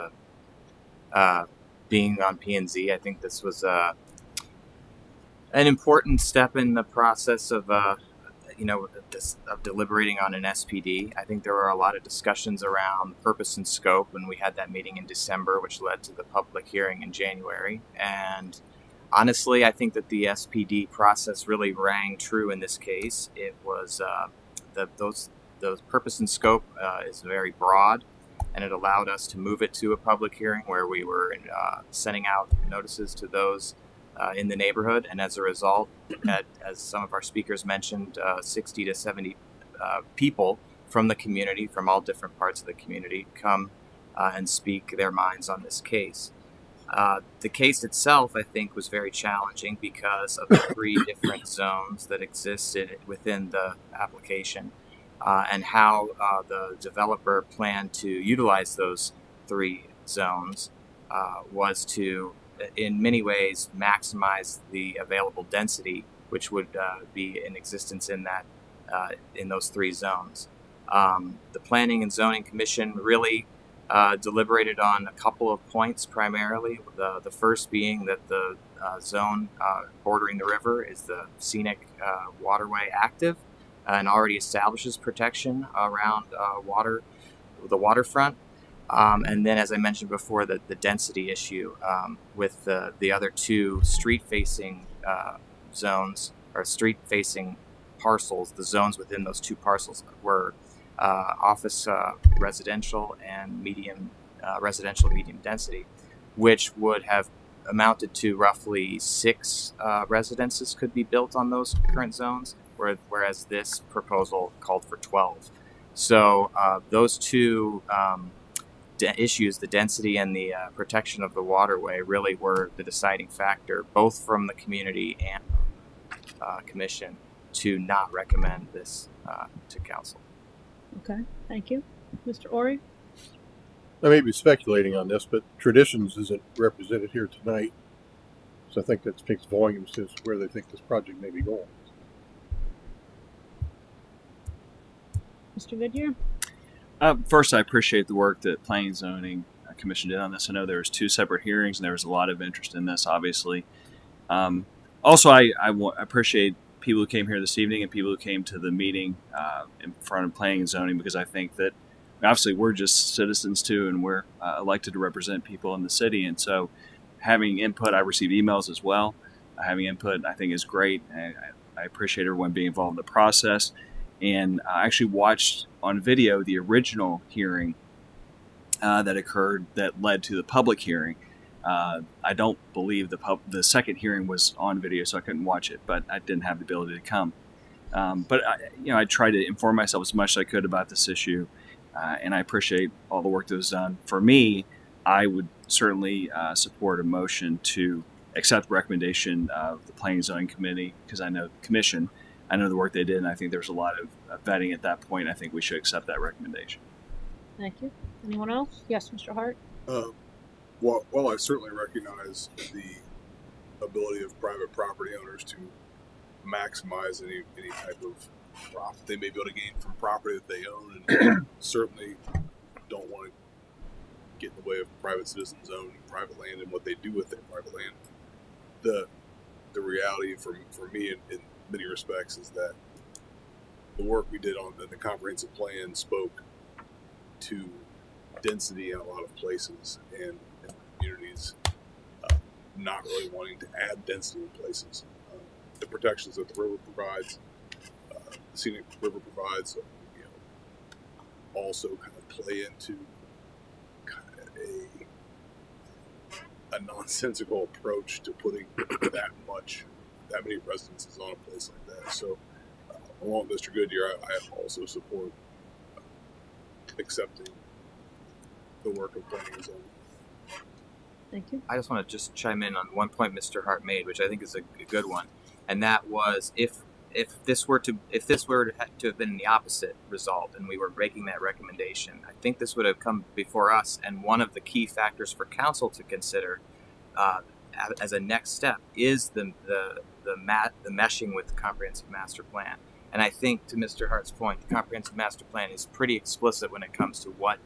being on P&Z, I think this was an important step in the process of deliberating on an SPD. I think there were a lot of discussions around purpose and scope when we had that meeting in December, which led to the public hearing in January. And honestly, I think that the SPD process really rang true in this case. It was those purpose and scope is very broad, and it allowed us to move it to a public hearing where we were sending out notices to those in the neighborhood. And as a result, as some of our speakers mentioned, 60 to 70 people from the community, from all different parts of the community, come and speak their minds on this case. The case itself, I think, was very challenging because of the three different zones that existed within the application, and how the developer planned to utilize those three zones was to, in many ways, maximize the available density, which would be in existence in that in those three zones. The Planning and Zoning Commission really deliberated on a couple of points primarily. The first being that the zone bordering the river is the scenic waterway active and already establishes protection around the waterfront. And then, as I mentioned before, the density issue with the other two street-facing zones, or street-facing parcels. The zones within those two parcels were office residential and medium density, which would have amounted to roughly 6 residences could be built on those current zones, whereas this proposal called for 12. So those two issues, the density and the protection of the waterway, really were the deciding factor, both from the community and commission, to not recommend this to council. Okay, thank you. Mr. Ori? I may be speculating on this, but Traditions isn't represented here tonight. So I think that speaks volumes to where they think this project may be going. Mr. Goodyear? First, I appreciate the work that Planning and Zoning Commission did on this. I know there was 2 separate hearings, and there was a lot of interest in this, obviously. Also, I appreciate people who came here this evening and people who came to the meeting in front of Planning and Zoning, because I think that obviously we're just citizens too, and we're elected to represent people in the city. And so having input, I received emails as well. Having input, I think, is great. I appreciate everyone being involved in the process. And I actually watched on video the original hearing that occurred that led to the public hearing. I don't believe the second hearing was on video, so I couldn't watch it, but I didn't have the ability to come. But I tried to inform myself as much as I could about this issue, and I appreciate all the work that was done. For me, I would certainly support a motion to accept the recommendation of the Planning and Zoning Committee, because I know the Commission. I know the work they did, and I think there was a lot of vetting at that point. I think we should accept that recommendation. Thank you. Anyone else? Yes, Mr. Hart? Well, I certainly recognize the ability of private property owners to maximize any type of profit they may be able to gain from property that they own, and certainly don't want to get in the way of private citizens owning private land and what they do with their private land. The reality for me in many respects is that the work we did on the comprehensive plan spoke to density in a lot of places and communities not really wanting to add density in places. The protections that the river provides, the scenic river provides, also kind of play into kind of a nonsensical approach to putting that many residences on a place like that. So, along with Mr. Goodyear, I also support accepting the work of planning and zoning. Thank you. I just want to chime in on one point Mr. Hart made, which I think is a good one, and that was if this were to have been the opposite result, and we were making that recommendation, I think this would have come before us. And one of the key factors for council to consider as a next step is the meshing with the comprehensive master plan. And I think, to Mr. Hart's point, the comprehensive master plan is pretty explicit when it comes to what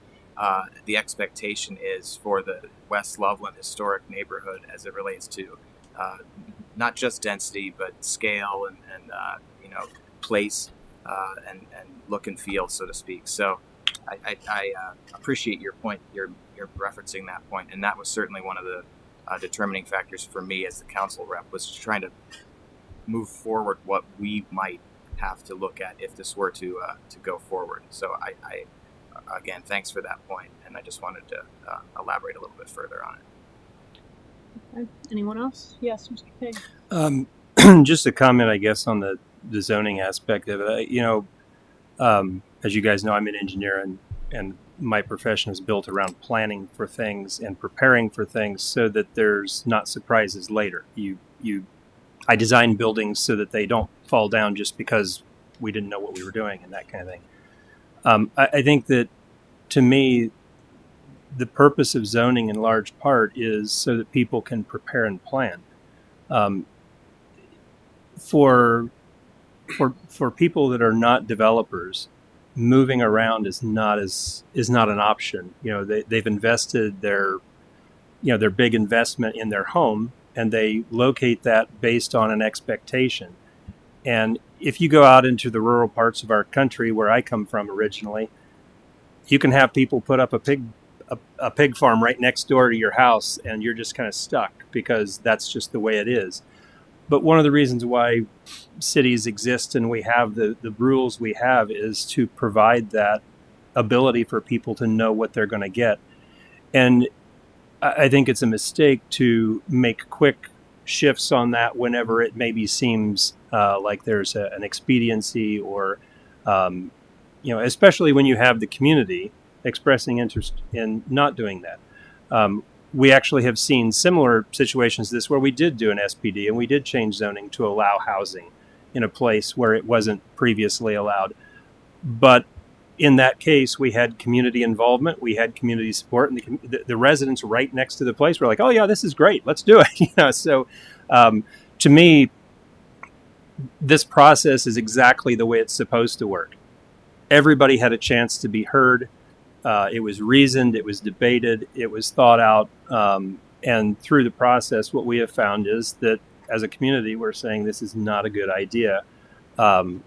the expectation is for the West Loveland historic neighborhood as it relates to not just density, but scale and place and look and feel, so to speak. So I appreciate your point. You're referencing that point, and that was certainly one of the determining factors for me as the council rep, was trying to move forward what we might have to look at if this were to go forward. So I again, thanks for that point, and I just wanted to elaborate a little bit further on it. Okay. Anyone else? Yes, Mr. Pig. Just a comment, I guess, on the zoning aspect of it. As you guys know, I'm an engineer, and my profession is built around planning for things and preparing for things so that there's not surprises later. I design buildings so that they don't fall down just because we didn't know what we were doing and that kind of thing. I think that, to me, the purpose of zoning in large part is so that people can prepare and plan. For people that are not developers, moving around is not an option. They've invested their big investment in their home, and they locate that based on an expectation. And if you go out into the rural parts of our country, where I come from originally, you can have people put up a pig farm right next door to your house, and you're just kind of stuck because that's just the way it is. But one of the reasons why cities exist and we have the rules we have is to provide that ability for people to know what they're going to get. And I think it's a mistake to make quick shifts on that whenever it maybe seems like there's an expediency, or especially when you have the community expressing interest in not doing that. We actually have seen similar situations to this where we did do an SPD and we did change zoning to allow housing in a place where it wasn't previously allowed. But in that case, we had community involvement, we had community support, and the residents right next to the place were like, "Oh yeah, this is great, let's do it." So to me, this process is exactly the way it's supposed to work. Everybody had a chance to be heard. It was reasoned, it was debated, it was thought out, and through the process, what we have found is that as a community, we're saying this is not a good idea.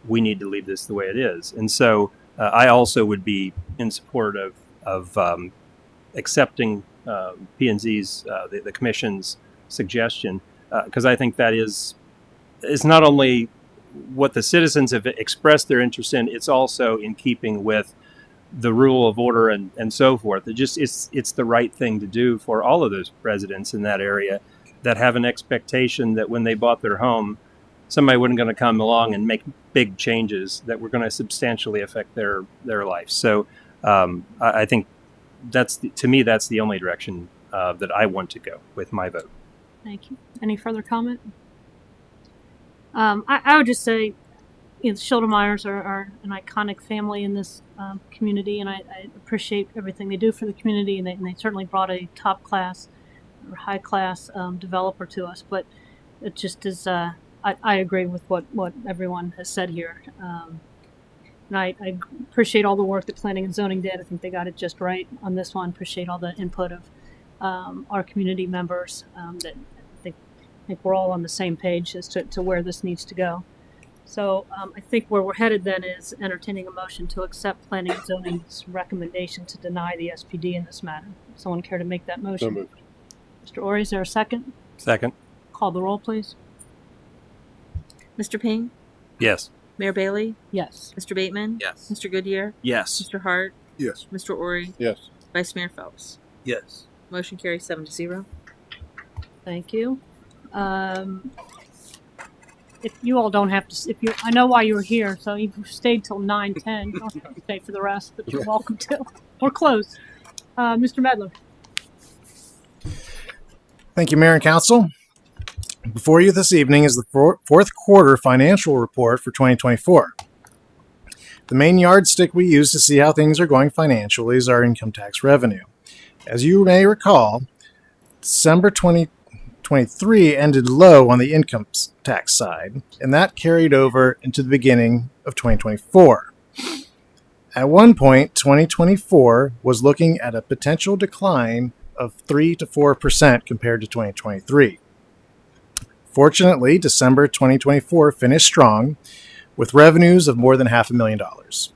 We need to leave this the way it is. And so I also would be in support of accepting P&Z's, the commission's suggestion, because I think that is not only what the citizens have expressed their interest in, it's also in keeping with the rule of order and so forth. It's the right thing to do for all of those residents in that area that have an expectation that when they bought their home, somebody wasn't going to come along and make big changes that were going to substantially affect their life. So I think to me, that's the only direction that I want to go with my vote. Thank you. Any further comment? I would just say, the Schultemeyers are an iconic family in this community, and I appreciate everything they do for the community, and they certainly brought a top class or high class developer to us. But it just is, I agree with what everyone has said here. And I appreciate all the work that Planning and Zoning did. I think they got it just right on this one. Appreciate all the input of our community members. That I think we're all on the same page as to where this needs to go. So I think where we're headed then is entertaining a motion to accept Planning and Zoning's recommendation to deny the SPD in this matter. Someone care to make that motion? So moved. Mr. Ori, is there a second? Second. Call the roll, please. Mr. Ping? Yes. Mayor Bailey? Yes. Mr. Bateman? Yes. Mr. Goodyear? Yes. Mr. Hart? Yes. Mr. Ori? Yes. Vice Mayor Phelps? Yes. Motion carries 7-0. Thank you. If you all don't have to, I know why you were here, so you've stayed till 9:10. You don't have to stay for the rest, but you're welcome to. We're closed. Mr. Medler. Thank you, Mayor and Council. Before you this evening is the fourth quarter financial report for 2024. The main yardstick we use to see how things are going financially is our income tax revenue. As you may recall, December 2023 ended low on the income tax side, and that carried over into the beginning of 2024. At one point, 2024 was looking at a potential decline of 3 to 4% compared to 2023. Fortunately, December 2024 finished strong with revenues of more than $500,000.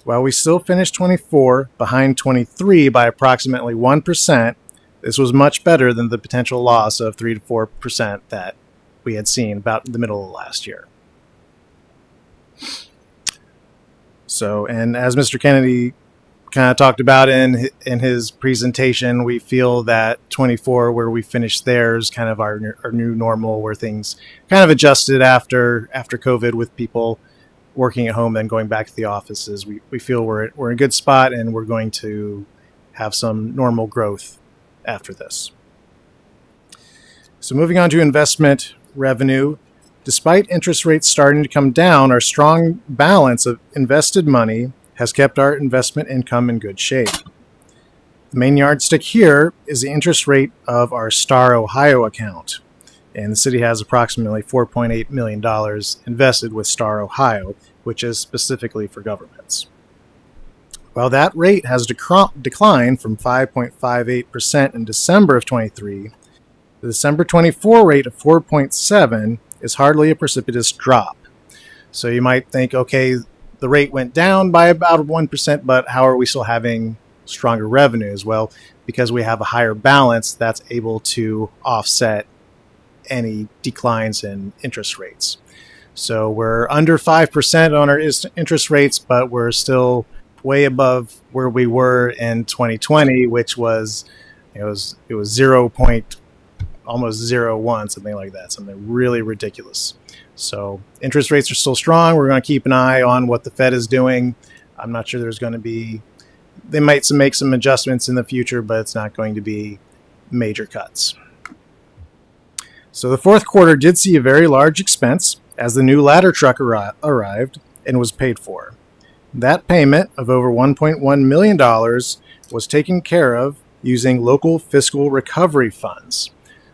While we still finished 24 behind 23 by approximately 1%, this was much better than the potential loss of 3 to 4% that we had seen about the middle of last year. So, and as Mr. Kennedy kind of talked about in his presentation, we feel that 24, where we finished there, is kind of our new normal, where things kind of adjusted after COVID with people working at home and going back to the offices. We feel we're in a good spot, and we're going to have some normal growth after this. So moving on to investment revenue. Despite interest rates starting to come down, our strong balance of invested money has kept our investment income in good shape. The main yardstick here is the interest rate of our Star Ohio account, and the city has approximately $4.8 million invested with Star Ohio, which is specifically for governments. While that rate has declined from 5.58% in December of 23, the December 24 rate of 4.7 is hardly a precipitous drop. So you might think, okay, the rate went down by about 1%, but how are we still having stronger revenues? Well, because we have a higher balance that's able to offset any declines in interest rates. So we're under 5% on our interest rates, but we're still way above where we were in 2020, which was, it was 0.01, something like that, something really ridiculous. So interest rates are still strong. We're going to keep an eye on what the Fed is doing. I'm not sure there's going to be they might make some adjustments in the future, but it's not going to be major cuts. So the fourth quarter did see a very large expense as the new ladder truck arrived and was paid for. That payment of over $1.1 million was taken care of using local fiscal recovery funds.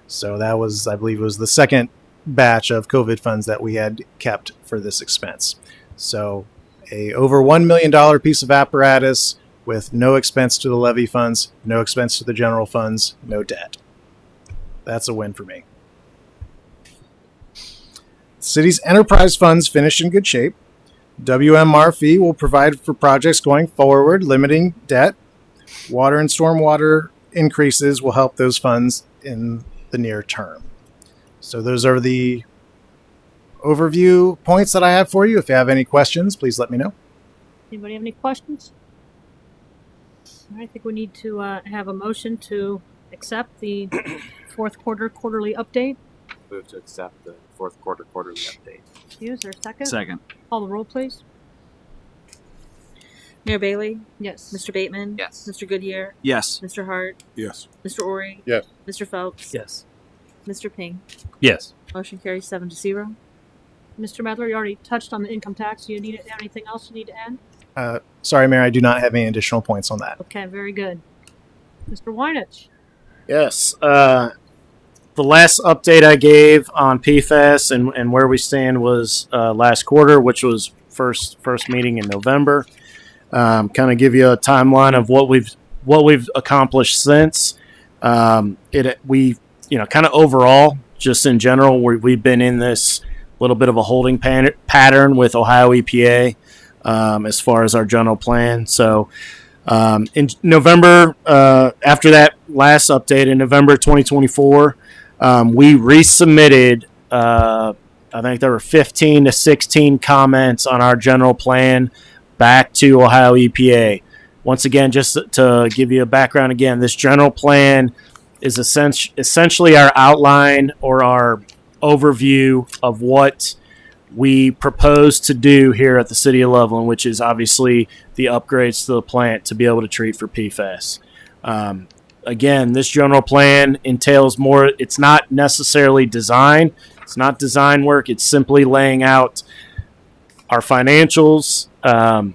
So that was, I believe, it was the second batch of COVID funds that we had kept for this expense. So a over $1 million piece of apparatus with no expense to the levy funds, no expense to the general funds, no debt. That's a win for me. The city's enterprise funds finished in good shape. WMR fee will provide for projects going forward, limiting debt. Water and stormwater increases will help those funds in the near term. So those are the overview points that I have for you. If you have any questions, please let me know. Anybody have any questions? I think we need to have a motion to accept the fourth quarter quarterly update. Move to accept the fourth quarter quarterly update. Is there a second? Second. Call the roll, please. Mayor Bailey? Yes. Mr. Bateman? Yes. Mr. Goodyear? Yes. Mr. Hart? Yes. Mr. Ori? Yes. Mr. Phelps? Yes. Mr. Ping? Yes. Motion carries 7-0. Mr. Medler, you already touched on the income tax. Do you need anything else you need to add? Sorry, Mayor, I do not have any additional points on that. Okay, very good. Mr. Weinich? Yes. The last update I gave on PFAS and where we stand was last quarter, which was first meeting in November. Kind of give you a timeline of what we've accomplished since. We kind of overall, just in general, we've been in this little bit of a holding pattern with Ohio EPA as far as our general plan. So in November, after that last update in November 2024, we resubmitted, I think there were 15 to 16 comments on our general plan back to Ohio EPA. Once again, just to give you a background again, this general plan is essentially our outline or our overview of what we propose to do here at the City of Loveland, which is obviously the upgrades to the plant to be able to treat for PFAS. Again, this general plan entails more. It's not necessarily design. It's not design work. It's simply laying out our financials, our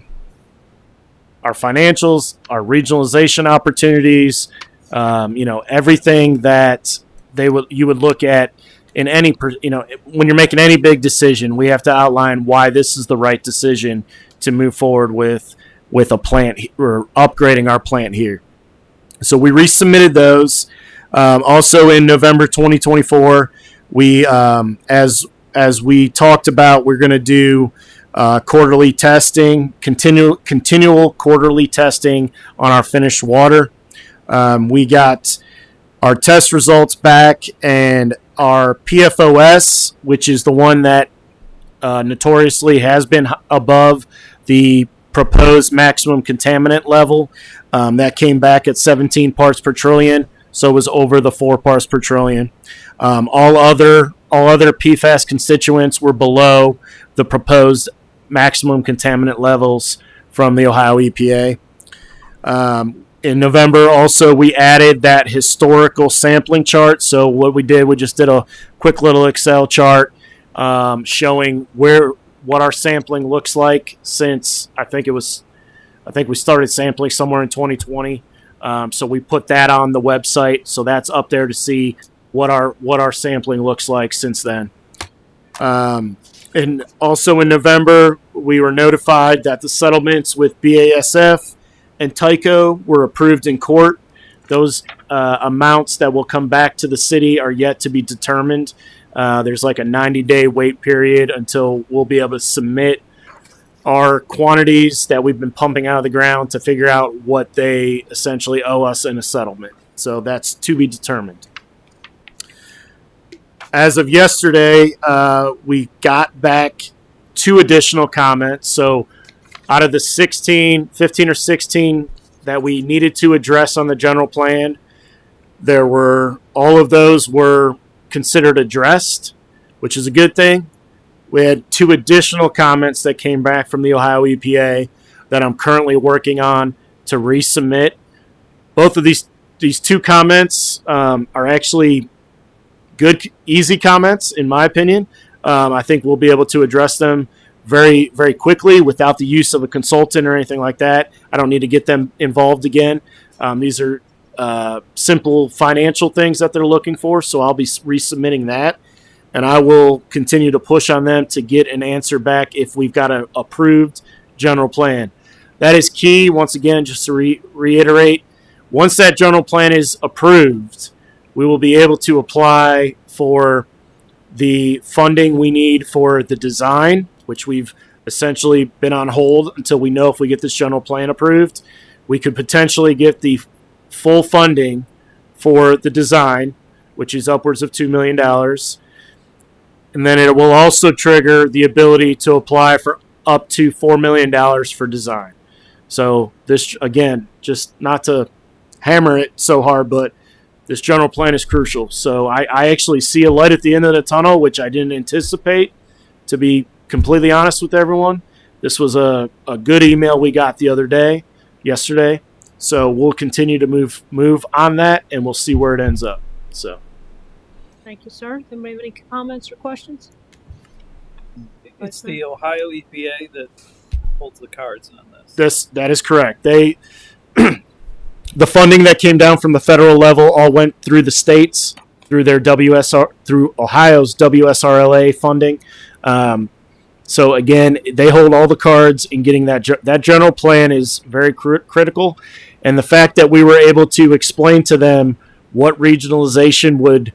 regionalization opportunities, everything that you would look at in any, when you're making any big decision, we have to outline why this is the right decision to move forward with a plant or upgrading our plant here. So we resubmitted those. Also in November 2024, we, as we talked about, we're going to do quarterly testing, continual quarterly testing on our finished water. We got our test results back, and our PFOS, which is the one that notoriously has been above the proposed maximum contaminant level, that came back at 17 parts per trillion, so it was over the 4 parts per trillion. All other PFAS constituents were below the proposed maximum contaminant levels from the Ohio EPA. In November, also, we added that historical sampling chart. So what we did, we just did a quick little Excel chart showing what our sampling looks like since I think we started sampling somewhere in 2020. So we put that on the website. So that's up there to see what our sampling looks like since then. And also in November, we were notified that the settlements with BASF and Tyco were approved in court. Those amounts that will come back to the city are yet to be determined. There's like a 90-day wait period until we'll be able to submit our quantities that we've been pumping out of the ground to figure out what they essentially owe us in a settlement. So that's to be determined. As of yesterday, we got back 2 additional comments. So out of the 15 or 16 that we needed to address on the general plan, all of those were considered addressed, which is a good thing. We had 2 additional comments that came back from the Ohio EPA that I'm currently working on to resubmit. Both of these two comments are actually good, easy comments, in my opinion. I think we'll be able to address them very, very quickly without the use of a consultant or anything like that. I don't need to get them involved again. These are simple financial things that they're looking for, so I'll be resubmitting that. And I will continue to push on them to get an answer back if we've got an approved general plan. That is key. Once again, just to reiterate, once that general plan is approved, we will be able to apply for the funding we need for the design, which we've essentially been on hold until we know if we get this general plan approved. We could potentially get the full funding for the design, which is upwards of $2 million. And then it will also trigger the ability to apply for up to $4 million for design. So this, again, just not to hammer it so hard, but this general plan is crucial. So I actually see a light at the end of the tunnel, which I didn't anticipate, to be completely honest with everyone. This was a good email we got yesterday. So we'll continue to move on that, and we'll see where it ends up. So. Thank you, sir. Anybody have any comments or questions? It's the Ohio EPA that holds the cards on this. That is correct. They the funding that came down from the federal level all went through the states through their through Ohio's WSRLA funding. So again, they hold all the cards in getting that general plan is very critical, and the fact that we were able to explain to them what regionalization would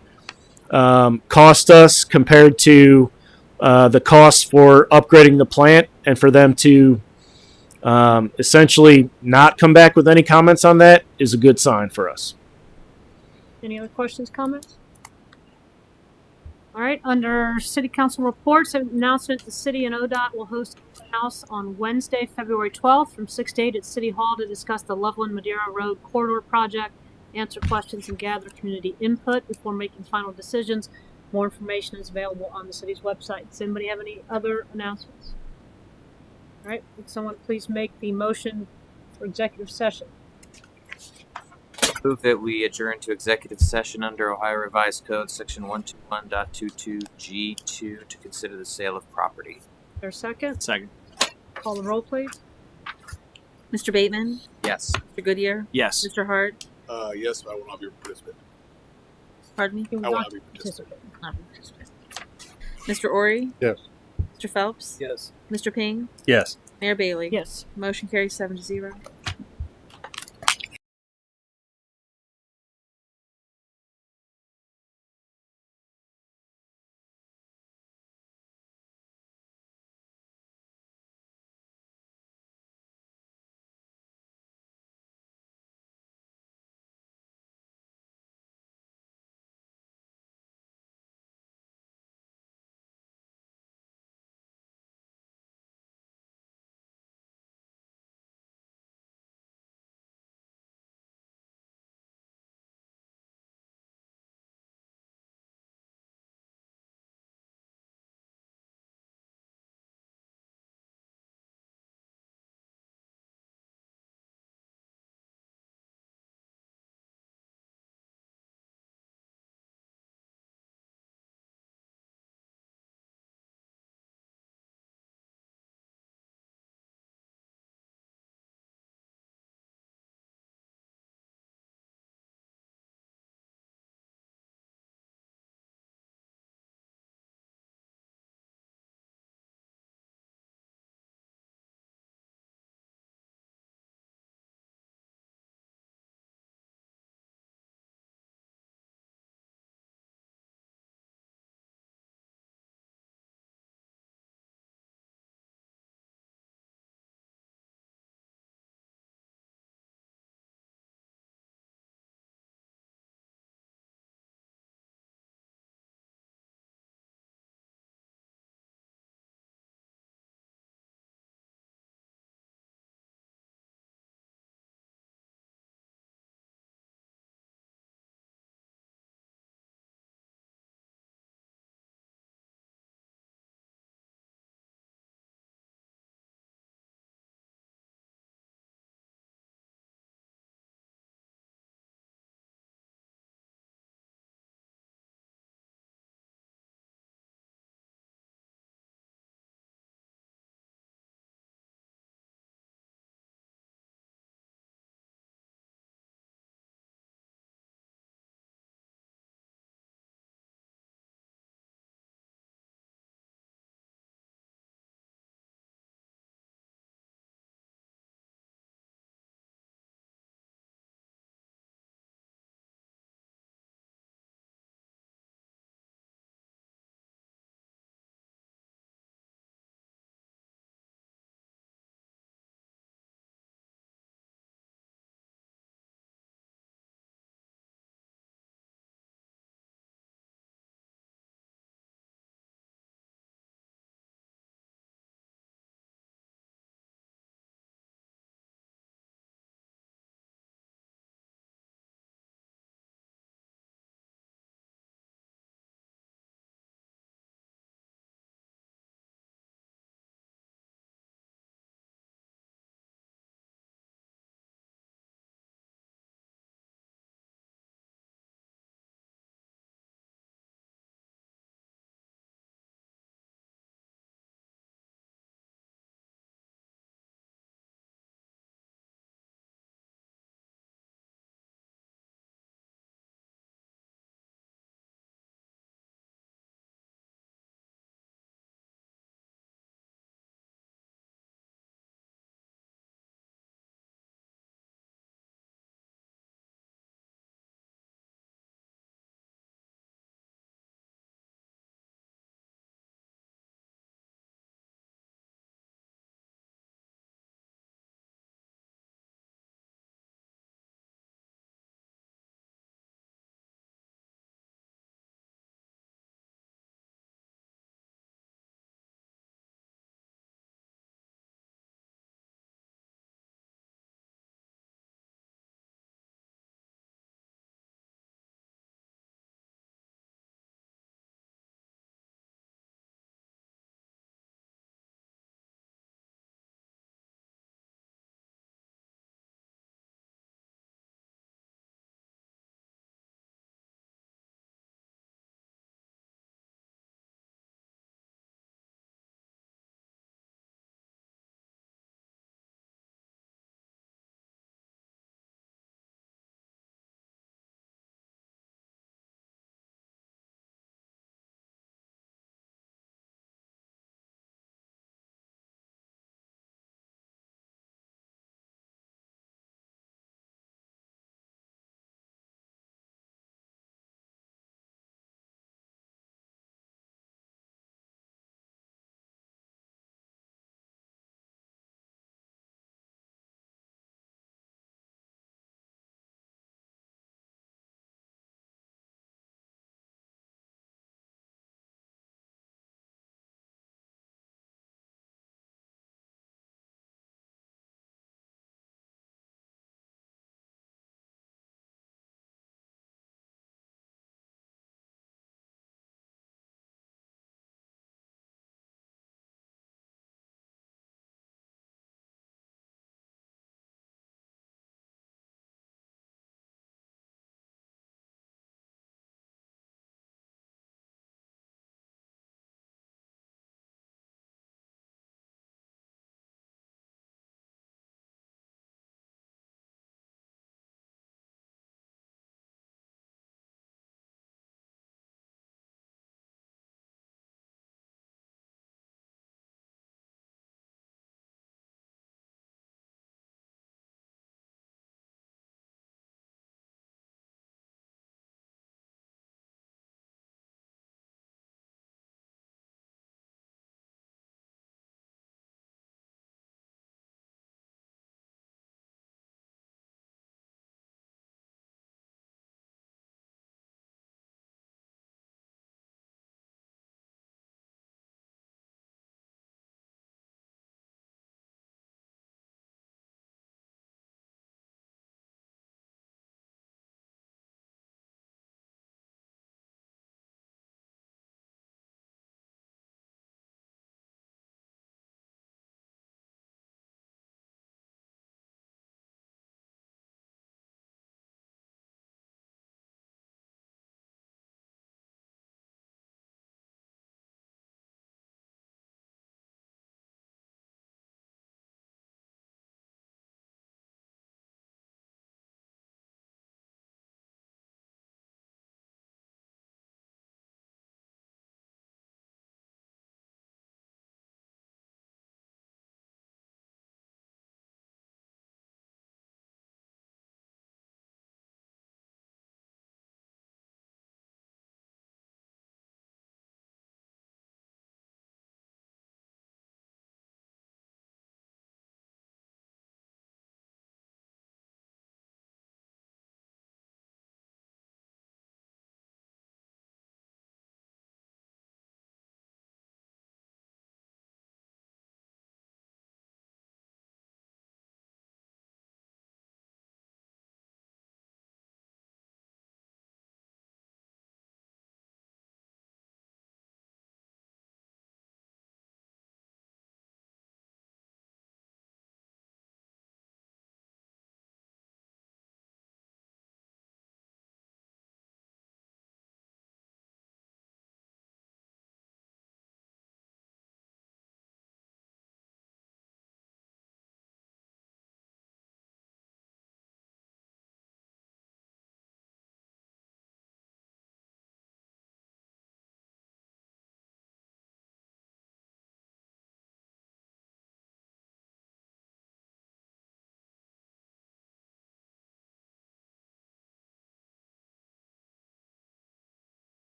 cost us compared to the cost for upgrading the plant, and for them to essentially not come back with any comments on that is a good sign for us. Any other questions, comments? All right, under City Council reports, an announcement the City and ODOT will host an open house on Wednesday, February 12th from 6 to 8 at City Hall to discuss the Loveland Madeira Road Corridor Project, answer questions, and gather community input before making final decisions. More information is available on the city's website. Does anybody have any other announcements? All right, would someone please make the motion for executive session? Move that we adjourn to executive session under Ohio Revised Code Section 121.22G2 to consider the sale of property. Is there a second? Second. Call the roll, please. Mr. Bateman? Yes. Mr. Goodyear? Yes. Mr. Hart? Yes, I will not be a participant. Pardon me? I will not be a participant. Not a participant. Mr. Ori? Yes. Mr. Phelps? Yes. Mr. Ping? Yes. Mayor Bailey? Yes. Motion carries 7-0.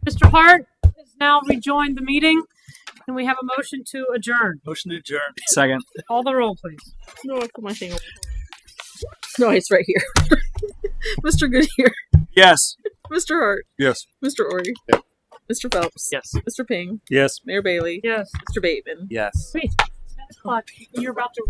Mr. Hart has now rejoined the meeting. Can we have a motion to adjourn? Motion to adjourn. Second. Call the roll, please. No, I put my thing over. No, it's right here. Mr. Goodyear. Yes. Mr. Hart. Yes. Mr. Ori. Yep. Mr. Phelps. Yes. Mr. Ping. Yes. Mayor Bailey. Yes. Mr. Bateman. Yes. Sweet. 10 o'clock. You're about to